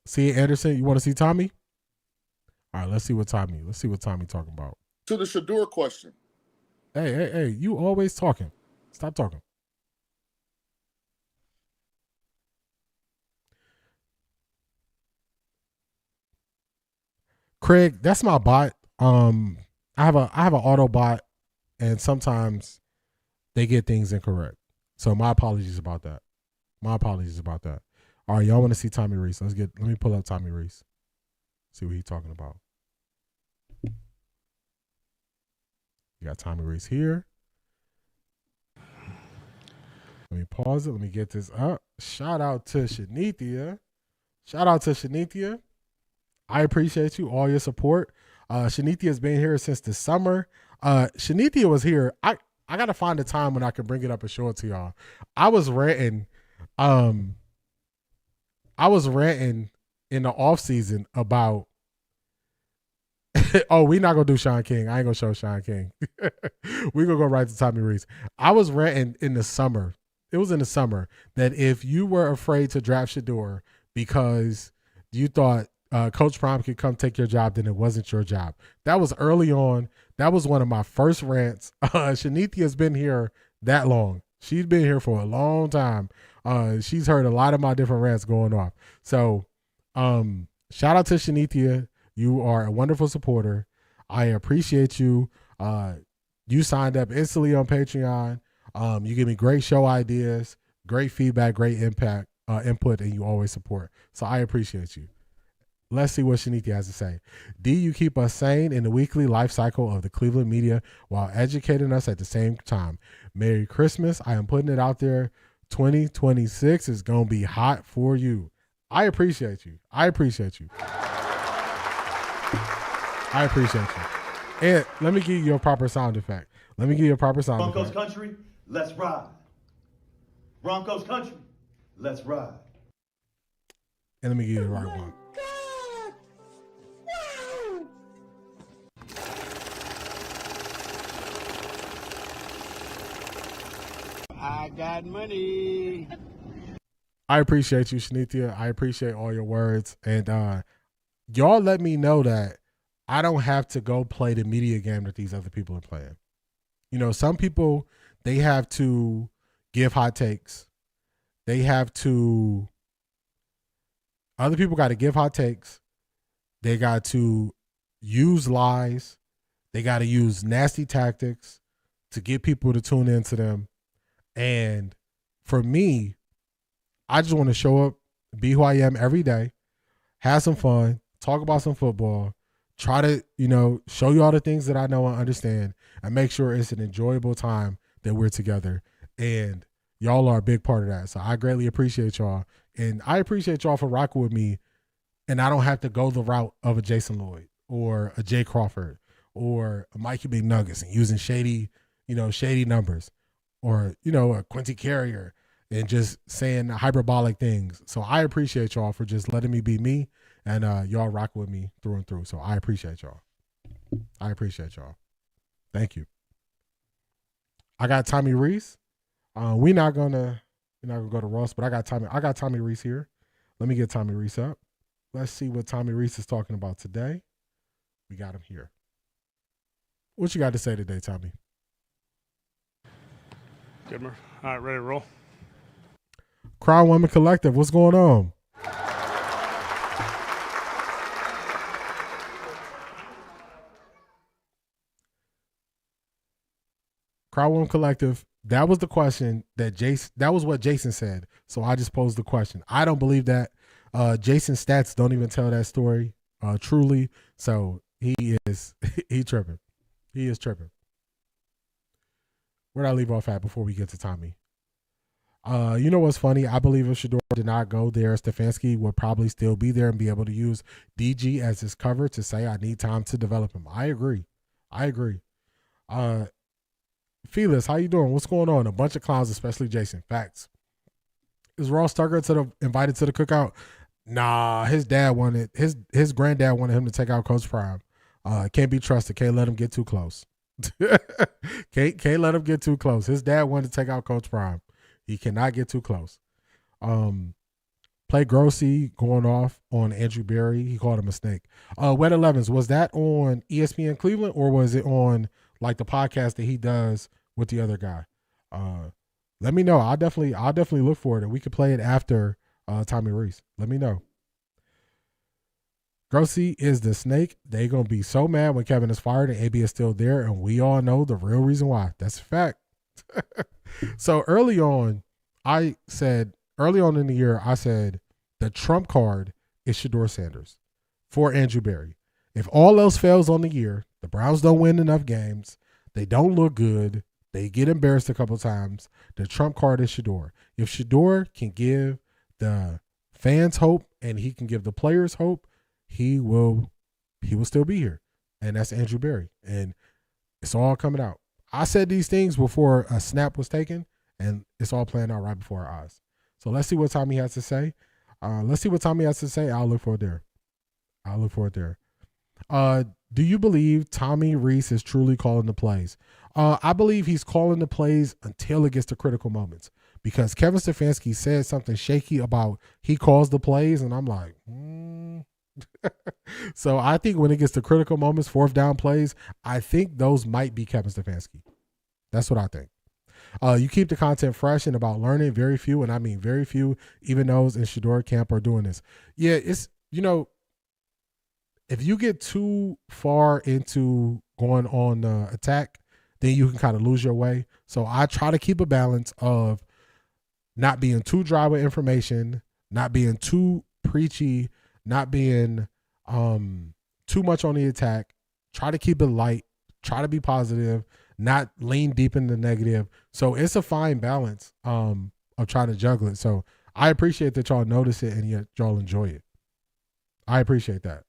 See Anderson, you want to see Tommy? All right, let's see what Tommy talking about. To the Shedeur question. Hey, you always talking. Stop talking. Craig, that's my bot. I have an auto bot, and sometimes they get things incorrect. So my apologies about that. All right, y'all want to see Tommy Reese? Let me pull up Tommy Reese. See what he's talking about. You got Tommy Reese here. Let me pause it. Let me get this up. Shout out to Shanithia. I appreciate you, all your support. Shanithia's been here since the summer. Shanithia was here. I got to find a time when I can bring it up and show it to y'all. I was ranting in the off season about oh, we not gonna do Shaun King. I ain't gonna show Shaun King. We gonna go right to Tommy Reese. I was ranting in the summer. It was in the summer that if you were afraid to draft Shedeur because you thought Coach Prime could come take your job, then it wasn't your job. That was early on. That was one of my first rants. Shanithia's been here that long. She's been here for a long time. She's heard a lot of my different rants going off. So shout out to Shanithia. You are a wonderful supporter. I appreciate you. You signed up instantly on Patreon. You give me great show ideas, great feedback, great input, and you always support. So I appreciate you. Let's see what Shanithia has to say. D, you keep us sane in the weekly life cycle of the Cleveland media while educating us at the same time. Merry Christmas. I am putting it out there. 2026 is going to be hot for you. I appreciate you. And let me give you your proper sound effect. Broncos country, let's ride. Broncos country, let's ride. And let me give you the right one. I got money. I appreciate you, Shanithia. I appreciate all your words. And y'all let me know that I don't have to go play the media game that these other people are playing. You know, some people, they have to give hot takes. Other people got to give hot takes. They got to use lies. They got to use nasty tactics to get people to tune into them. And for me, I just want to show up, be who I am every day, have some fun, talk about some football, try to, show you all the things that I know and understand, and make sure it's an enjoyable time that we're together. And y'all are a big part of that. So I greatly appreciate y'all. And I appreciate y'all for rocking with me. And I don't have to go the route of a Jason Lloyd or a Jay Crawford or a Mikey McNuggets and using shady numbers, or, a Quincy Carrier and just saying hyperbolic things. So I appreciate y'all for just letting me be me, and y'all rock with me through and through. So I appreciate y'all. Thank you. I got Tommy Reese. We're not gonna go to Ross, but I got Tommy Reese here. Let me get Tommy Reese up. Let's see what Tommy Reese is talking about today. We got him here. What you got to say today, Tommy? Good, all right, ready to roll. Crown Women Collective, what's going on? Crown Women Collective, that was the question that was what Jason said. So I just posed the question. I don't believe that. Jason's stats don't even tell that story truly. So he tripping. He is tripping. Where'd I leave off at before we get to Tommy? You know what's funny? I believe if Shedeur did not go there, Stefanski would probably still be there and be able to use DG as his cover to say, I need time to develop him. I agree. Felix, how you doing? What's going on? A bunch of clowns, especially Jason. Facts. Is Ross Tucker invited to the cookout? Nah, his dad wanted, his granddad wanted him to take out Coach Prime. Can't be trusted. Can't let him get too close. Can't let him get too close. His dad wanted to take out Coach Prime. He cannot get too close. Play Grossi going off on Andrew Berry. He called him a snake. Wet 11s, was that on ESPN Cleveland or was it on like the podcast that he does with the other guy? Let me know. I'll definitely look for it, and we could play it after Tommy Reese. Let me know. Grossi is the snake. They gonna be so mad when Kevin is fired and AB is still there, and we all know the real reason why. That's a fact. So early on in the year, I said the trump card is Shedeur Sanders for Andrew Berry. If all else fails on the year, the Browns don't win enough games, they don't look good, they get embarrassed a couple times, the trump card is Shedeur. If Shedeur can give the fans hope and he can give the players hope, he will still be here. And that's Andrew Berry. And it's all coming out. I said these things before a snap was taken, and it's all playing out right before our eyes. So let's see what Tommy has to say. I'll look for it there. Do you believe Tommy Reese is truly calling the plays? I believe he's calling the plays until it gets to critical moments. Because Kevin Stefanski said something shaky about he calls the plays, and I'm like, So I think when it gets to critical moments, fourth down plays, I think those might be Kevin Stefanski. That's what I think. You keep the content fresh and about learning. Very few, and I mean very few, even those in Shedeur camp are doing this. Yeah, it's, if you get too far into going on the attack, then you can kind of lose your way. So I try to keep a balance of not being too dry with information, not being too preachy, not being too much on the attack. Try to keep it light. Try to be positive, not lean deep in the negative. So it's a fine balance of trying to juggle it. So I appreciate that y'all notice it and yet y'all enjoy it. I appreciate that.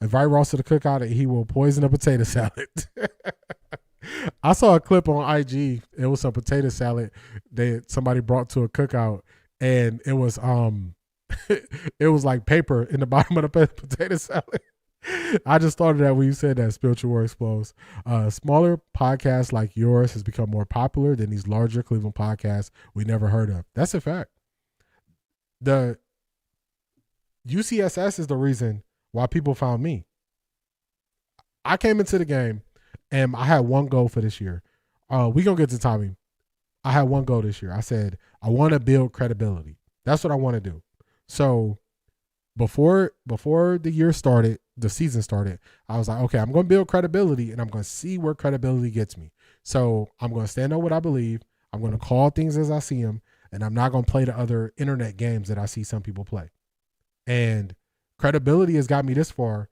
Invite Ross to the cookout and he will poison a potato salad. I saw a clip on IG. It was some potato salad that somebody brought to a cookout, and it was it was like paper in the bottom of the potato salad. I just thought of that when you said that. Spiritual War Explodes. Smaller podcasts like yours has become more popular than these larger Cleveland podcasts we never heard of. That's a fact. The UCSS is the reason why people found me. I came into the game and I had one goal for this year. We gonna get to Tommy. I had one goal this year. I said, I want to build credibility. That's what I want to do. So before the year started, the season started, I was like, okay, I'm going to build credibility and I'm going to see where credibility gets me. So I'm going to stand on what I believe. I'm going to call things as I see them, and I'm not going to play the other internet games that I see some people play. And credibility has got me this far,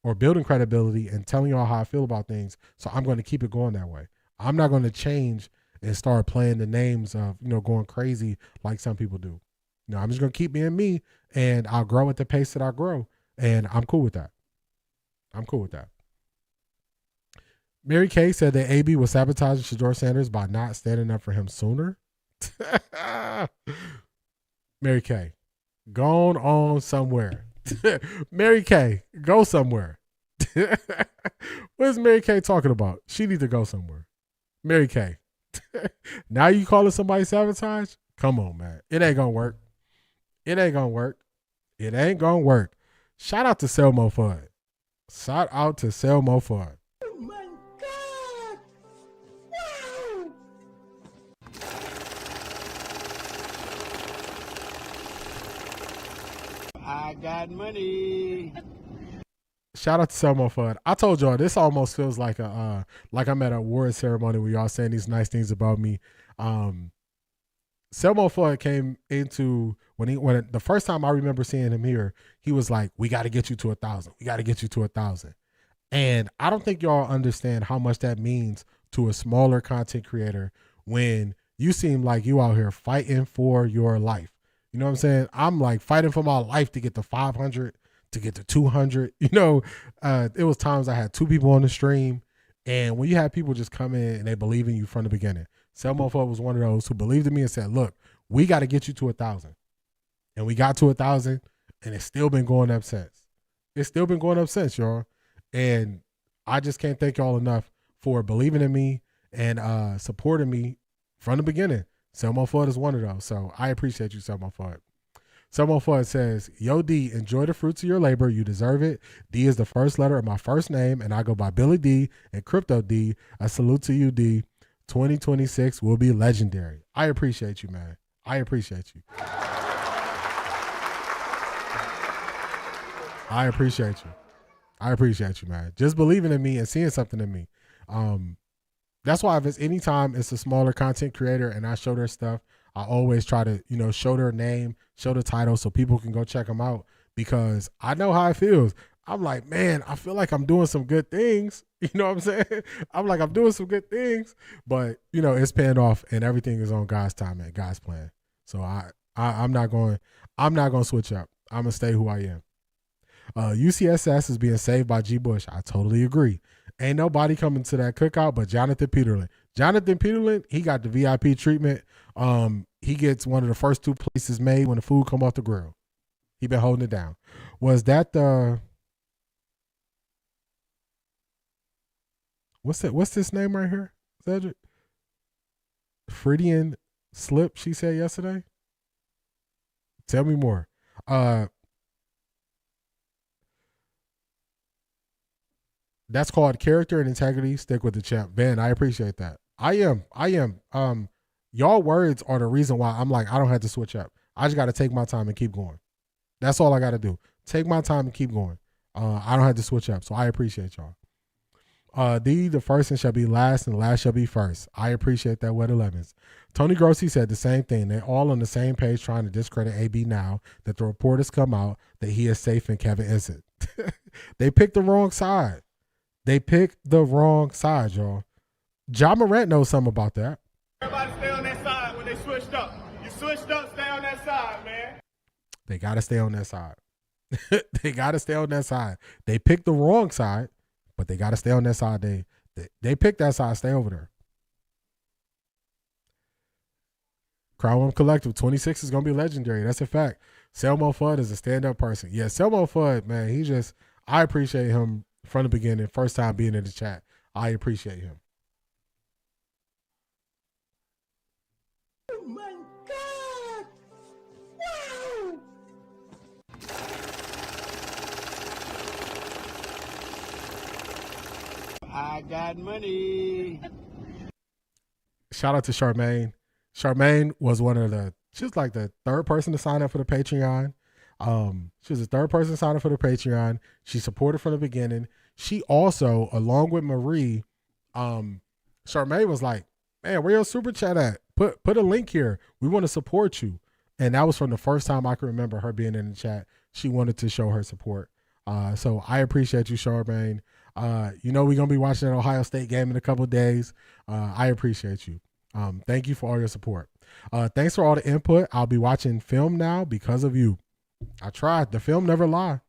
or building credibility and telling y'all how I feel about things. So I'm going to keep it going that way. I'm not going to change and start playing the names of, going crazy like some people do. I'm just going to keep being me, and I'll grow at the pace that I grow. And I'm cool with that. Mary Kay said that AB was sabotaging Shedeur Sanders by not standing up for him sooner. Mary Kay, gone on somewhere. Mary Kay, go somewhere. What is Mary Kay talking about? She needs to go somewhere. Mary Kay. Now you calling somebody sabotage? Come on, man. It ain't gonna work. It ain't gonna work. Shout out to Selmo Fudd. Oh my God! Wow! I got money. Shout out to Selmo Fudd. I told y'all this almost feels like like I'm at a award ceremony where y'all saying these nice things about me. Selmo Fudd came into when the first time I remember seeing him here, he was like, "We got to get you to 1,000. We got to get you to 1,000." And I don't think y'all understand how much that means to a smaller content creator when you seem like you out here fighting for your life. You know what I'm saying? I'm like fighting for my life to get to 500, to get to 200. It was times I had 2 people on the stream, and when you have people just come in and they believe in you from the beginning. Selmo Fudd was one of those who believed in me and said, "Look, we got to get you to 1,000." And we got to 1,000, and it's still been going up since. Y'all. And I just can't thank y'all enough for believing in me and supporting me from the beginning. Selmo Fudd is one of those. So I appreciate you, Selmo Fudd. Someone Fudd says, Yo, D, enjoy the fruits of your labor. You deserve it. D is the first letter of my first name, and I go by Billy D and Crypto D. A salute to you, D. 2026 will be legendary. I appreciate you, man. I appreciate you. I appreciate you. I appreciate you, man. Just believing in me and seeing something in me. That's why if it's anytime it's a smaller content creator and I show their stuff, I always try to, show their name, show the title so people can go check them out, because I know how it feels. I'm like, man, I feel like I'm doing some good things. You know what I'm saying? I'm like, I'm doing some good things, but it's paying off and everything is on God's time and God's plan. So I'm not going to switch up. I'm going to stay who I am. UCSS is being saved by G. Bush. I totally agree. Ain't nobody coming to that cookout but Jonathan Peterlin. Jonathan Peterlin, he got the VIP treatment. He gets one of the first 2 places made when the food come off the grill. He been holding it down. Was that the what's this name right here, Cedric? Freudian slip, she said yesterday. Tell me more. That's called character and integrity. Stick with the champ. Ben, I appreciate that. I am. Y'all words are the reason why I'm like, I don't have to switch up. I just got to take my time and keep going. That's all I got to do. Take my time and keep going. I don't have to switch up. So I appreciate y'all. The first shall be last and the last shall be first. I appreciate that, Wet 11s. Tony Grossi said the same thing. They're all on the same page trying to discredit AB now that the report has come out that he is safe and Kevin isn't. They picked the wrong side. They picked the wrong side, y'all. John Morant knows something about that. Everybody stay on that side when they switched up. You switched up, stay on that side, man. They got to stay on that side. They got to stay on that side. They picked the wrong side, but they got to stay on that side. They picked that side. Stay over there. Crowdworm Collective 26 is going to be legendary. That's a fact. Selmo Fudd is a stand-up person. Yeah, Selmo Fudd, man, I appreciate him from the beginning. First time being in the chat. I appreciate him. Oh my God! Wow! I got money. Shout out to Charmaine. Charmaine was she was like the third person to sign up for the Patreon. She was the third person to sign up for the Patreon. She supported from the beginning. She also, along with Marie, Charmaine was like, man, where your super chat at? Put a link here. We want to support you. And that was from the first time I can remember her being in the chat. She wanted to show her support. So I appreciate you, Charmaine. We're going to be watching that Ohio State game in a couple of days. I appreciate you. Thank you for all your support. Thanks for all the input. I'll be watching film now because of you. I tried. The film never lies.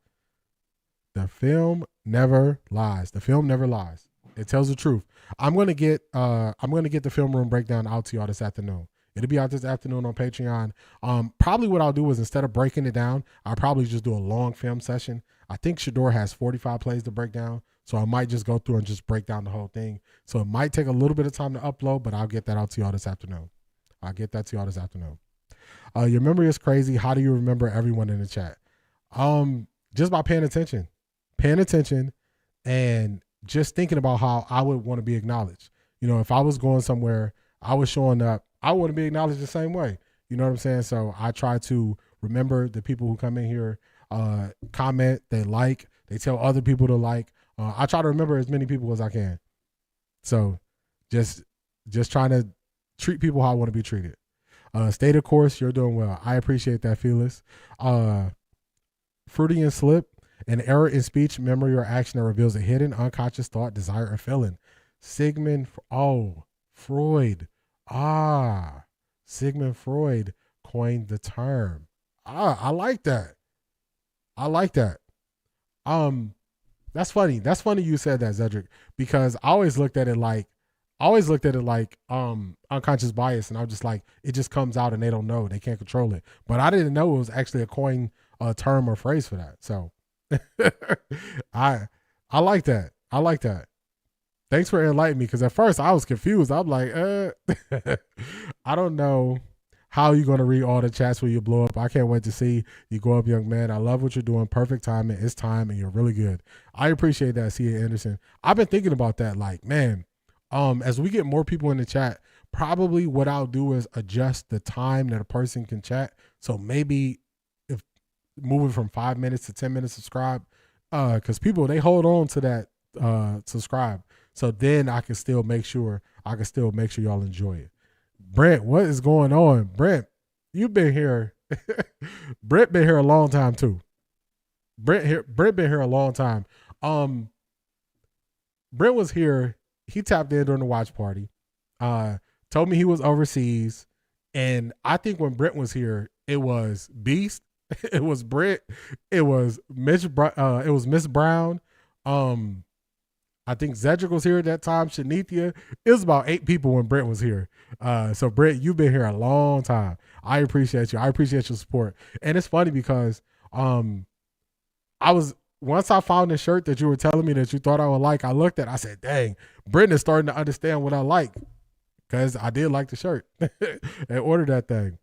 The film never lies. The film never lies. It tells the truth. I'm gonna get the film room breakdown out to y'all this afternoon. It'll be out this afternoon on Patreon. Probably what I'll do is instead of breaking it down, I'll probably just do a long film session. I think Shedeur has 45 plays to break down, so I might just go through and just break down the whole thing. So it might take a little bit of time to upload, but I'll get that out to y'all this afternoon. Your memory is crazy. How do you remember everyone in the chat? Just by paying attention and just thinking about how I would want to be acknowledged. If I was going somewhere, I was showing up, I want to be acknowledged the same way. You know what I'm saying? So I try to remember the people who come in here, comment, they tell other people to like. I try to remember as many people as I can. So just trying to treat people how I want to be treated. Stay the course. You're doing well. I appreciate that, Fearless. Freudian slip, an error in speech, memory, or action that reveals a hidden unconscious thought, desire, or feeling. Freud. Sigmund Freud coined the term. I like that. That's funny. That's funny you said that, Zedric, because I always looked at it like unconscious bias, and I'm just like, it just comes out and they don't know, they can't control it. But I didn't know it was actually a coin term or phrase for that. So I like that. Thanks for enlightening me, because at first I was confused. I'm like, I don't know How are you going to read all the chats when you blow up? I can't wait to see you go up, young man. I love what you're doing. Perfect timing. It's time, and you're really good. I appreciate that, C.A. Anderson. I've been thinking about that. Like, man, as we get more people in the chat, probably what I'll do is adjust the time that a person can chat. So maybe if moving from 5 minutes to 10 minutes subscribe, because people, they hold on to that subscribe. So then I can still make sure y'all enjoy it. Brent, what is going on? Brent, you've been here. Brent been here a long time too. Brent been here a long time. Brent was here. He tapped in during the watch party. Told me he was overseas. And I think when Brent was here, it was Beast. It was Brent. It was Miss Brown. I think Zedric was here at that time. Shanithia. It was about 8 people when Brent was here. So Brent, you've been here a long time. I appreciate you. I appreciate your support. And it's funny because once I found the shirt that you were telling me that you thought I would like, I looked at it, I said, dang, Brent is starting to understand what I like. Because I did like the shirt and ordered that thing.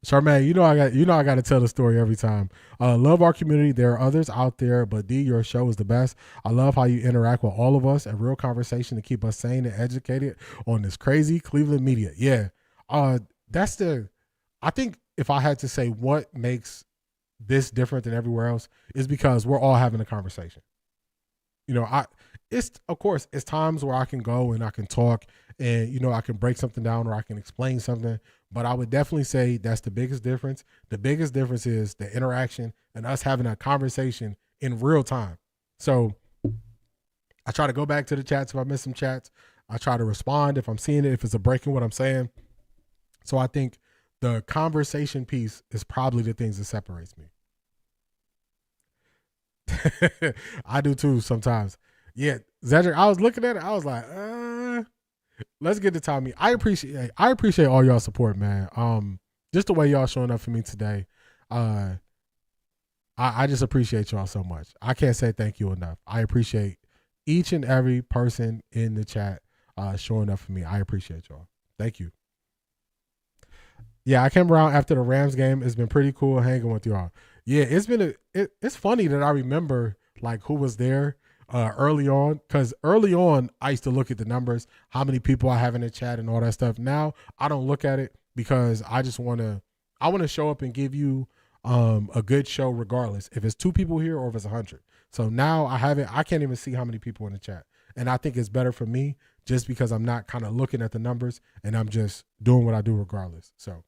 Charmaine, I got to tell the story every time. Love our community. There are others out there, but D, your show is the best. I love how you interact with all of us and real conversation to keep us sane and educated on this crazy Cleveland media. Yeah. I think if I had to say what makes this different than everywhere else is because we're all having a conversation. Of course, it's times where I can go and I can talk and, I can break something down or I can explain something. But I would definitely say that's the biggest difference. The biggest difference is the interaction and us having a conversation in real time. So I try to go back to the chats if I miss some chats. I try to respond if I'm seeing it, if it's a break in what I'm saying. So I think the conversation piece is probably the things that separates me. I do too sometimes. Yeah, Zedric, I was looking at it. I was like, let's get to Tommy. I appreciate all y'all support, man. Just the way y'all showing up for me today. I just appreciate y'all so much. I can't say thank you enough. I appreciate each and every person in the chat showing up for me. I appreciate y'all. Thank you. Yeah, I came around after the Rams game. It's been pretty cool hanging with y'all. Yeah, it's funny that I remember like who was there early on, because early on I used to look at the numbers, how many people I have in the chat and all that stuff. Now I don't look at it because I want to show up and give you a good show regardless if it's 2 people here or if it's 100. So now I can't even see how many people in the chat, and I think it's better for me just because I'm not kind of looking at the numbers and I'm just doing what I do regardless. So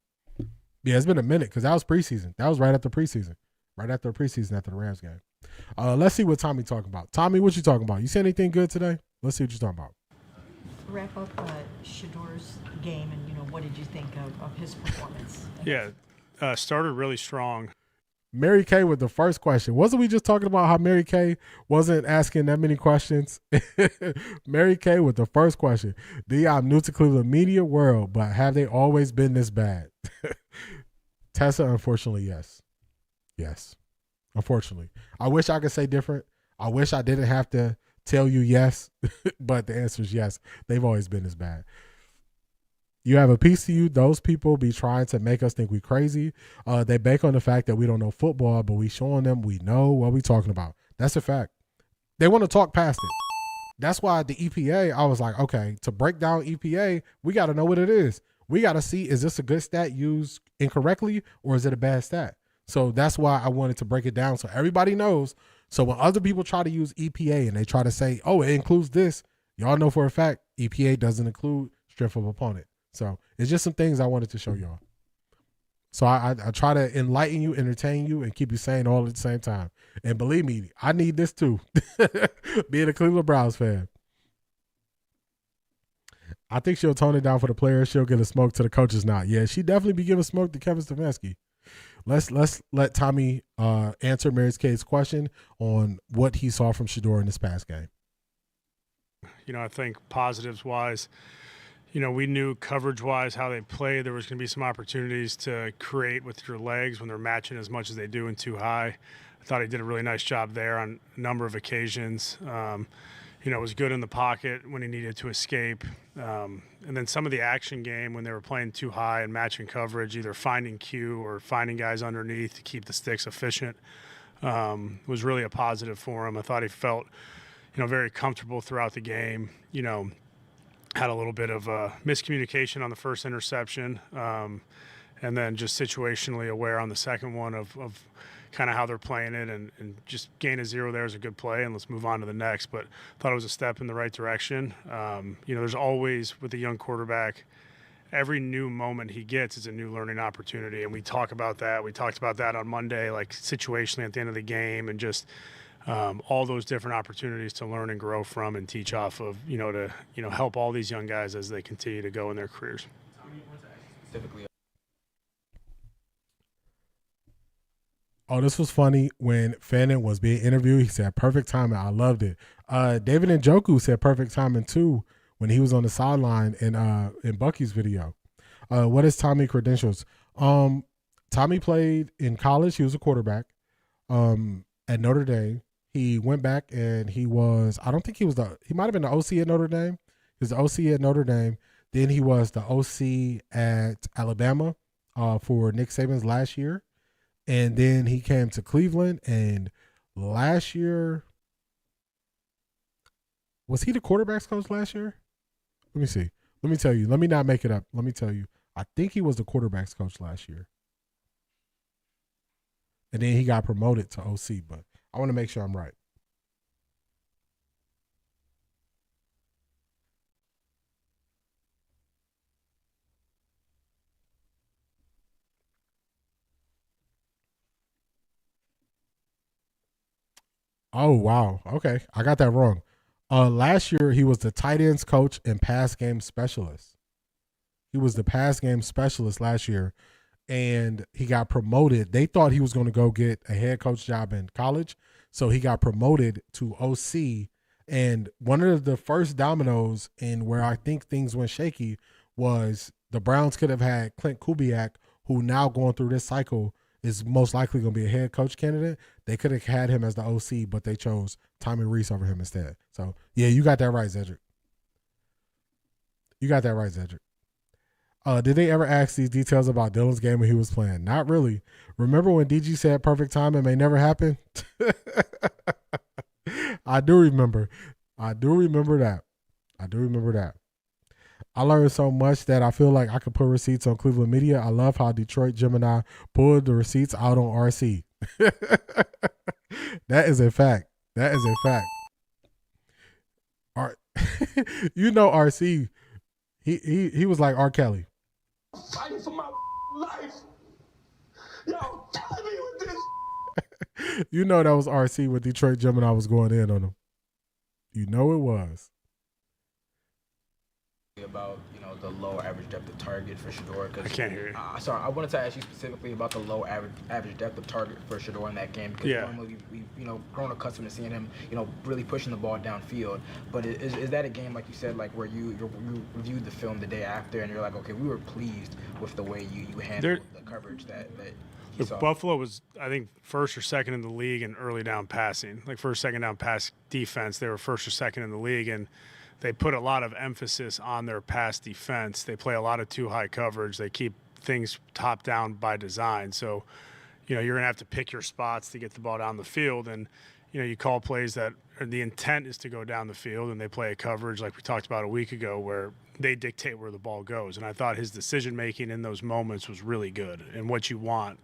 yeah, it's been a minute because that was preseason. That was right after preseason after the Rams game. Let's see what Tommy talking about. Tommy, what you talking about? You see anything good today? Let's see what you're talking about. Wrap up Shedeur's game, and what did you think of his performance? Yeah, started really strong. Mary Kay with the first question. Wasn't we just talking about how Mary Kay wasn't asking that many questions? Mary Kay with the first question. D, I'm new to Cleveland media world, but have they always been this bad? Tessa, unfortunately, yes. Yes. Unfortunately. I wish I could say different. I wish I didn't have to tell you yes, but the answer is yes. They've always been this bad. You have a piece to you. Those people be trying to make us think we crazy. They bank on the fact that we don't know football, but we showing them we know what we talking about. That's a fact. They want to talk past it. That's why the EPA, I was like, okay, to break down EPA, we got to know what it is. We got to see, is this a good stat used incorrectly or is it a bad stat? So that's why I wanted to break it down so everybody knows. So when other people try to use EPA and they try to say, oh, it includes this, y'all know for a fact EPA doesn't include strength of opponent. So it's just some things I wanted to show y'all. So I try to enlighten you, entertain you, and keep you sane all at the same time. And believe me, I need this too. Being a Cleveland Browns fan. I think she'll tone it down for the players. She'll give a smoke to the coaches now. Yeah, she definitely be giving smoke to Kevin Stefanski. Let's let Tommy answer Mary Kay's question on what he saw from Shedeur in this past game. I think positives-wise, we knew coverage-wise how they play. There was going to be some opportunities to create with your legs when they're matching as much as they do in too high. I thought he did a really nice job there on a number of occasions. was good in the pocket when he needed to escape. And then some of the action game when they were playing too high and matching coverage, either finding Q or finding guys underneath to keep the sticks efficient, was really a positive for him. I thought he felt, very comfortable throughout the game. Had a little bit of miscommunication on the first interception, and then just situationally aware on the second one of kind of how they're playing it, and just gain a 0 there is a good play, and let's move on to the next. But thought it was a step in the right direction. There's always, with a young quarterback, every new moment he gets is a new learning opportunity, and we talk about that. We talked about that on Monday, like situationally at the end of the game, and just all those different opportunities to learn and grow from and teach off of, to help all these young guys as they continue to go in their careers. Oh, this was funny. When Fannin was being interviewed, he said perfect timing. I loved it. David Njoku said perfect timing too when he was on the sideline in Bucky's video. What is Tommy credentials? Tommy played in college. He was a quarterback at Notre Dame. He went back and he might have been the OC at Notre Dame. He was the OC at Notre Dame. Then he was the OC at Alabama for Nick Saban's last year. And then he came to Cleveland, and last year, was he the quarterback's coach last year? Let me see. Let me tell you. Let me not make it up. Let me tell you. I think he was the quarterback's coach last year. And then he got promoted to OC, but I want to make sure I'm right. Oh, wow. Okay. I got that wrong. Last year, he was the tight ends coach and pass game specialist. He was the pass game specialist last year, and he got promoted. They thought he was going to go get a head coach job in college, so he got promoted to OC. And one of the first dominoes in where I think things went shaky was the Browns could have had Clint Kubiak, who now going through this cycle is most likely going to be a head coach candidate. They could have had him as the OC, but they chose Tommy Rees over him instead. So, yeah, you got that right, Zedric. You got that right, Zedric. Did they ever ask these details about Dylan's game when he was playing? Not really. Remember when DG said perfect time and may never happen? I do remember that. I learned so much that I feel like I could put receipts on Cleveland media. I love how Detroit Gemini pulled the receipts out on RC. That is a fact. RC, he was like R. Kelly. Fighting for my life. Yo, killing me with this. That was RC when Detroit Gemini was going in on him. It was. About the low average depth of target for Shedeur. I can't hear you. Sorry, I wanted to ask you specifically about the low average depth of target for Shedeur in that game, because normally we've grown accustomed to seeing him really pushing the ball downfield. But is that a game, like you said, like where you reviewed the film the day after and you're like, okay, we were pleased with the way you handled the coverage that you saw? Buffalo was, I think, first or second in the league in early down passing, like first, second down pass defense. They were first or second in the league, and they put a lot of emphasis on their pass defense. They play a lot of too high coverage. They keep things top down by design. So, you're going to have to pick your spots to get the ball down the field. And, you call plays that the intent is to go down the field, and they play a coverage like we talked about a week ago where they dictate where the ball goes. And I thought his decision-making in those moments was really good and what you want.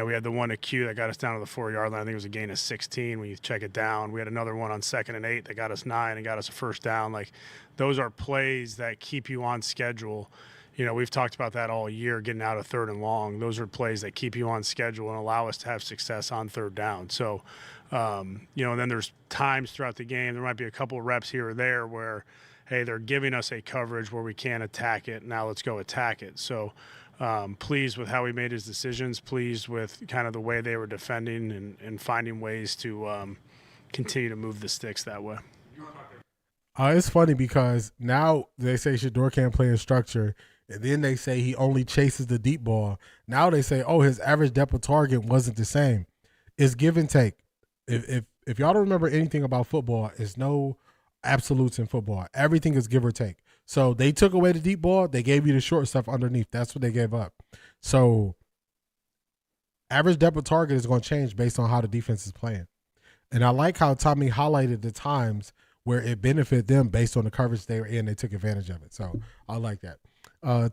We had the one at Q that got us down to the 4-yard line. I think it was a gain of 16 when you check it down. We had another one on 2nd and 8 that got us 9 and got us a first down. Like, those are plays that keep you on schedule. We've talked about that all year, getting out of 3rd and long. Those are plays that keep you on schedule and allow us to have success on 3rd down. So, and then there's times throughout the game, there might be a couple of reps here or there where, hey, they're giving us a coverage where we can't attack it. Now let's go attack it. So, pleased with how he made his decisions, pleased with kind of the way they were defending and finding ways to continue to move the sticks that way. It's funny because now they say Shedeur can't play in structure, and then they say he only chases the deep ball. Now they say, his average depth of target wasn't the same. It's give and take. If if y'all don't remember anything about football, it's no absolutes in football. Everything is give or take. So they took away the deep ball. They gave you the short stuff underneath. That's what they gave up. So average depth of target is going to change based on how the defense is playing. And I like how Tommy highlighted the times where it benefited them based on the coverage they were in. They took advantage of it. So I like that.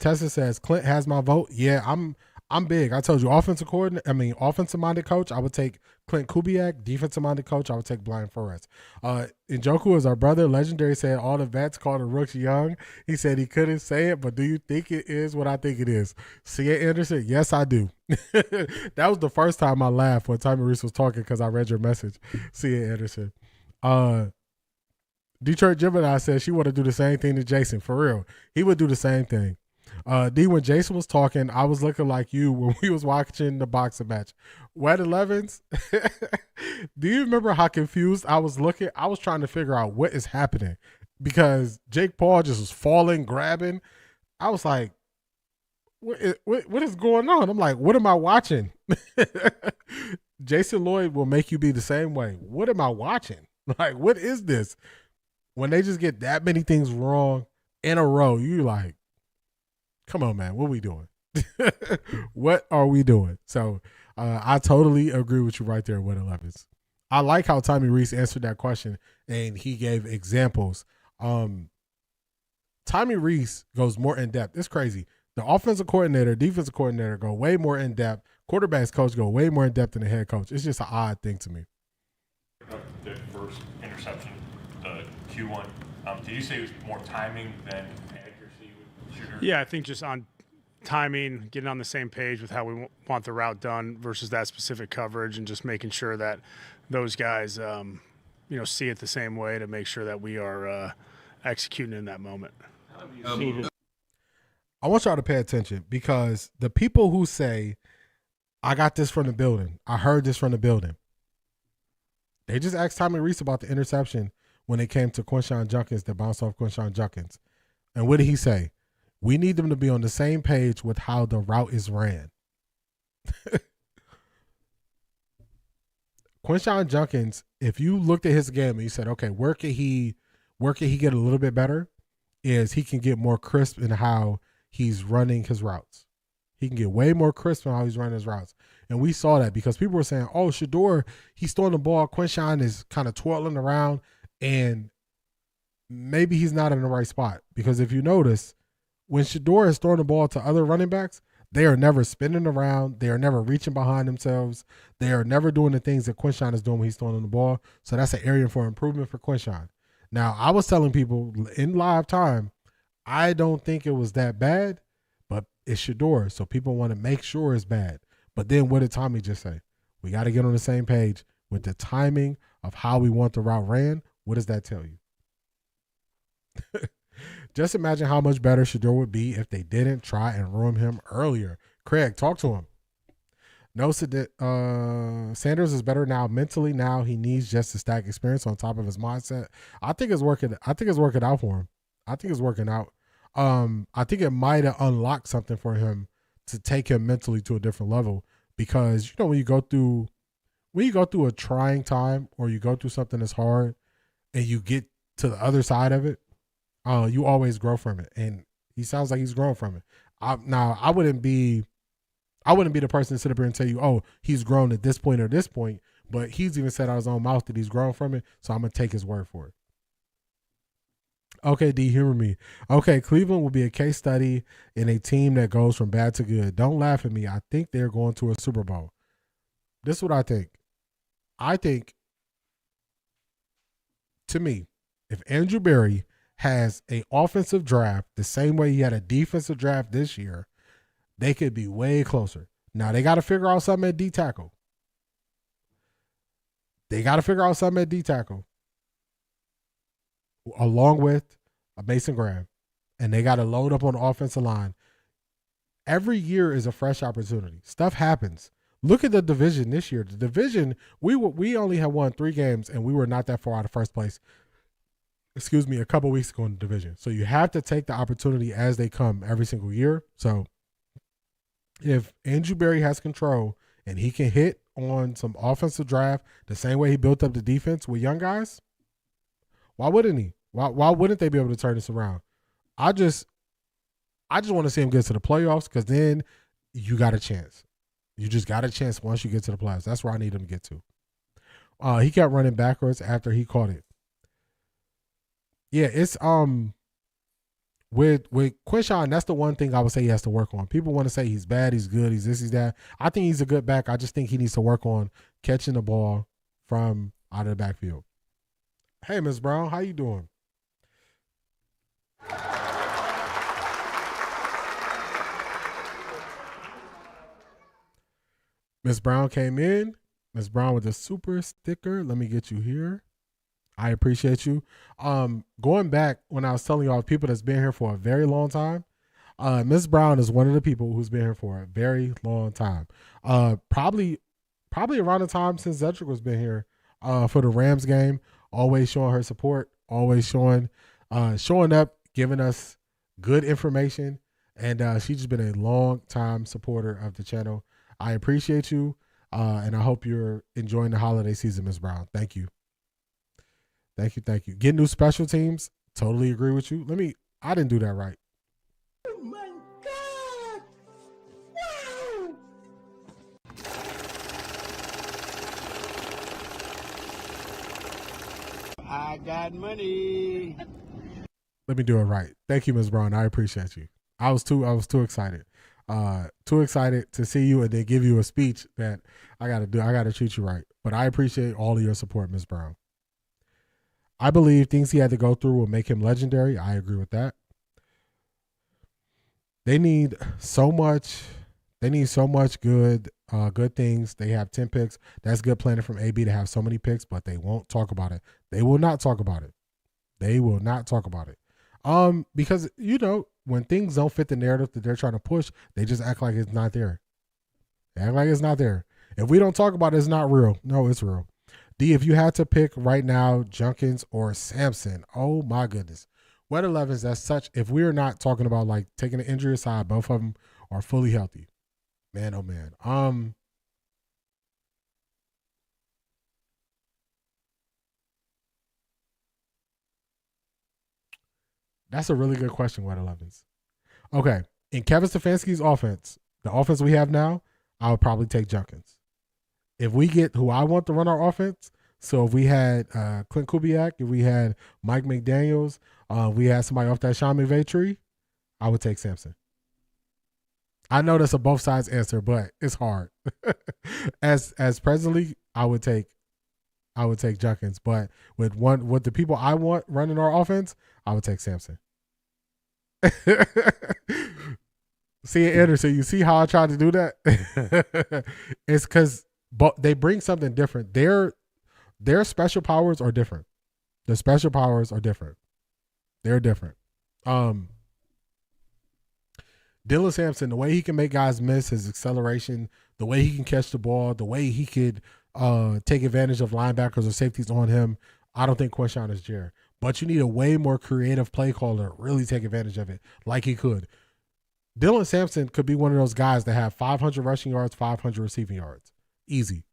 Tessa says, Clint has my vote. Yeah, I'm big. I told you, offensive-minded coach, I would take Clint Kubiak. Defensive-minded coach, I would take Brian Flores. Njoku is our brother. Legendary said all the vets called the rooks young. He said he couldn't say it, but do you think it is what I think it is? C.A. Anderson, yes, I do. That was the first time I laughed when Tommy Reese was talking because I read your message, C.A. Anderson. Detroit Gemini said she would to do the same thing to Jason. For real. He would do the same thing. D, when Jason was talking, I was looking like you when we was watching the boxing match. Wet 11s, do you remember how confused I was looking? I was trying to figure out what is happening because Jake Paul just was falling, grabbing. I was like, what is going on? I'm like, what am I watching? Jason Lloyd will make you be the same way. What am I watching? Like, what is this? When they just get that many things wrong in a row, you're like, come on, man, what are we doing? What are we doing? So I totally agree with you right there, Wet 11s. I like how Tommy Reese answered that question and he gave examples. Tommy Reese goes more in depth. It's crazy. The offensive coordinator, defensive coordinator go way more in depth. Quarterbacks coach go way more in depth than the head coach. It's just an odd thing to me. The first interception, the Q1, did you say it was more timing than accuracy with Shedeur? Yeah, I think just on timing, getting on the same page with how we want the route done versus that specific coverage, and just making sure that those guys, see it the same way to make sure that we are executing in that moment. I want y'all to pay attention because the people who say, I got this from the building, I heard this from the building, they just asked Tommy Reese about the interception when it came to Quinshon Judkins that bounced off Quinshon Judkins. And what did he say? We need them to be on the same page with how the route is ran. Quinshon Judkins, if you looked at his game and you said, okay, where can he get a little bit better, is he can get more crisp in how he's running his routes. He can get way more crisp in how he's running his routes. And we saw that because people were saying, oh, Shedeur, he's throwing the ball. Quinshon is kind of twirling around and maybe he's not in the right spot. Because if you notice, when Shedeur is throwing the ball to other running backs, they are never spinning around. They are never reaching behind themselves. They are never doing the things that Quinshon is doing when he's throwing the ball. So that's an area for improvement for Quinshon. Now, I was telling people in live time, I don't think it was that bad, but it's Shedeur. So people want to make sure it's bad. But then what did Tommy just say? We got to get on the same page with the timing of how we want the route ran. What does that tell you? Just imagine how much better Shedeur would be if they didn't try and ruin him earlier. Craig, talk to him. No, Sanders is better now mentally. Now he needs just to stack experience on top of his mindset. I think it's working out for him. I think it's working out. I think it might have unlocked something for him to take him mentally to a different level, because when you go through a trying time or you go through something that's hard and you get to the other side of it, you always grow from it. And he sounds like he's grown from it. I wouldn't be the person to sit up here and tell you, oh, he's grown at this point or this point, but he's even said out of his own mouth that he's grown from it. So I'm going to take his word for it. Okay, D, humor me. Okay, Cleveland will be a case study in a team that goes from bad to good. Don't laugh at me. I think they're going to a Super Bowl. This is what I think. I think, to me, if Andrew Berry has an offensive draft the same way he had a defensive draft this year, they could be way closer. Now, they got to figure out something at D tackle. Along with a Mason Graham, and they got to load up on the offensive line. Every year is a fresh opportunity. Stuff happens. Look at the division this year. The division, we only have won 3 games, and we were not that far out of first place. A couple weeks ago in the division. So you have to take the opportunity as they come every single year. So if Andrew Berry has control and he can hit on some offensive drive the same way he built up the defense with young guys, why wouldn't he? Why wouldn't they be able to turn this around? I just want to see him get to the playoffs, because then you got a chance. You just got a chance once you get to the playoffs. That's where I need him to get to. He kept running backwards after he caught it. Yeah, it's with Quinshawn, that's the one thing I would say he has to work on. People want to say he's bad, he's good, he's this, he's that. I think he's a good back. I just think he needs to work on catching the ball from out of the backfield. Hey, Ms. Brown, how you doing? Ms. Brown came in. Ms. Brown with a super sticker. Let me get you here. I appreciate you. Going back when I was telling y'all people that's been here for a very long time, Ms. Brown is one of the people who's been here for a very long time. Probably around the time since Zedrick was been here for the Rams game, always showing her support, always showing up, giving us good information, and she's just been a long time supporter of the channel. I appreciate you, and I hope you're enjoying the holiday season, Ms. Brown. Thank you. Thank you. Thank you. Get new special teams. Totally agree with you. I didn't do that right. Oh my God! Wow! I got money. Let me do it right. Thank you, Ms. Brown. I appreciate you. I was too excited. Too excited to see you and then give you a speech that I got to treat you right. But I appreciate all of your support, Ms. Brown. I believe things he had to go through will make him legendary. I agree with that. They need so much good things. They have 10 picks. That's good planning from AB to have so many picks, but they won't talk about it. They will not talk about it. They will not talk about it. Because when things don't fit the narrative that they're trying to push, they just act like it's not there. They act like it's not there. If we don't talk about it, it's not real. No, it's real. D, if you had to pick right now, Junkins or Sampson, oh my goodness. Wet 11s, that's such, if we're not talking about like taking the injury aside, both of them are fully healthy. Man, oh man. That's a really good question, Wet 11s. Okay. In Kevin Stefanski's offense, the offense we have now, I would probably take Junkins. If we get who I want to run our offense, so if we had Clint Kubiak, if we had Mike McDaniels, we had somebody off that Sean McVay tree, I would take Sampson. I know that's a both sides answer, but it's hard. As presently, I would take Junkins, but with the people I want running our offense, I would take Sampson. See, Anderson, you see how I tried to do that? It's because they bring something different. Their special powers are different. The special powers are different. They're different. Dylan Sampson, the way he can make guys miss, his acceleration, the way he can catch the ball, the way he could take advantage of linebackers or safeties on him, I don't think Quinshawn is there. But you need a way more creative play caller to really take advantage of it like he could. Dylan Sampson could be one of those guys that have 500 rushing yards, 500 receiving yards. Easy.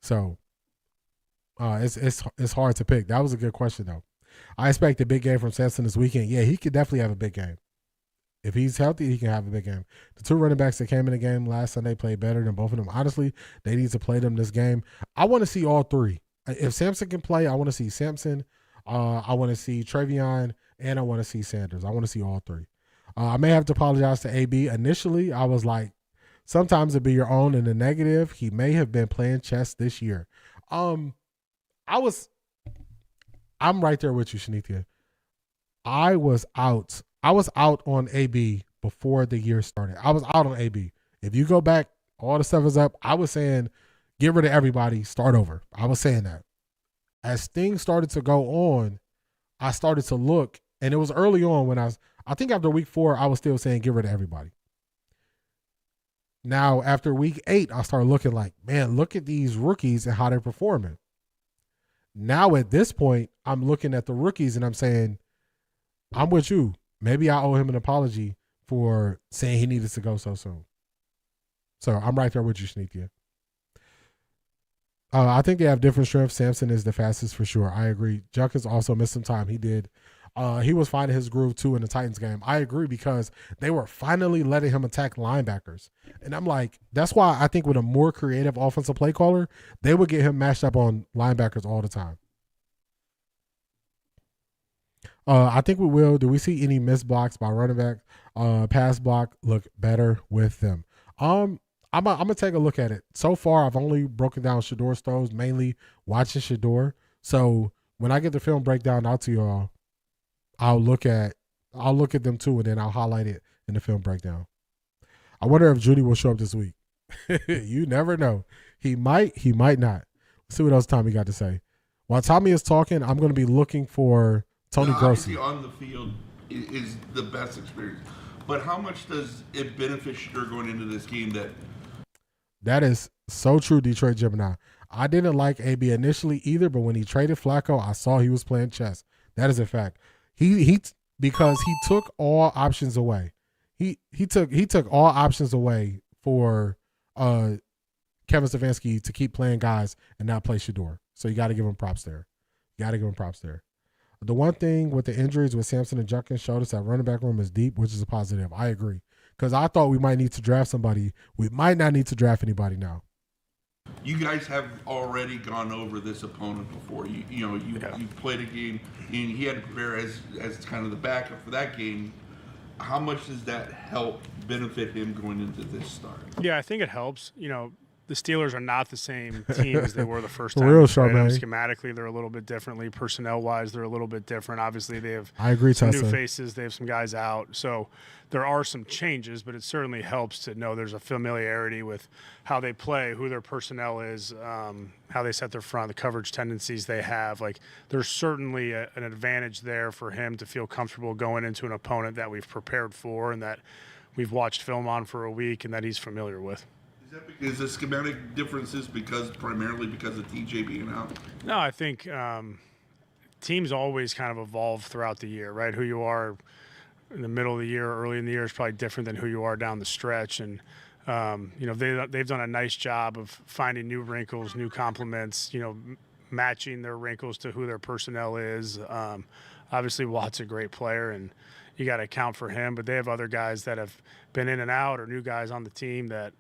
So it's hard to pick. That was a good question, though. I expect a big game from Sampson this weekend. Yeah, he could definitely have a big game. If he's healthy, he can have a big game. The two running backs that came in the game last Sunday played better than both of them. Honestly, they need to play them this game. I want to see all three. If Sampson can play, I want to see Sampson. I want to see Travion, and I want to see Sanders. I want to see all three. I may have to apologize to AB. Initially, I was like, sometimes it'd be your own in the negative. He may have been playing chess this year. I'm right there with you, Shanithia. I was out on AB before the year started. I was out on AB. If you go back, all the stuff is up. I was saying, get rid of everybody, start over. I was saying that. As things started to go on, I started to look, and it was early on when I think after week 4, I was still saying, get rid of everybody. Now, after week 8, I started looking like, man, look at these rookies and how they're performing. Now, at this point, I'm looking at the rookies and I'm saying, I'm with you. Maybe I owe him an apology for saying he needed to go so soon. So I'm right there with you, Sneakia. I think they have different strengths. Sampson is the fastest for sure. I agree. Junkins also missed some time. He did. He was finding his groove too in the Titans game. I agree because they were finally letting him attack linebackers. And I'm like, that's why I think with a more creative offensive play caller, they would get him matched up on linebackers all the time. I think we will. Do we see any missed blocks by running back? Pass block look better with them. I'm gonna take a look at it. So far, I've only broken down Shedeur's throws, mainly watching Shedeur. So when I get the film breakdown out to y'all, I'll look at them too, and then I'll highlight it in the film breakdown. I wonder if Judy will show up this week. You never know. He might not. Let's see what else Tommy got to say. While Tommy is talking, I'm going to be looking for Tony Grossi. Obviously on the field is the best experience. But how much does it benefit Shedeur going into this game That is so true, Detroit Gemini. I didn't like AB initially either, but when he traded Flacco, I saw he was playing chess. That is a fact. Because he took all options away. He took all options away for Kevin Stefanski to keep playing guys and not play Shedeur. So you got to give him props there. The one thing with the injuries with Sampson and Junkins showed us that running back room is deep, which is a positive. I agree. Because I thought we might need to draft somebody. We might not need to draft anybody now. You guys have already gone over this opponent before. You played a game, and he had to prepare as kind of the backup for that game. How much does that help benefit him going into this start? Yeah, I think it helps. The Steelers are not the same team as they were the first For time. real, Right? Charmaine. Schematically, they're a little bit differently. Personnel-wise, they're a little bit different. Obviously, they have I agree, some new Tessa. faces. They have some guys out. So there are some changes, but it certainly helps to know there's a familiarity with how they play, who their personnel is, how they set their front, the coverage tendencies they have. Like, there's certainly an advantage there for him to feel comfortable going into an opponent that we've prepared for and that we've watched film on for a week and that he's familiar with. Is the schematic differences primarily because of TJ being out? No, I think teams always kind of evolve throughout the year, right? Who you are in the middle of the year, early in the year is probably different than who you are down the stretch. And, they've done a nice job of finding new wrinkles, new complements, matching their wrinkles to who their personnel is. Obviously, Watt's a great player, and you got to account for him. But they have other guys that have been in and out or new guys on the team that,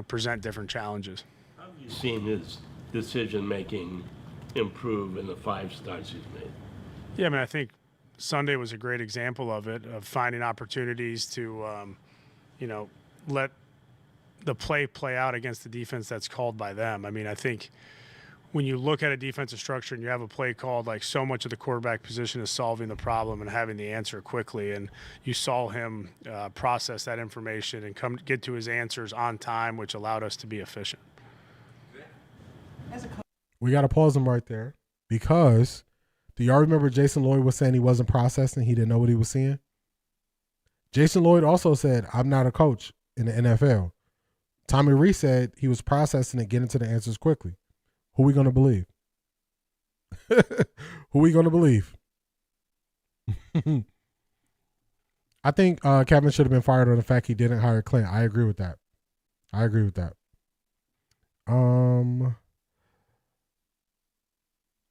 present different challenges. How have you seen his decision-making improve in the 5 starts he's made? Yeah, I think Sunday was a great example of it, of finding opportunities to, let the play out against the defense that's called by them. I think when you look at a defensive structure and you have a play called, like, so much of the quarterback position is solving the problem and having the answer quickly, and you saw him process that information and get to his answers on time, which allowed us to be efficient. We got to pause him right there because do y'all remember Jason Lloyd was saying he wasn't processing, he didn't know what he was seeing? Jason Lloyd also said, I'm not a coach in the NFL. Tommy Rees said he was processing and getting to the answers quickly. Who we going to believe? Who we going to believe? I think Kevin should have been fired on the fact he didn't hire Clint. I agree with that.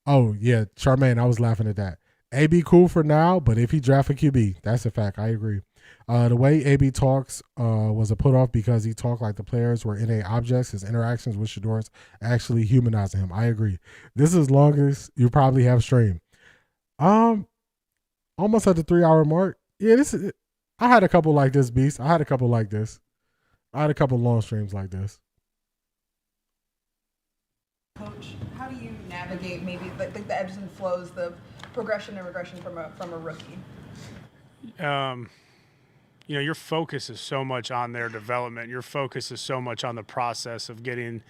Oh, yeah, Charmaine, I was laughing at that. AB cool for now, but if he draft a QB, that's a fact. I agree. The way AB talks was a put off because he talked like the players were inanimate objects. His interactions with Shedeur's actually humanizing him. I agree. This is longest you probably have streamed. Almost at the 3-hour mark. Yeah, I had a couple like this, Beast. I had a couple like this. I had a couple long streams like this. Coach, how do you navigate maybe the ebbs and flows, the progression and regression from a rookie? Your focus is so much on their development. Your focus is so much on the process of getting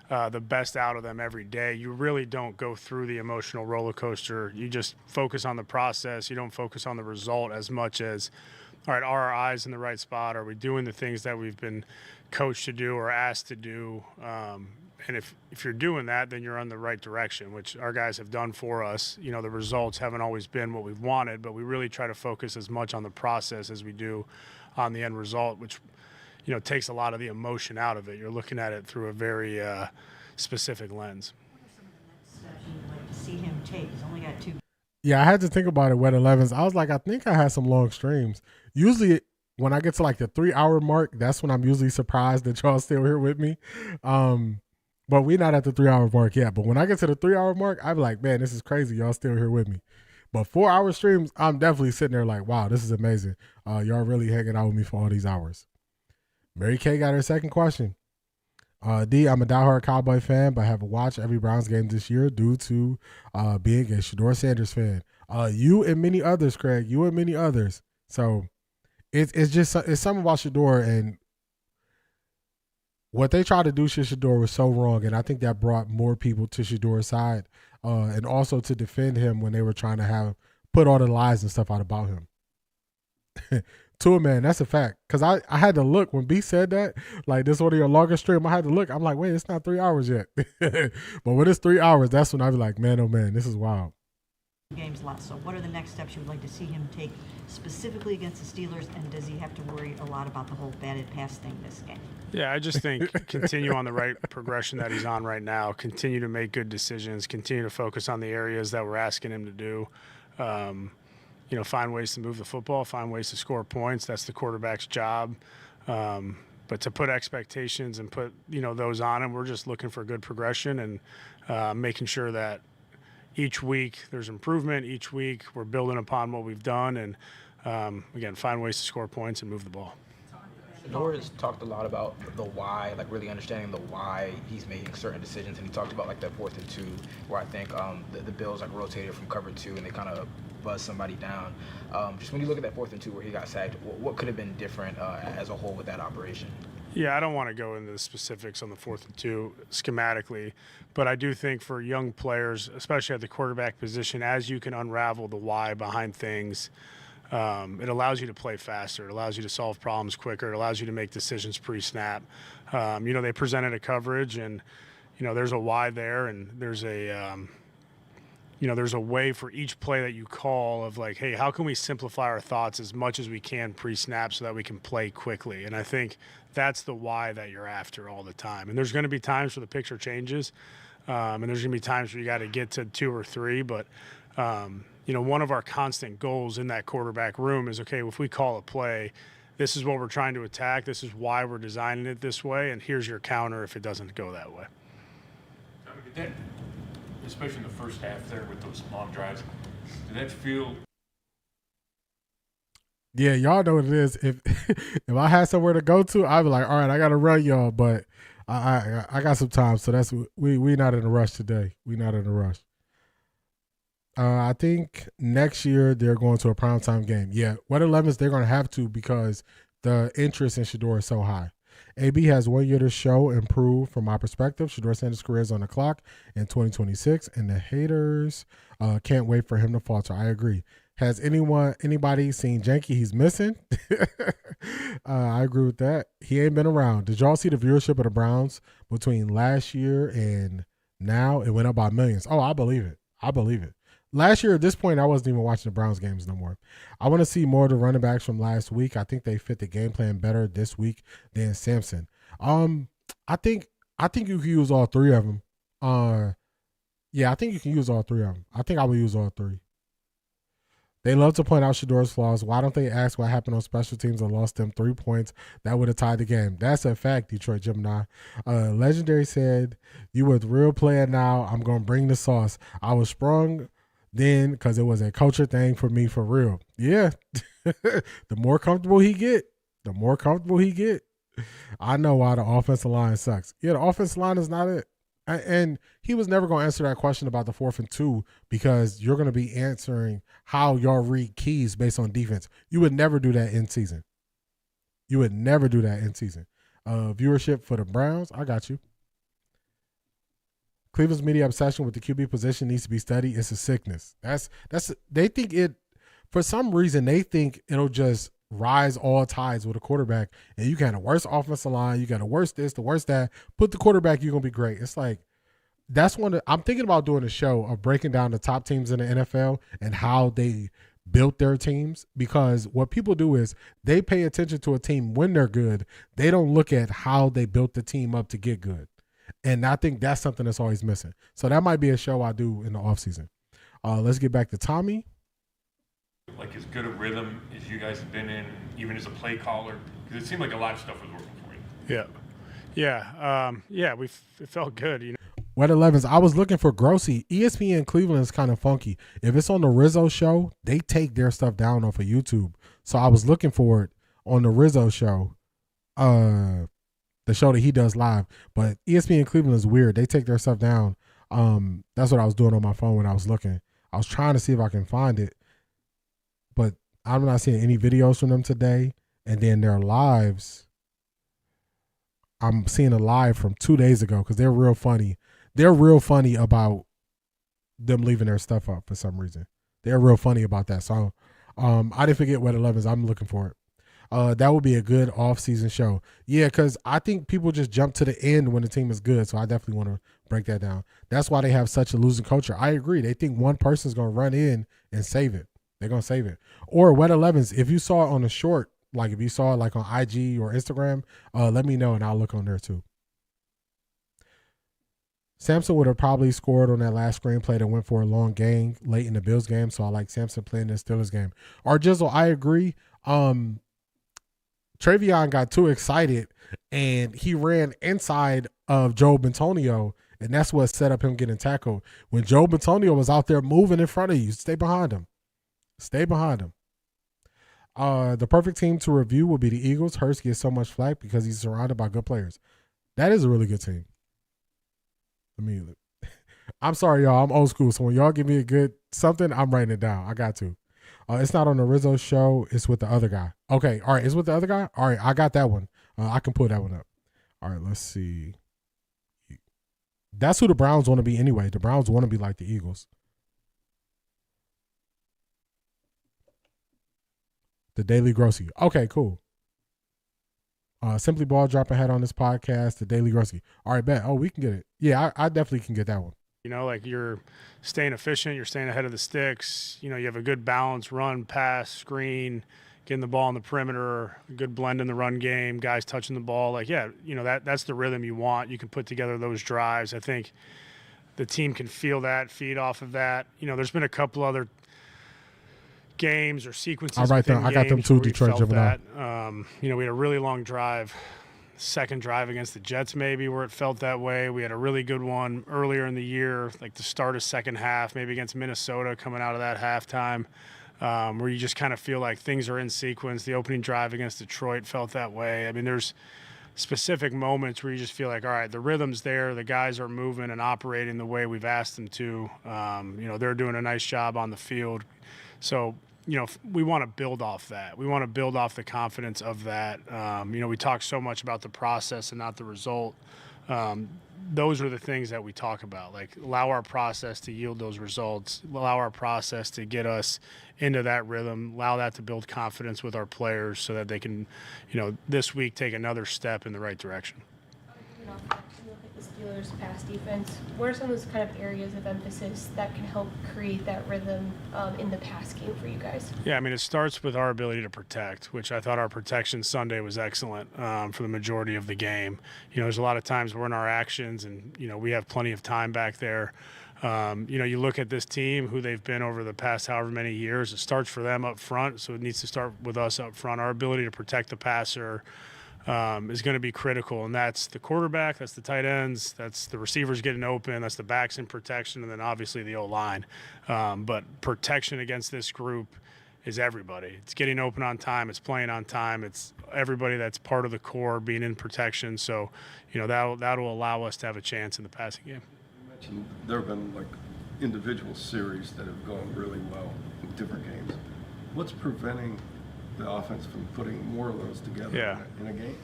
the best out of them every day. You really don't go through the emotional roller coaster. You just focus on the process. You don't focus on the result as much as, all right, are our eyes in the right spot? Are we doing the things that we've been coached to do or asked to do? And if you're doing that, then you're on the right direction, which our guys have done for us. The results haven't always been what we've wanted, but we really try to focus as much on the process as we do on the end result, which, takes a lot of the emotion out of it. You're looking at it through a very specific lens. You'd like to see him take. He's only got 2. Yeah, I had to think about it. Wet 11s. I was like, I think I had some long streams. Usually, when I get to like the 3-hour mark, that's when I'm usually surprised that y'all still here with me. But we're not at the 3-hour mark yet. But when I get to the 3-hour mark, I'm like, man, this is crazy. Y'all still here with me. But 4-hour streams, I'm definitely sitting there like, wow, this is amazing. Y'all really hanging out with me for all these hours. Mary Kay got her second question. D, I'm a diehard Cowboy fan, but I haven't watched every Browns game this year due to being a Shedeur Sanders fan. You and many others, Craig. You and many others. So it's something about Shedeur, and what they tried to do to Shedeur was so wrong, and I think that brought more people to Shedeur's side, and also to defend him when they were trying to put all the lies and stuff out about him. To a man, that's a fact. Because I had to look when B said that, like, this one of your longest stream, I had to look. I'm like, wait, it's not 3 hours yet. But when it's 3 hours, that's when I be like, man, oh man, this is wild. Games left. So what are the next steps you would like to see him take specifically against the Steelers, and does he have to worry a lot about the whole batted pass thing this game? Yeah, I just think continue on the right progression that he's on right now. Continue to make good decisions. Continue to focus on the areas that we're asking him to do. Find ways to move the football, find ways to score points. That's the quarterback's job. But to put expectations and put, those on him, we're just looking for good progression and making sure that each week there's improvement. Each week we're building upon what we've done and, again, find ways to score points and move the ball. Shedeur has talked a lot about the why, like really understanding the why he's making certain decisions, and he talked about like that 4th and 2, where I think the Bills like rotated from cover 2 and they kind of buzzed somebody down. Just when you look at that 4th and 2 where he got sacked, what could have been different as a whole with that operation? Yeah, I don't want to go into the specifics on the 4th and 2 schematically, but I do think for young players, especially at the quarterback position, as you can unravel the why behind things, it allows you to play faster. It allows you to solve problems quicker. It allows you to make decisions pre-snap. They presented a coverage, and there's a why there, and there's a way for each play that you call of like, hey, how can we simplify our thoughts as much as we can pre-snap so that we can play quickly? And I think that's the why that you're after all the time. And there's going to be times where the picture changes, and there's going to be times where you got to get to 2 or 3, but one of our constant goals in that quarterback room is, okay, if we call a play, this is what we're trying to attack, this is why we're designing it this way, and here's your counter if it doesn't go that way. Especially in the first half there with those long drives, did that feel? Yeah, y'all know what it is. If I had somewhere to go to, I'd be like, all right, I got to run y'all, but I got some time, so that's we not in a rush today. We not in a rush. I think next year they're going to a primetime game. Yeah, Wet 11s, they're going to have to because the interest in Shedeur is so high. AB has 1 year to show and prove from my perspective. Shedeur Sanders' career is on the clock in 2026, and the haters can't wait for him to falter. I agree. Has anybody seen Janky? He's missing. I agree with that. He ain't been around. Did y'all see the viewership of the Browns between last year and now? It went up by millions. Oh, I believe it. I believe it. Last year at this point, I wasn't even watching the Browns games no more. I want to see more of the running backs from last week. I think they fit the game plan better this week than Sampson. I think you can use all 3 of them. Yeah, I think you can use all 3 of them. I think I will use all 3. They love to point out Shedeur's flaws. Why don't they ask what happened on special teams and lost them 3 points? That would have tied the game. That's a fact, Detroit Gemini. Legendary said, you with real player now. I'm going to bring the sauce. I was sprung then because it was a culture thing for me for real. Yeah. The more comfortable he get, the more comfortable he get. I know why the offensive line sucks. Yeah, the offensive line is not it. And he was never going to answer that question about the 4th and 2 because you're going to be answering how y'all read keys based on defense. You would never do that in season. You would never do that in season. Viewership for the Browns, I got you. Cleveland's media obsession with the QB position needs to be studied. It's a sickness. They think it, for some reason, they think it'll just rise all tides with a quarterback, and you got a worse offensive line, you got a worse this, the worse that. Put the quarterback, you're gonna be great. It's like I'm thinking about doing a show of breaking down the top teams in the NFL and how they built their teams, because what people do is they pay attention to a team when they're good. They don't look at how they built the team up to get good. And I think that's something that's always missing. So that might be a show I do in the offseason. Let's get back to Tommy. Like as good a rhythm as you guys have been in, even as a play caller? Because it seemed like a lot of stuff was working for you. It felt good. You know. Wet 11s, I was looking for Grossy. ESPN Cleveland is kind of funky. If it's on the Rizzo show, they take their stuff down off of YouTube. So I was looking for it on the Rizzo show, the show that he does live. But ESPN Cleveland is weird. They take their stuff down. That's what I was doing on my phone when I was looking. I was trying to see if I can find it, but I'm not seeing any videos from them today. And then their lives, I'm seeing a live from 2 days ago because they're real funny. They're real funny about them leaving their stuff up for some reason. They're real funny about that. So I didn't forget Wet 11s. I'm looking for it. That would be a good off-season show. Yeah, because I think people just jump to the end when the team is good, so I definitely want to break that down. That's why they have such a losing culture. I agree. They think one person's going to run in and save it. They're going to save it. Or Wet 11s, if you saw it on a short, like if you saw it like on IG or Instagram, let me know and I'll look on there too. Samson would have probably scored on that last screenplay that went for a long game late in the Bills game, so I like Samson playing the Steelers game. Or Jizzle, I agree. Travion got too excited and he ran inside of Joe Bentonio, and that's what set up him getting tackled. When Joe Bentonio was out there moving in front of you, stay behind him. Stay behind him. The perfect team to review would be the Eagles. Hurst gets so much flack because he's surrounded by good players. That is a really good team. I'm sorry, y'all. I'm old school, so when y'all give me a good something, I'm writing it down. I got to. It's not on the Rizzo show. It's with the other guy. Okay, all right. It's with the other guy? All right, I got that one. I can pull that one up. All right, let's see. That's who the Browns want to be anyway. The Browns want to be like the Eagles. The Daily Grocery. Okay, cool. Simply Ball dropping head on this podcast. The Daily Grocery. All right, bet. Oh, we can get it. Yeah, I definitely can get that one. You know, like you're staying efficient, you're staying ahead of the sticks. You know, you have a good balance, run, pass, screen, getting the ball on the perimeter, a good blend in the run game, guys touching the ball. Like, yeah, you know, that's the rhythm you want. You can put together those drives. I think the team can feel that, feed off of that. You know, there's been a couple other games or sequences. All right, then. I got them too, Detroit Gemini. You know, we had a really long drive, second drive against the Jets maybe where it felt that way. We had a really good one earlier in the year, like the start of second half, maybe against Minnesota coming out of that halftime, where you just kind of feel like things are in sequence. The opening drive against Detroit felt that way. I mean, there's specific moments where you just feel like, all right, the rhythm's there, the guys are moving and operating the way we've asked them to. You know, they're doing a nice job on the field. So, you know, we want to build off that. We want to build off the confidence of that. You know, we talk so much about the process and not the result. Those are the things that we talk about. Like, allow our process to yield those results, allow our process to get us into that rhythm, allow that to build confidence with our players so that they can, you know, this week take another step in the right direction. You look at the Steelers' pass defense. What are some of those kind of areas of emphasis that can help create that rhythm in the pass game for you guys? Yeah, I mean, it starts with our ability to protect, which I thought our protection Sunday was excellent for the majority of the game. You know, there's a lot of times we're in our actions and, you know, we have plenty of time back there. You know, you look at this team, who they've been over the past however many years, it starts for them up front, so it needs to start with us up front. Our ability to protect the passer is going to be critical, and that's the quarterback, that's the tight ends, that's the receivers getting open, that's the backs in protection, and then obviously the O-line. But protection against this group is everybody. It's getting open on time, it's playing on time, it's everybody that's part of the core being in protection. So, you know, that'll allow us to have a chance in the passing game. You mentioned there have been like individual series that have gone really well in different games. What's preventing the offense from putting more of those together in a game?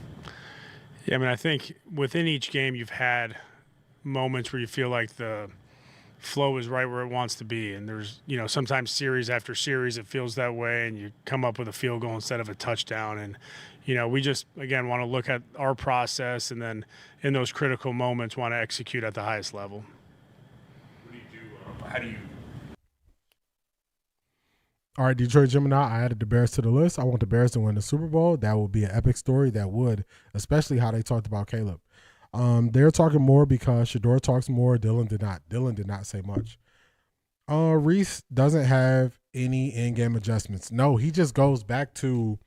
Yeah, I mean, I think within each game you've had moments where you feel like the flow is right where it wants to be. And there's, you know, sometimes series after series it feels that way and you come up with a field goal instead of a touchdown. And, you know, we just, again, want to look at our process and then in those critical moments want to execute at the highest level. What do you do? How do you? All right, Detroit Gemini, I added the Bears to the list. I want the Bears to win the Super Bowl. That would be an epic story. That would, especially how they talked about Caleb. They're talking more because Shedeur talks more. Dylan did not. Dylan did not say much. Reese doesn't have any in-game adjustments. No, he just goes back to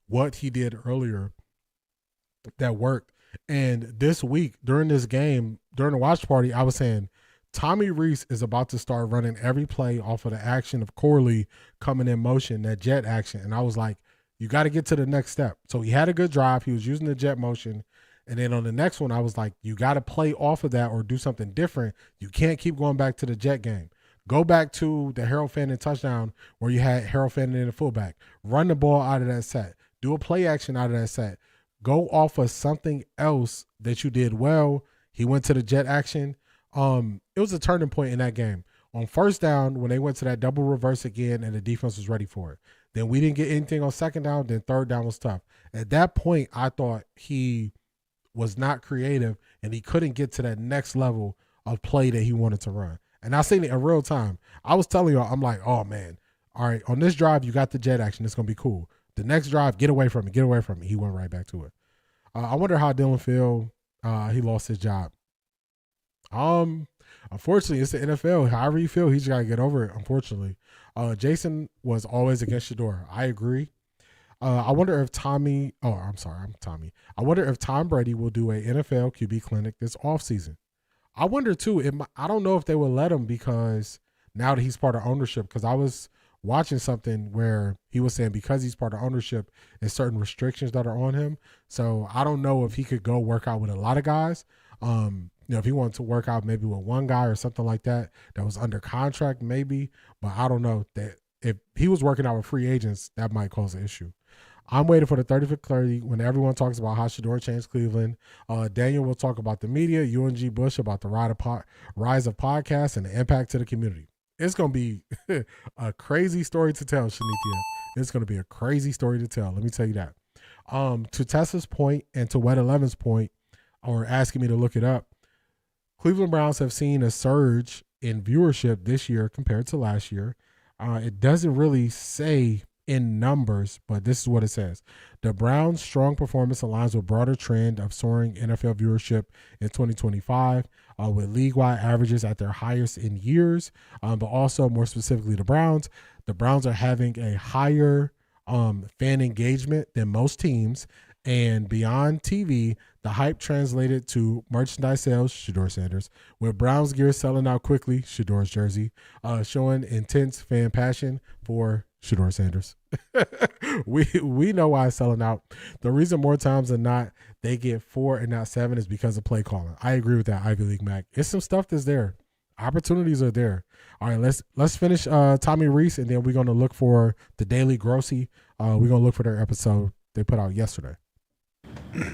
what he did earlier that worked. And this week, during this game, during the watch party, I was saying, Tommy Reese is about to start running every play off of the action of Corley coming in motion, that jet action. And I was like, you got to get to the next step. So he had a good drive. He was using the jet motion. And then on the next one, I was like, you got to play off of that or do something different. You can't keep going back to the jet game. Go back to the Harold Fannin touchdown where you had Harold Fannin in the fullback. Run the ball out of that set. Do a play action out of that set. Go off of something else that you did well. He went to the jet action. It was a turning point in that game. On first down, when they went to that double reverse again and the defense was ready for it. Then we didn't get anything on second down. Then third down was tough. At that point, I thought he was not creative and he couldn't get to that next level of play that he wanted to run. And I seen it in real time. I was telling y'all, I'm like, oh, man, all right, on this drive, you got the jet action. It's going to be cool. The next drive, get away from it. Get away from it. He went right back to it. I wonder how Dylan feel. He lost his job. Unfortunately, it's the NFL. However you feel, he's got to get over it, unfortunately. Jason was always against Shedeur. I agree. I wonder if Tommy – I'm Tommy. I wonder if Tom Brady will do a NFL QB clinic this offseason. I wonder, too. I don't know if they will let him because now that he's part of ownership, because I was watching something where he was saying because he's part of ownership, there's certain restrictions that are on him. So I don't know if he could go work out with a lot of guys. If he wanted to work out maybe with one guy or something like that was under contract maybe, but I don't know that if he was working out with free agents, that might cause an issue. I'm waiting for the 30th 30 when everyone talks about how Shedeur changed Cleveland. Daniel will talk about the media, UNG Bush about the rise of podcasts and the impact to the community. It's going to be a crazy story to tell, Shanithia. It's going to be a crazy story to tell. Let me tell you that. To Tessa's point and to Wet 11's point, or asking me to look it up, Cleveland Browns have seen a surge in viewership this year compared to last year. It doesn't really say in numbers, but this is what it says. The Browns' strong performance aligns with broader trend of soaring NFL viewership in 2025, with league-wide averages at their highest in years, but also more specifically the Browns. The Browns are having a higher fan engagement than most teams, and beyond TV, the hype translated to merchandise sales, Shedeur Sanders, with Browns gear selling out quickly, Shedeur's jersey, showing intense fan passion for Shedeur Sanders. we know why it's selling out. The reason more times than not they get 4 and not 7 is because of play calling. I agree with that, Ivy League Mac. It's some stuff that's there. Opportunities are there. All right, let's finish Tommy Reese, and then we're going to look for the Daily Grossy. We're going to look for their episode they put out yesterday.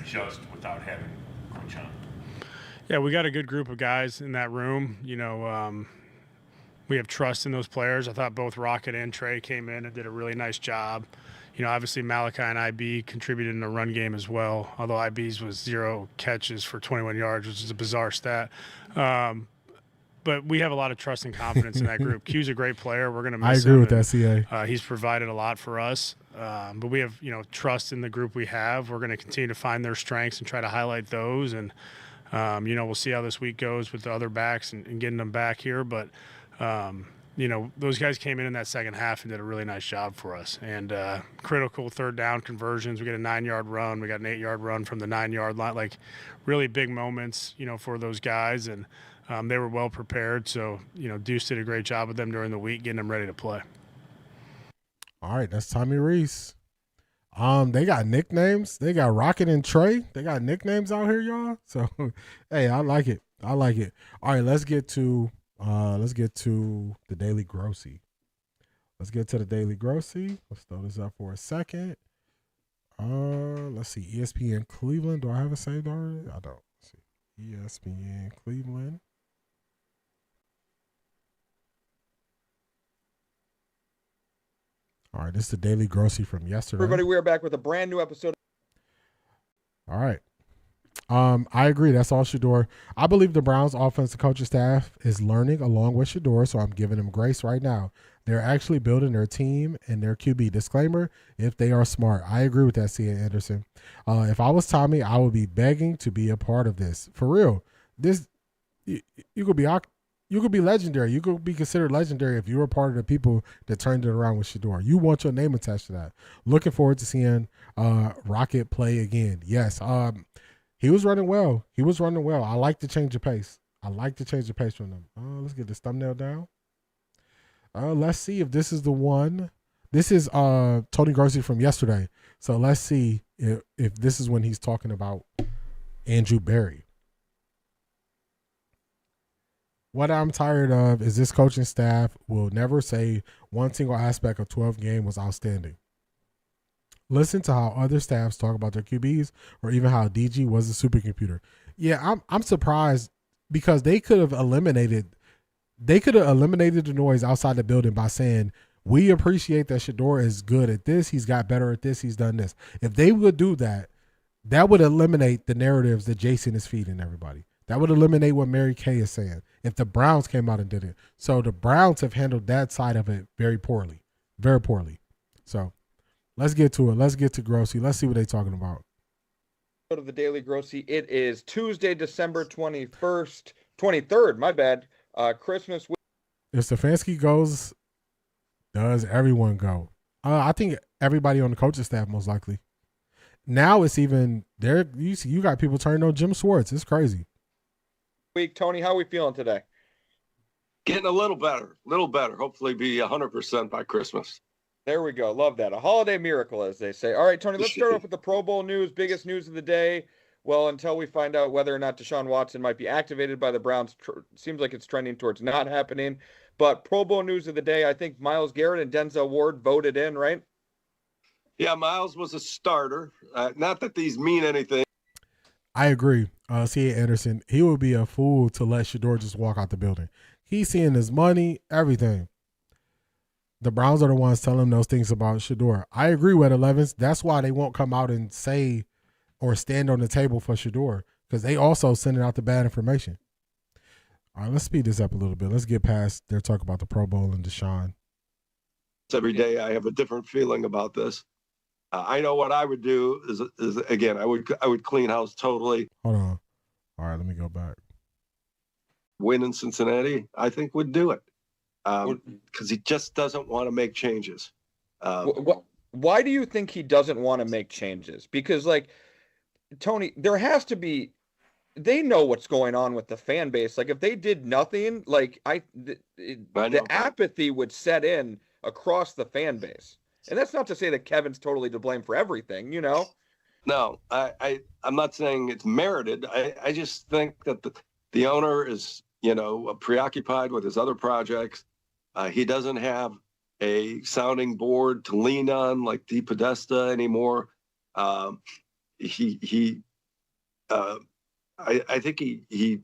Just without having Coach on. Yeah, we got a good group of guys in that room. We have trust in those players. I thought both Rocket and Trey came in and did a really nice job. Obviously Malachi and IB contributed in the run game as well, although IB's was 0 catches for 21 yards, which is a bizarre stat. But we have a lot of trust and confidence in that group. Q's a great player. We're going to miss him. I agree with that, CA. He's provided a lot for us. But we have, trust in the group we have. We're going to continue to find their strengths and try to highlight those. And, we'll see how this week goes with the other backs and getting them back here. But, those guys came in that second half and did a really nice job for us. And critical third down conversions. We get a 9-yard run. We got an 8-yard run from the 9-yard line. Like really big moments, for those guys. And they were well prepared. So, Deuce did a great job with them during the week, getting them ready to play. All right, that's Tommy Reese. They got nicknames. They got Rocket and Trey. They got nicknames out here, y'all. So, hey, I like it. All right, let's get to the Daily Grossy. Let's throw this up for a second. Let's see. ESPN Cleveland. Do I have it saved already? I don't. Let's see. ESPN Cleveland. All right, this is the Daily Grossy from yesterday. Everybody, we are back with a brand new episode. All right. I agree. That's all Shedeur. I believe the Browns offensive coaching staff is learning along with Shedeur, so I'm giving him grace right now. They're actually building their team and their QB. Disclaimer, if they are smart. I agree with that, C.A. Anderson. If I was Tommy, I would be begging to be a part of this. For real. This you could be legendary. You could be considered legendary if you were part of the people that turned it around with Shedeur. You want your name attached to that. Looking forward to seeing Rocket play again. Yes, he was running well. I like to change the pace. From them. Let's get this thumbnail down. Let's see if this is the one. This is Tony Garcia from yesterday. So let's see if this is when he's talking about Andrew Berry. What I'm tired of is this coaching staff will never say one single aspect of 12 game was outstanding. Listen to how other staffs talk about their QBs or even how DG was a supercomputer. Yeah, I'm surprised because they could have eliminated the noise outside the building by saying, we appreciate that Shedeur is good at this. He's got better at this. He's done this. If they would do that, that would eliminate the narratives that Jason is feeding everybody. That would eliminate what Mary Kay is saying if the Browns came out and did it. So the Browns have handled that side of it very poorly. Very poorly. So let's get to it. Let's get to Grossy. Let's see what they're talking about. Go to the Daily Grossy. It is Tuesday, December 23rd, my bad. Christmas week. If Stefanski goes, does everyone go? I think everybody on the coaching staff most likely. Now it's even there. You got people turning on Jim Schwartz. It's crazy. Week, Tony, how are we feeling today? Getting a little better. Hopefully be 100% by Christmas. There we go. Love that. A holiday miracle, as they say. All right, Tony, let's start off with the Pro Bowl news. Biggest news of the day. Well, until we find out whether or not Deshaun Watson might be activated by the Browns, seems like it's trending towards not happening. But Pro Bowl news of the day, I think Myles Garrett and Denzel Ward voted in, right? Yeah, Myles was a starter. Not that these mean anything. I agree. C.A. Anderson, he would be a fool to let Shedeur just walk out the building. He's seeing his money, everything. The Browns are the ones telling him those things about Shedeur. I agree with 11s. That's why they won't come out and say or stand on the table for Shedeur, because they also sending out the bad information. All right, let's speed this up a little bit. Let's get past their talk about the Pro Bowl and Deshaun. Every day I have a different feeling about this. I know what I would do is again, I would clean house totally. Hold on. All right, let me go back. Win in Cincinnati, I think would do it. Because he just doesn't want to make changes. Why do you think he doesn't want to make changes? Because, like, Tony, there has to be – they know what's going on with the fan base. Like, if they did nothing, like, the apathy would set in across the fan base. And that's not to say that Kevin's totally to blame for everything, you know? No, I'm not saying it's merited. I just think that the owner is, preoccupied with his other projects. He doesn't have a sounding board to lean on like DePodesta anymore. I think he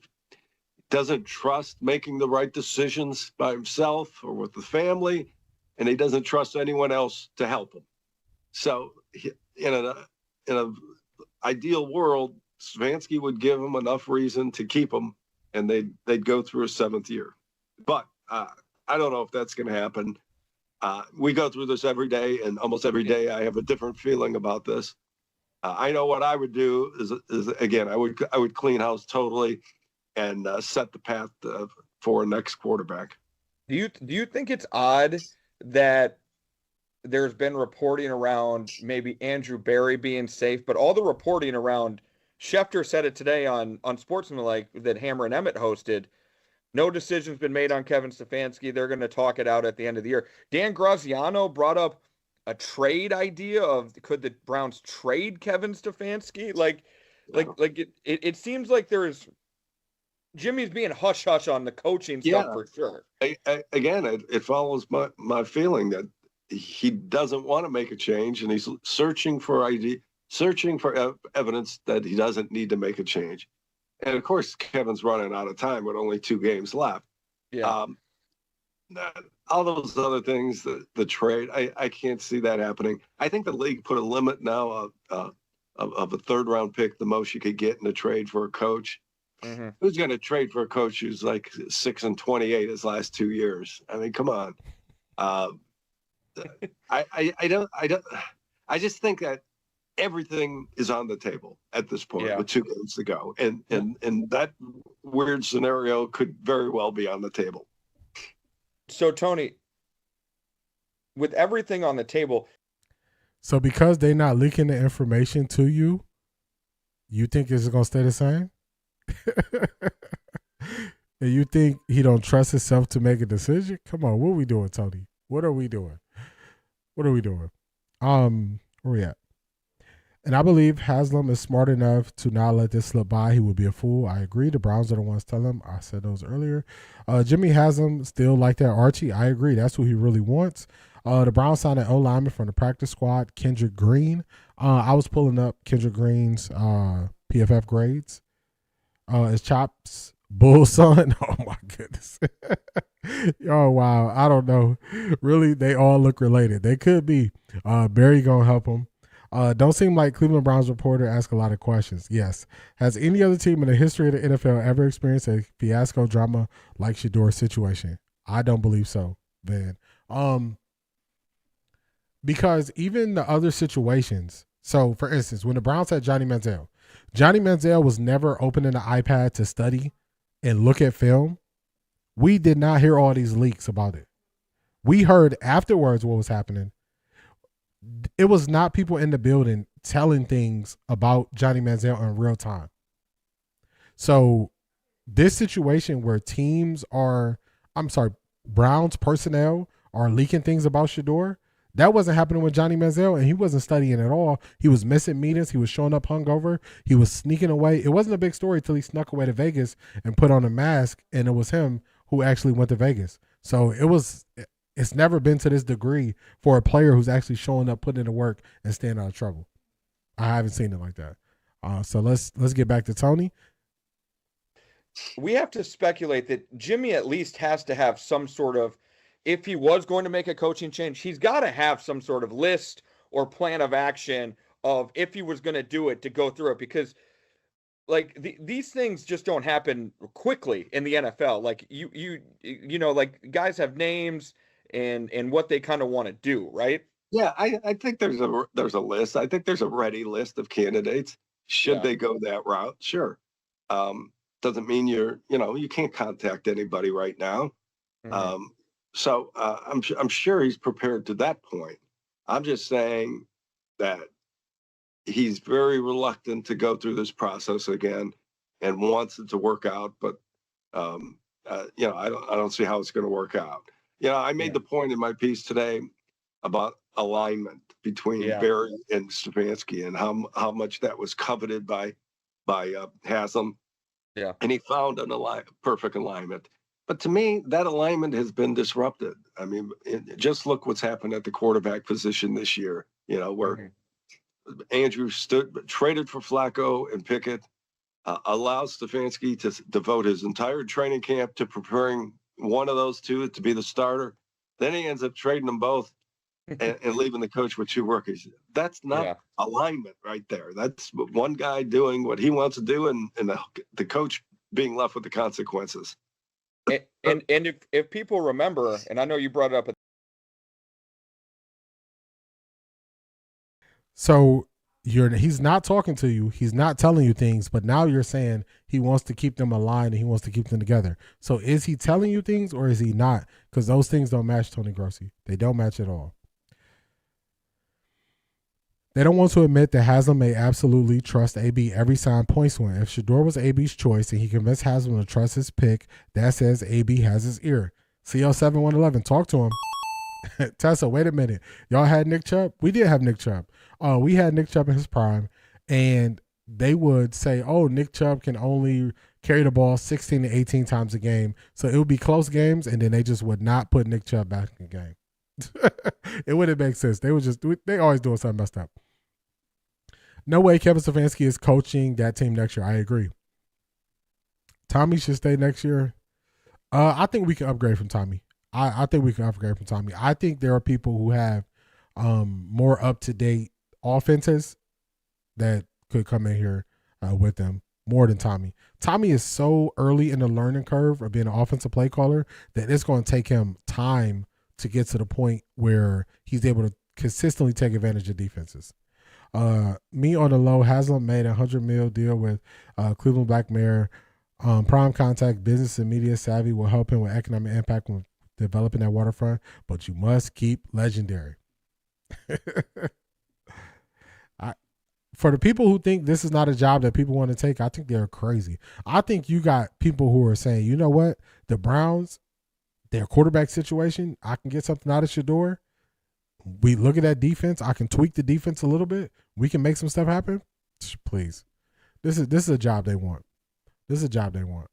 doesn't trust making the right decisions by himself or with the family, and he doesn't trust anyone else to help him. So in an ideal world, Stefanski would give him enough reason to keep him, and they'd go through a 7th year. But I don't know if that's going to happen. We go through this every day, and almost every day I have a different feeling about this. I know what I would do is again, I would clean house totally and set the path for next quarterback. Do you think it's odd that there's been reporting around maybe Andrew Berry being safe, but all the reporting around Schefter said it today on Sportsmanlike that Hammer and Emmett hosted. No decision's been made on Kevin Stefanski. They're going to talk it out at the end of the year. Dan Graziano brought up a trade idea of could the Browns trade Kevin Stefanski? It seems like there's Jimmy's being hush hush on the coaching stuff for sure. It follows my feeling that he doesn't want to make a change, and he's searching for evidence that he doesn't need to make a change. And of course, Kevin's running out of time with only 2 games left. Yeah. All those other things, the trade, I can't see that happening. I think the league put a limit now of a 3rd-round pick, the most you could get in a trade for a coach. Mm-hmm. Who's going to trade for a coach who's like 6-28 his last 2 years? I mean, come on. Uh, I just think that everything is on the table at this point with 2 games to go. And that weird scenario could very well be on the table. So, Tony, with everything on the table. So because they're not leaking the information to you, you think it's going to stay the same? And you think he don't trust himself to make a decision? Come on, what are we doing, Tony? What are we doing? Where we at? And I believe Haslam is smart enough to not let this slip by. He would be a fool. I agree. The Browns are the ones telling him. I said those earlier. Jimmy Haslam still like that Archie. I agree. That's what he really wants. The Browns signed an O-lineman from the practice squad, Kendrick Green. I was pulling up Kendrick Green's PFF grades. His chops, Bull son. Oh, my goodness. Oh, wow. I don't know. Really, they all look related. They could be. Barry going to help him. Don't seem like Cleveland Browns reporter ask a lot of questions. Yes. Has any other team in the history of the NFL ever experienced a fiasco drama like Shedeur's situation? I don't believe so, Van. Because even the other situations, so for instance, when the Browns had Johnny Manziel was never opening the iPad to study and look at film. We did not hear all these leaks about it. We heard afterwards what was happening. It was not people in the building telling things about Johnny Manziel in real time. So this situation where Browns personnel are leaking things about Shedeur, that wasn't happening with Johnny Manziel, and he wasn't studying at all. He was missing meetings. He was showing up hungover. He was sneaking away. It wasn't a big story till he snuck away to Vegas and put on a mask, and it was him who actually went to Vegas. So it's never been to this degree for a player who's actually showing up, putting in the work, and staying out of trouble. I haven't seen it like that. So let's get back to Tony. We have to speculate that Jimmy at least has to have some sort of, if he was going to make a coaching change, he's got to have some sort of list or plan of action of if he was going to do it to go through it, because like these things just don't happen quickly in the NFL. Like you know, like guys have names and what they kind of want to do, right? Yeah, I think there's a list. I think there's a ready list of candidates. Should they go that route? Sure. Doesn't mean you can't contact anybody right now. Mm-hmm. So I'm sure he's prepared to that point. I'm just saying that he's very reluctant to go through this process again and wants it to work out. But, I don't see how it's going to work out. I made the point in my piece today about alignment between Barry and Stefanski and how much that was coveted by Haslam. Yeah. And he found perfect alignment. But to me, that alignment has been disrupted. I mean, just look what's happened at the quarterback position this year, where Andrew traded for Flacco and Pickett, allows Stefanski to devote his entire training camp to preparing one of those two to be the starter. Then he ends up trading them both and leaving the coach with 2 rookies. That's not alignment right there. That's one guy doing what he wants to do and the coach being left with the consequences. And if people remember, and I know you brought it up. So he's not talking to you. He's not telling you things, but now you're saying he wants to keep them aligned and he wants to keep them together. So is he telling you things or is he not? Because those things don't match Tony Grossi. They don't match at all. They don't want to admit that Haslam may absolutely trust AB every sign points to him. If Shedeur was AB's choice and he convinced Haslam to trust his pick, that says AB has his ear. CL7111, talk to him. Tessa, wait a minute. Y'all had Nick Chubb? We did have Nick Chubb. We had Nick Chubb in his prime, and they would say, oh, Nick Chubb can only carry the ball 16 to 18 times a game. So it would be close games, and then they just would not put Nick Chubb back in the game. It wouldn't make sense. They always doing something messed up. No way Kevin Stefanski is coaching that team next year. I agree. Tommy should stay next year. I think we can upgrade from Tommy. I think we can upgrade from Tommy. I think there are people who have more up-to-date offenses that could come in here with them more than Tommy. Tommy is so early in the learning curve of being an offensive play caller that it's going to take him time to get to the point where he's able to consistently take advantage of defenses. Me on the low, Haslam made a $100 million deal with Cleveland Black Mayor. Prime contact, business and media savvy will help him with economic impact when developing that waterfront, but you must keep legendary. For the people who think this is not a job that people want to take, I think they're crazy. I think you got people who are saying, you know what, the Browns, their quarterback situation, I can get something out of Shedeur. We look at that defense. I can tweak the defense a little bit. We can make some stuff happen. Please, this is a job they want. This is a job they want.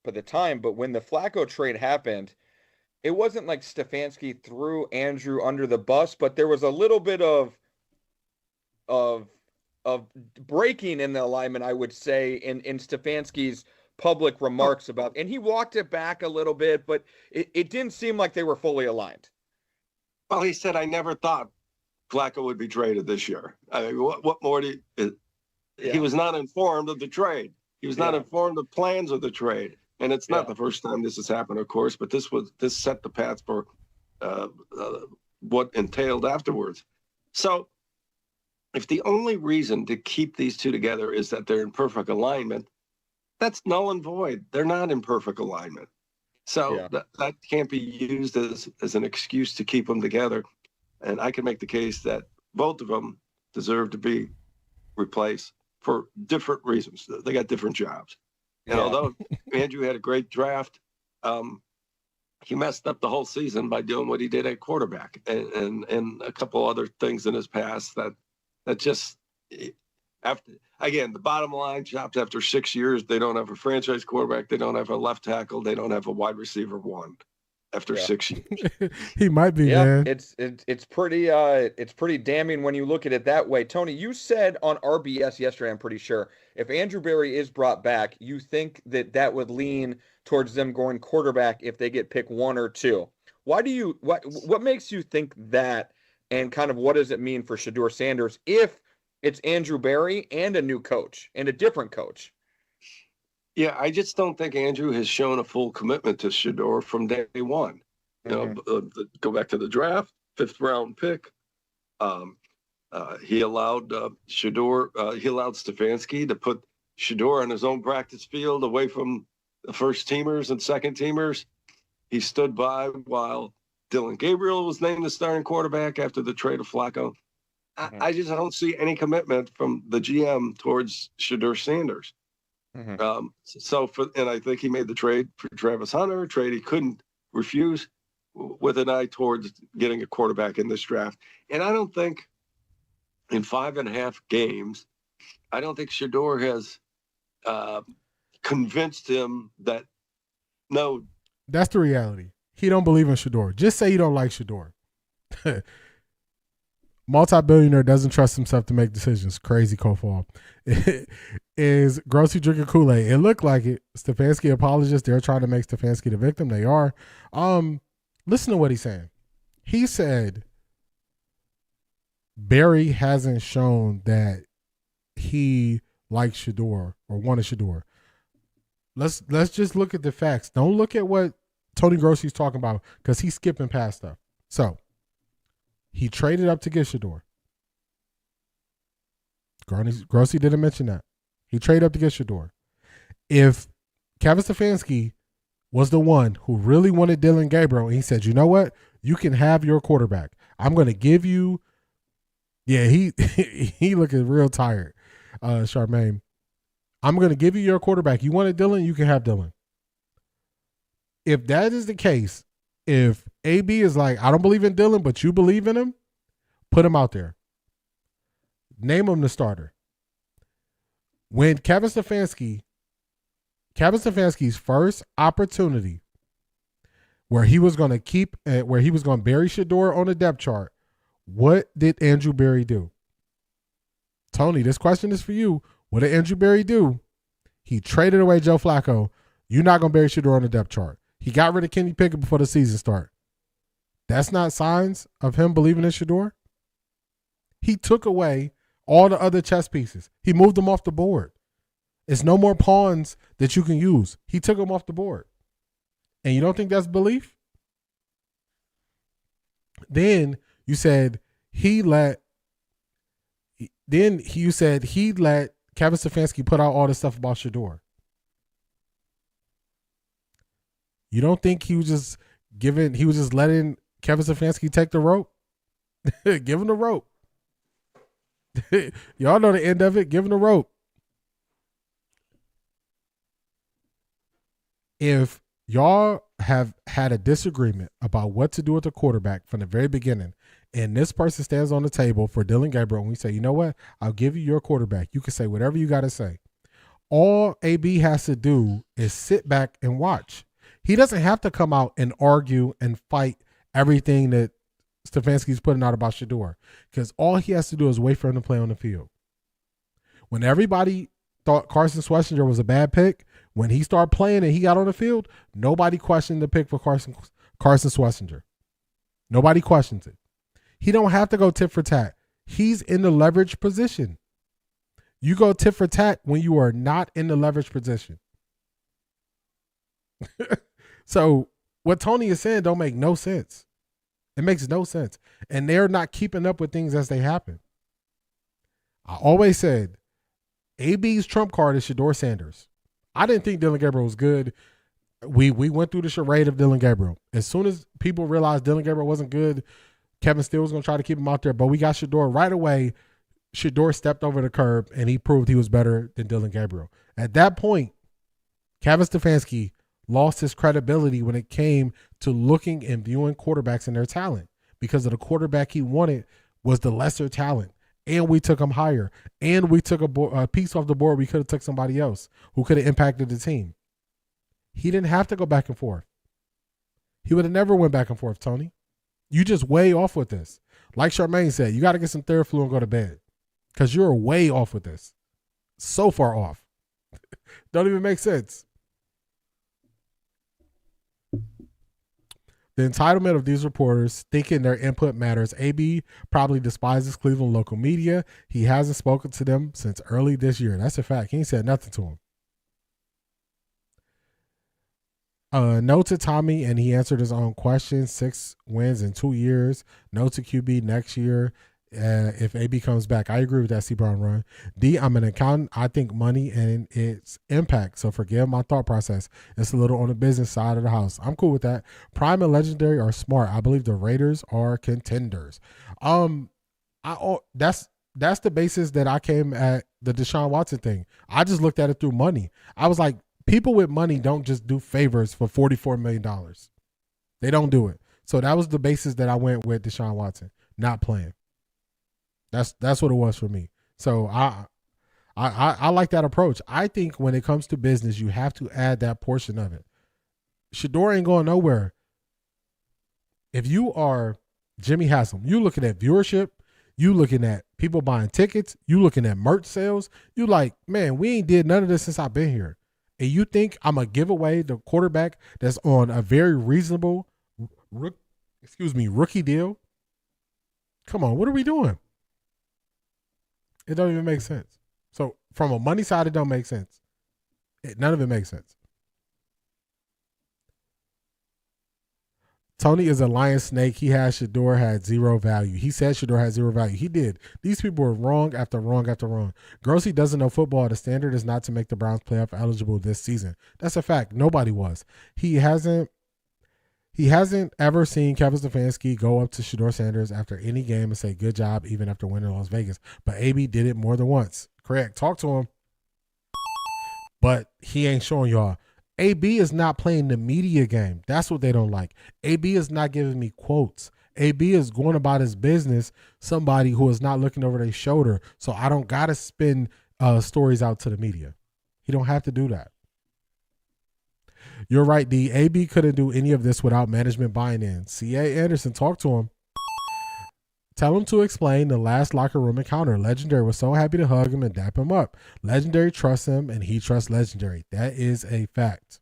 For the time, but when the Flacco trade happened, it wasn't like Stefanski threw Andrew under the bus, but there was a little bit of breaking in the alignment, I would say, in Stefanski's public remarks about, and he walked it back a little bit, but it didn't seem like they were fully aligned. Well, he said, I never thought Flacco would be traded this year. I mean, what more do you, he was not informed of the trade. He was not informed of plans of the trade. And it's not the first time this has happened, of course, but this set the path for what entailed afterwards. So if the only reason to keep these two together is that they're in perfect alignment, that's null and void. They're not in perfect alignment. So that can't be used as an excuse to keep them together. And I can make the case that both of them deserve to be replaced for different reasons. They got different jobs. And although Andrew had a great draft, he messed up the whole season by doing what he did at quarterback and a couple other things in his past that just, after, again, the bottom line, Chops, after 6 years, they don't have a franchise quarterback. They don't have a left tackle. They don't have a wide receiver one after 6 years. He might be, man. It's pretty damning when you look at it that way. Tony, you said on RBS yesterday, I'm pretty sure, if Andrew Berry is brought back, you think that would lean towards them going quarterback if they get pick 1 or 2. What makes you think that, and kind of what does it mean for Shedeur Sanders if it's Andrew Berry and a new coach and a different coach? Yeah, I just don't think Andrew has shown a full commitment to Shedeur from day one. You know, go back to the draft, 5th round pick. He allowed Shedeur, he allowed Stefanski to put Shedeur on his own practice field away from the first teamers and second teamers. He stood by while Dylan Gabriel was named the starting quarterback after the trade of Flacco. I just don't see any commitment from the GM towards Shedeur Sanders. And I think he made the trade for Travis Hunter, a trade he couldn't refuse, with an eye towards getting a quarterback in this draft. And I don't think in 5.5 games, I don't think Shedeur has convinced him that, no. That's the reality. He don't believe in Shedeur. Just say you don't like Shedeur. Multi-billionaire doesn't trust himself to make decisions. Crazy Kofal. Is Grossy drinking Kool-Aid? It looked like it. Stefanski apologist. They're trying to make Stefanski the victim. They are. Listen to what he's saying. He said Barry hasn't shown that he likes Shedeur or wanted Shedeur. Let's just look at the facts. Don't look at what Tony Grossy's talking about because he's skipping past stuff. So he traded up to get Shedeur. Grossy didn't mention that. He traded up to get Shedeur. If Kevin Stefanski was the one who really wanted Dylan Gabriel, and he said, you know what? You can have your quarterback. I'm going to give you. Yeah, he looking real tired, Charmaine. I'm going to give you your quarterback. You wanted Dylan, you can have Dylan. If that is the case, if AB is like, I don't believe in Dylan, but you believe in him, put him out there. Name him the starter. When Kevin Stefanski's first opportunity where he was going to bury Shedeur on the depth chart, what did Andrew Berry do? Tony, this question is for you. What did Andrew Berry do? He traded away Joe Flacco. You're not going to bury Shedeur on the depth chart. He got rid of Kenny Pickett before the season start. That's not signs of him believing in Shedeur. He took away all the other chess pieces. He moved them off the board. It's no more pawns that you can use. He took them off the board. And you don't think that's belief? Then you said he let Kevin Stefanski put out all this stuff about Shedeur. You don't think he was just letting Kevin Stefanski take the rope? Give him the rope. Y'all know the end of it. Give him the rope. If y'all have had a disagreement about what to do with the quarterback from the very beginning, and this person stands on the table for Dillon Gabriel, and we say, you know what? I'll give you your quarterback. You can say whatever you got to say. All AB has to do is sit back and watch. He doesn't have to come out and argue and fight everything that Stefanski's putting out about Shedeur, because all he has to do is wait for him to play on the field. When everybody thought Carson Schlesinger was a bad pick, when he started playing and he got on the field, nobody questioned the pick for Carson Schlesinger. Nobody questions it. He don't have to go tit for tat. He's in the leverage position. You go tit for tat when you are not in the leverage position. So what Tony is saying don't make no sense. It makes no sense. And they're not keeping up with things as they happen. I always said AB's trump card is Shedeur Sanders. I didn't think Dillon Gabriel was good. We went through the charade of Dillon Gabriel. As soon as people realized Dillon Gabriel wasn't good, Kevin Steele was going to try to keep him out there. But we got Shedeur right away. Shedeur stepped over the curb, and he proved he was better than Dillon Gabriel. At that point, Kevin Stefanski lost his credibility when it came to looking and viewing quarterbacks and their talent, because of the quarterback he wanted was the lesser talent. And we took him higher. And we took a piece off the board. We could have took somebody else who could have impacted the team. He didn't have to go back and forth. He would have never went back and forth, Tony. You just way off with this. Like Charmaine said, you got to get some Theraflu and go to bed, because you're way off with this. So far off. Don't even make sense. The entitlement of these reporters thinking their input matters. AB probably despises Cleveland local media. He hasn't spoken to them since early this year. That's a fact. He ain't said nothing to him. No to Tommy, and he answered his own question. 6 wins in 2 years. No to QB next year. If AB comes back. I agree with that C. Brown run. D, I'm an accountant. I think money and its impact. So forgive my thought process. It's a little on the business side of the house. I'm cool with that. Prime and Legendary are smart. I believe the Raiders are contenders. That's the basis that I came at the Deshaun Watson thing. I just looked at it through money. I was like, people with money don't just do favors for $44 million. They don't do it. So that was the basis that I went with Deshaun Watson, not playing. That's what it was for me. So I like that approach. I think when it comes to business, you have to add that portion of it. Shedeur ain't going nowhere. If you are Jimmy Haslam, you looking at viewership, you looking at people buying tickets, you looking at merch sales, you like, man, we ain't did none of this since I've been here. And you think I'm going to give away the quarterback that's on a very reasonable rookie deal? Come on, what are we doing? It don't even make sense. So from a money side, it don't make sense. None of it makes sense. Tony is a lion snake. He has Shedeur had zero value. He said Shedeur had zero value. He did. These people were wrong after wrong after wrong. Grossi doesn't know football. The standard is not to make the Browns playoff eligible this season. That's a fact. Nobody was. He hasn't ever seen Kevin Stefanski go up to Shedeur Sanders after any game and say, good job, even after winning Las Vegas. But AB did it more than once. Correct. Talk to him. But he ain't showing y'all. AB is not playing the media game. That's what they don't like. AB is not giving me quotes. AB is going about his business, somebody who is not looking over their shoulder. So I don't got to spin stories out to the media. He don't have to do that. You're right, D. AB couldn't do any of this without management buying in. C.A. Anderson, talk to him. Tell him to explain the last locker room encounter. Legendary was so happy to hug him and dap him up. Legendary trusts him, and he trusts Legendary. That is a fact.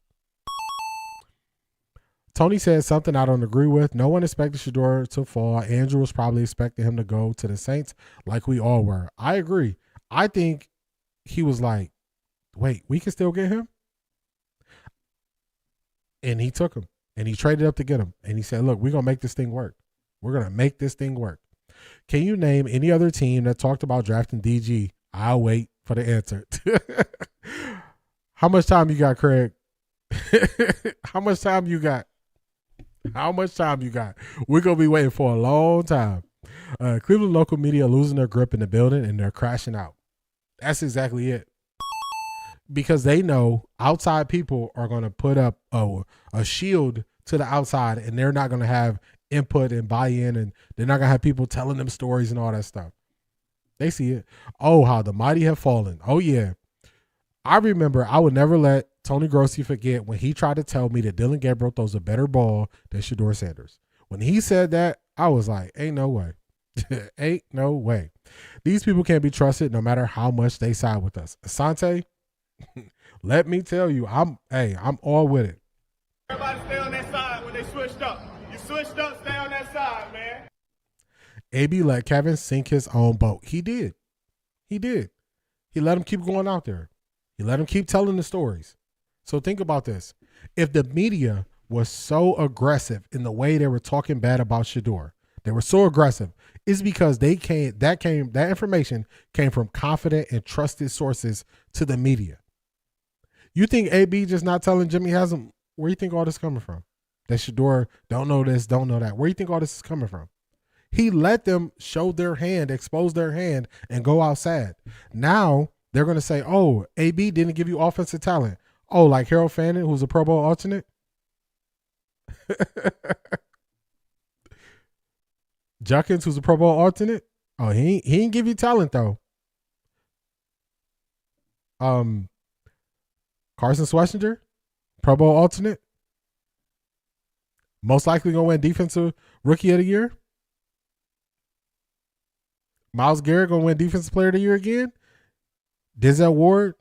Tony said something I don't agree with. No one expected Shedeur to fall. Andrew was probably expecting him to go to the Saints like we all were. I agree. I think he was like, wait, we can still get him? And he took him. And he traded up to get him. And he said, look, we're going to make this thing work. We're going to make this thing work. Can you name any other team that talked about drafting DG? I'll wait for the answer. How much time you got, Craig? How much time you got? How much time you got? We're going to be waiting for a long time. Cleveland local media losing their grip in the building and they're crashing out. That's exactly it. Because they know outside people are going to put up a shield to the outside and they're not going to have input and buy-in and they're not going to have people telling them stories and all that stuff. They see it. Oh, how the mighty have fallen. Oh, yeah. I remember I would never let Tony Grossi forget when he tried to tell me that Dylan Gabriel throws a better ball than Shedeur Sanders. When he said that, I was like, ain't no way. Ain't no way. These people can't be trusted no matter how much they side with us. Asante, let me tell you, I'm all with it. Everybody stay on that side when they switched up. You switched up, stay on that side, man. AB let Kevin sink his own boat. He did. He did. He let him keep going out there. He let him keep telling the stories. So think about this. If the media was so aggressive in the way they were talking bad about Shedeur, they were so aggressive, it's because that information came from confident and trusted sources to the media. You think AB just not telling Jimmy Haslam, where you think all this coming from? That Shedeur don't know this, don't know that. Where you think all this is coming from? He let them show their hand, expose their hand, and go outside. Now they're going to say, oh, AB didn't give you offensive talent. Oh, like Harold Fannin, who's a Pro Bowl alternate? Juckins, who's a Pro Bowl alternate? Oh, he didn't give you talent, though. Carson Schlesinger, Pro Bowl alternate. Most likely going to win Defensive Rookie of the Year. Myles Garrett going to win Defensive Player of the Year again. Denzel Ward,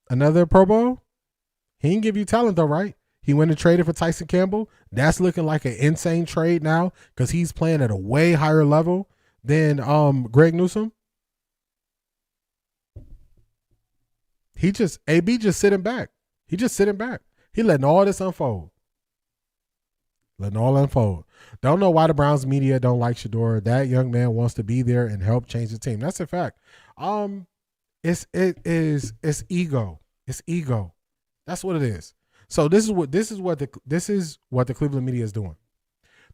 another Pro Bowl. He didn't give you talent, though, right? He went and traded for Tyson Campbell. That's looking like an insane trade now because he's playing at a way higher level than Greg Newsome. AB just sitting back. He just sitting back. He letting all this unfold. Letting all unfold. Don't know why the Browns media don't like Shedeur. That young man wants to be there and help change the team. That's a fact. It's ego. It's ego. That's what it is. So this is what the Cleveland media is doing.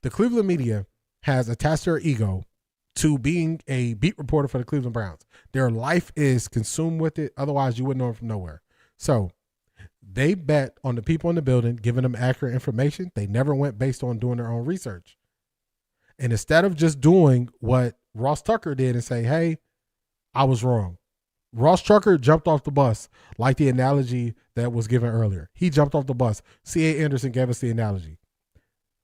The Cleveland media has attached their ego to being a beat reporter for the Cleveland Browns. Their life is consumed with it. Otherwise, you wouldn't know it from nowhere. So they bet on the people in the building, giving them accurate information. They never went based on doing their own research. And instead of just doing what Ross Tucker did and say, hey, I was wrong. Ross Tucker jumped off the bus, like the analogy that was given earlier. He jumped off the bus. C.A. Anderson gave us the analogy.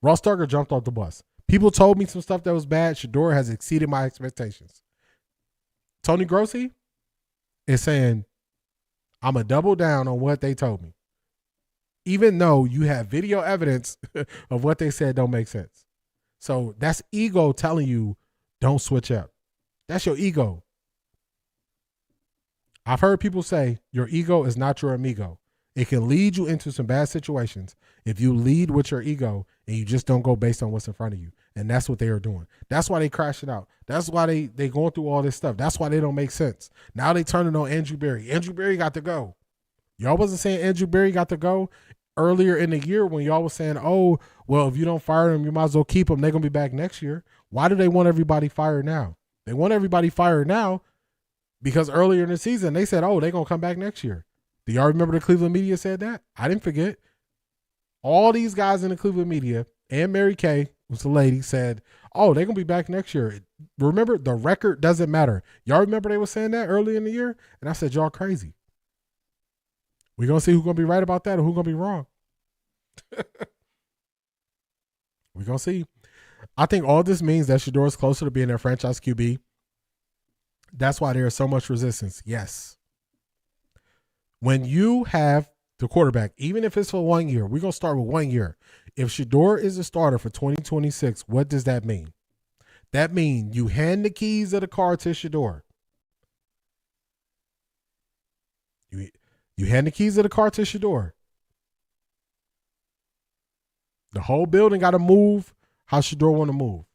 Ross Tucker jumped off the bus. People told me some stuff that was bad. Shedeur has exceeded my expectations. Tony Grossi is saying, I'm going to double down on what they told me. Even though you have video evidence of what they said don't make sense. So that's ego telling you don't switch up. That's your ego. I've heard people say your ego is not your amigo. It can lead you into some bad situations if you lead with your ego and you just don't go based on what's in front of you. And that's what they are doing. That's why they crashing out. That's why they going through all this stuff. That's why they don't make sense. Now they turning on Andrew Berry. Andrew Berry got to go. Y'all wasn't saying Andrew Berry got to go earlier in the year when y'all was saying, oh, well, if you don't fire him, you might as well keep him. They're going to be back next year. Why do they want everybody fired now? They want everybody fired now because earlier in the season, they said, oh, they're going to come back next year. Do y'all remember the Cleveland media said that? I didn't forget. All these guys in the Cleveland media and Mary Kay, was the lady, said, oh, they're going to be back next year. Remember, the record doesn't matter. Y'all remember they were saying that early in the year? And I said, y'all crazy. We're going to see who's going to be right about that or who's going to be wrong. We're going to see. I think all this means that Shedeur is closer to being their franchise QB. That's why there is so much resistance. Yes. When you have the quarterback, even if it's for 1 year, we're going to start with 1 year. If Shedeur is a starter for 2026, what does that mean? That means you hand the keys of the car to Shedeur. You hand the keys of the car to Shedeur. The whole building got to move how Shedeur want to move.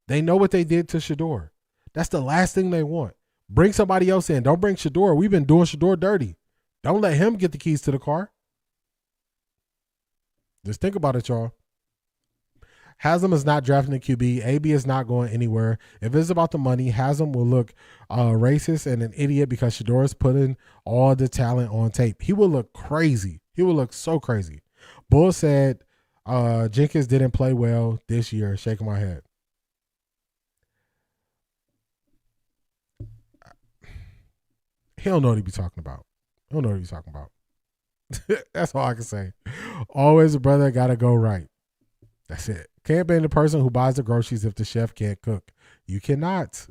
They know what they did to Shedeur. That's the last thing they want. Bring somebody else in. Don't bring Shedeur. We've been doing Shedeur dirty. Don't let him get the keys to the car. Just think about it, y'all. Haslam is not drafting a QB. AB is not going anywhere. If it's about the money, Haslam will look racist and an idiot because Shedeur is putting all the talent on tape. He will look crazy. He will look so crazy. Bull said Jenkins didn't play well this year. Shaking my head. He don't know what he be talking about. He don't know what he be talking about. That's all I can say. Always a brother gotta go right. That's it. Can't blame the person who buys the groceries if the chef can't cook. You cannot.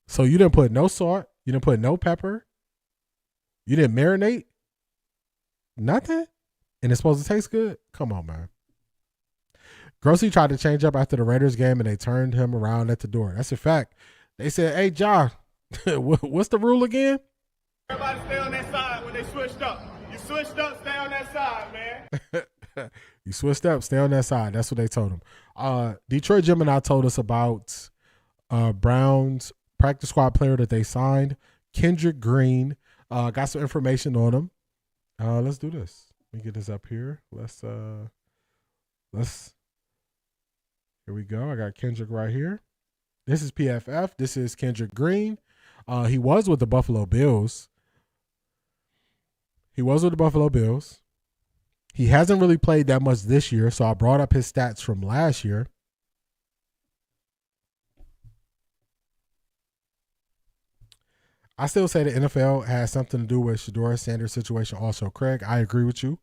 So you didn't put no salt. You didn't put no pepper. You didn't marinate. Nothing. And it's supposed to taste good. Come on, man. Grossy tried to change up after the Raiders game and they turned him around at the door. That's a fact. They said, hey, Ja, what's the rule again? Everybody stay on that side when they switched up. You switched up, stay on that side, man. You switched up, stay on that side. That's what they told him. Detroit Gemini told us about Browns practice squad player that they signed, Kendrick Green. Got some information on him. Let's do this. Let me get this up here. Let's here we go. I got Kendrick right here. This is PFF. This is Kendrick Green. He was with the Buffalo Bills. He hasn't really played that much this year, so I brought up his stats from last year. I still say the NFL has something to do with Shedeur Sanders' situation also. Craig, I agree with you.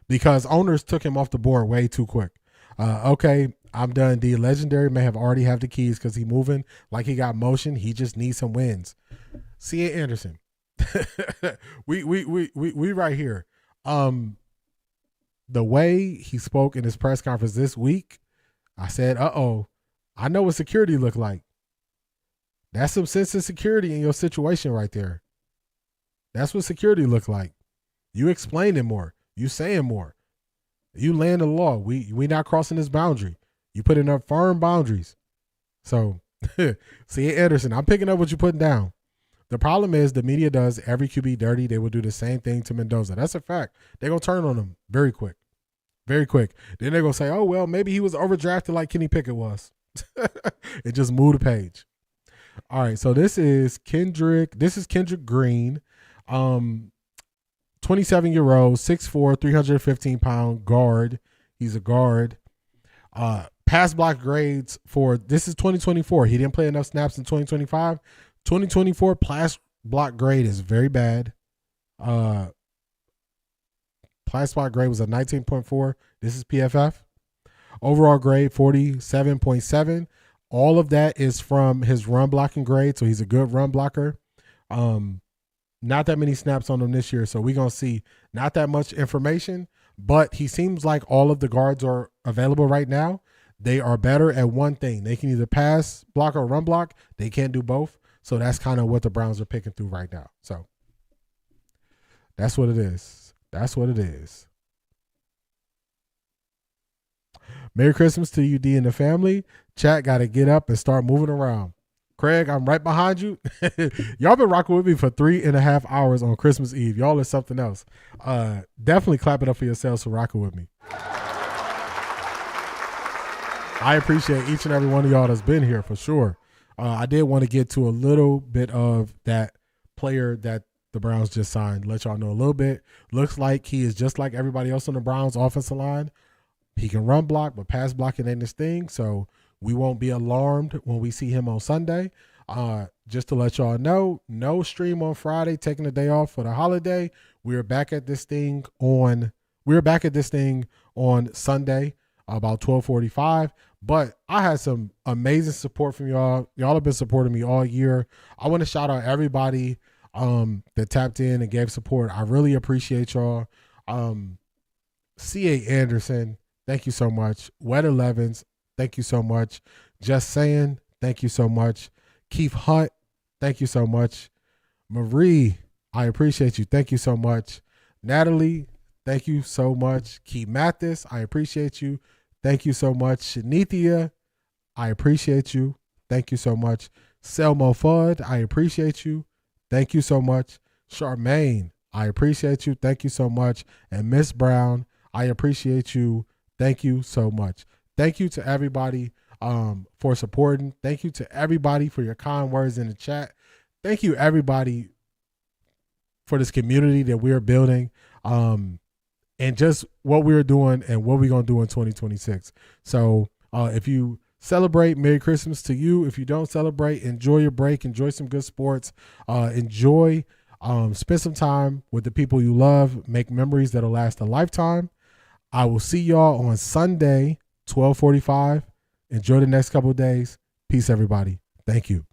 Because owners took him off the board way too quick. Okay, I'm done. The legendary may have already have the keys because he's moving like he got motion. He just needs some wins. C.A. Anderson. we right here. The way he spoke in his press conference this week, I said, I know what security look like. That's some sense of security in your situation right there. That's what security look like. You explaining more. You saying more. You laying the law. We not crossing this boundary. You putting up firm boundaries. So, C.A. Anderson, I'm picking up what you're putting down. The problem is the media does every QB dirty. They will do the same thing to Mendoza. That's a fact. They're going to turn on him very quick. Very quick. Then they're going to say, oh, well, maybe he was overdrafted like Kenny Pickett was. It just moved the page. All right, so this is Kendrick. This is Kendrick Green, 27-year-old, 6'4", 315-pound guard. He's a guard. Pass block grades for this is 2024. He didn't play enough snaps in 2025. 2024 pass block grade is very bad. Pass block grade was a 19.4. This is PFF. Overall grade 47.7. All of that is from his run blocking grade, so he's a good run blocker. Not that many snaps on him this year, so we're going to see not that much information, but he seems like all of the guards are available right now. They are better at one thing. They can either pass block or run block. They can't do both, so that's kind of what the Browns are picking through right now. So that's what it is. That's what it is. Merry Christmas to you, D, and the family. Chat got to get up and start moving around. Craig, I'm right behind you. Y'all been rocking with me for 3.5 hours on Christmas Eve. Y'all is something else. Definitely clap it up for yourselves for rocking with me. I appreciate each and every one of y'all that's been here for sure. I did want to get to a little bit of that player that the Browns just signed. Let y'all know a little bit. Looks like he is just like everybody else on the Browns offensive line. He can run block, but pass blocking ain't his thing. So we won't be alarmed when we see him on Sunday. Just to let y'all know, no stream on Friday, taking the day off for the holiday. We're back at this thing on Sunday about 12:45. But I had some amazing support from y'all. Y'all have been supporting me all year. I want to shout out everybody that tapped in and gave support. I really appreciate y'all. C.A. Anderson, thank you so much. Wet 11s, thank you so much. Just Saying, thank you so much. Keith Hunt, thank you so much. Marie, I appreciate you. Thank you so much. Natalie, thank you so much. Key Mathis, I appreciate you. Thank you so much. Shanithia, I appreciate you. Thank you so much. Selmo Fudd, I appreciate you. Thank you so much. Charmaine, I appreciate you. Thank you so much. And Miss Brown, I appreciate you. Thank you so much. Thank you to everybody for supporting. Thank you to everybody for your kind words in the chat. Thank you, everybody, for this community that we're building and just what we're doing and what we're going to do in 2026. So if you celebrate, Merry Christmas to you. If you don't celebrate, enjoy your break. Enjoy some good sports. Spend some time with the people you love. Make memories that'll last a lifetime. I will see y'all on Sunday, 12:45. Enjoy the next couple of days. Peace, everybody. Thank you.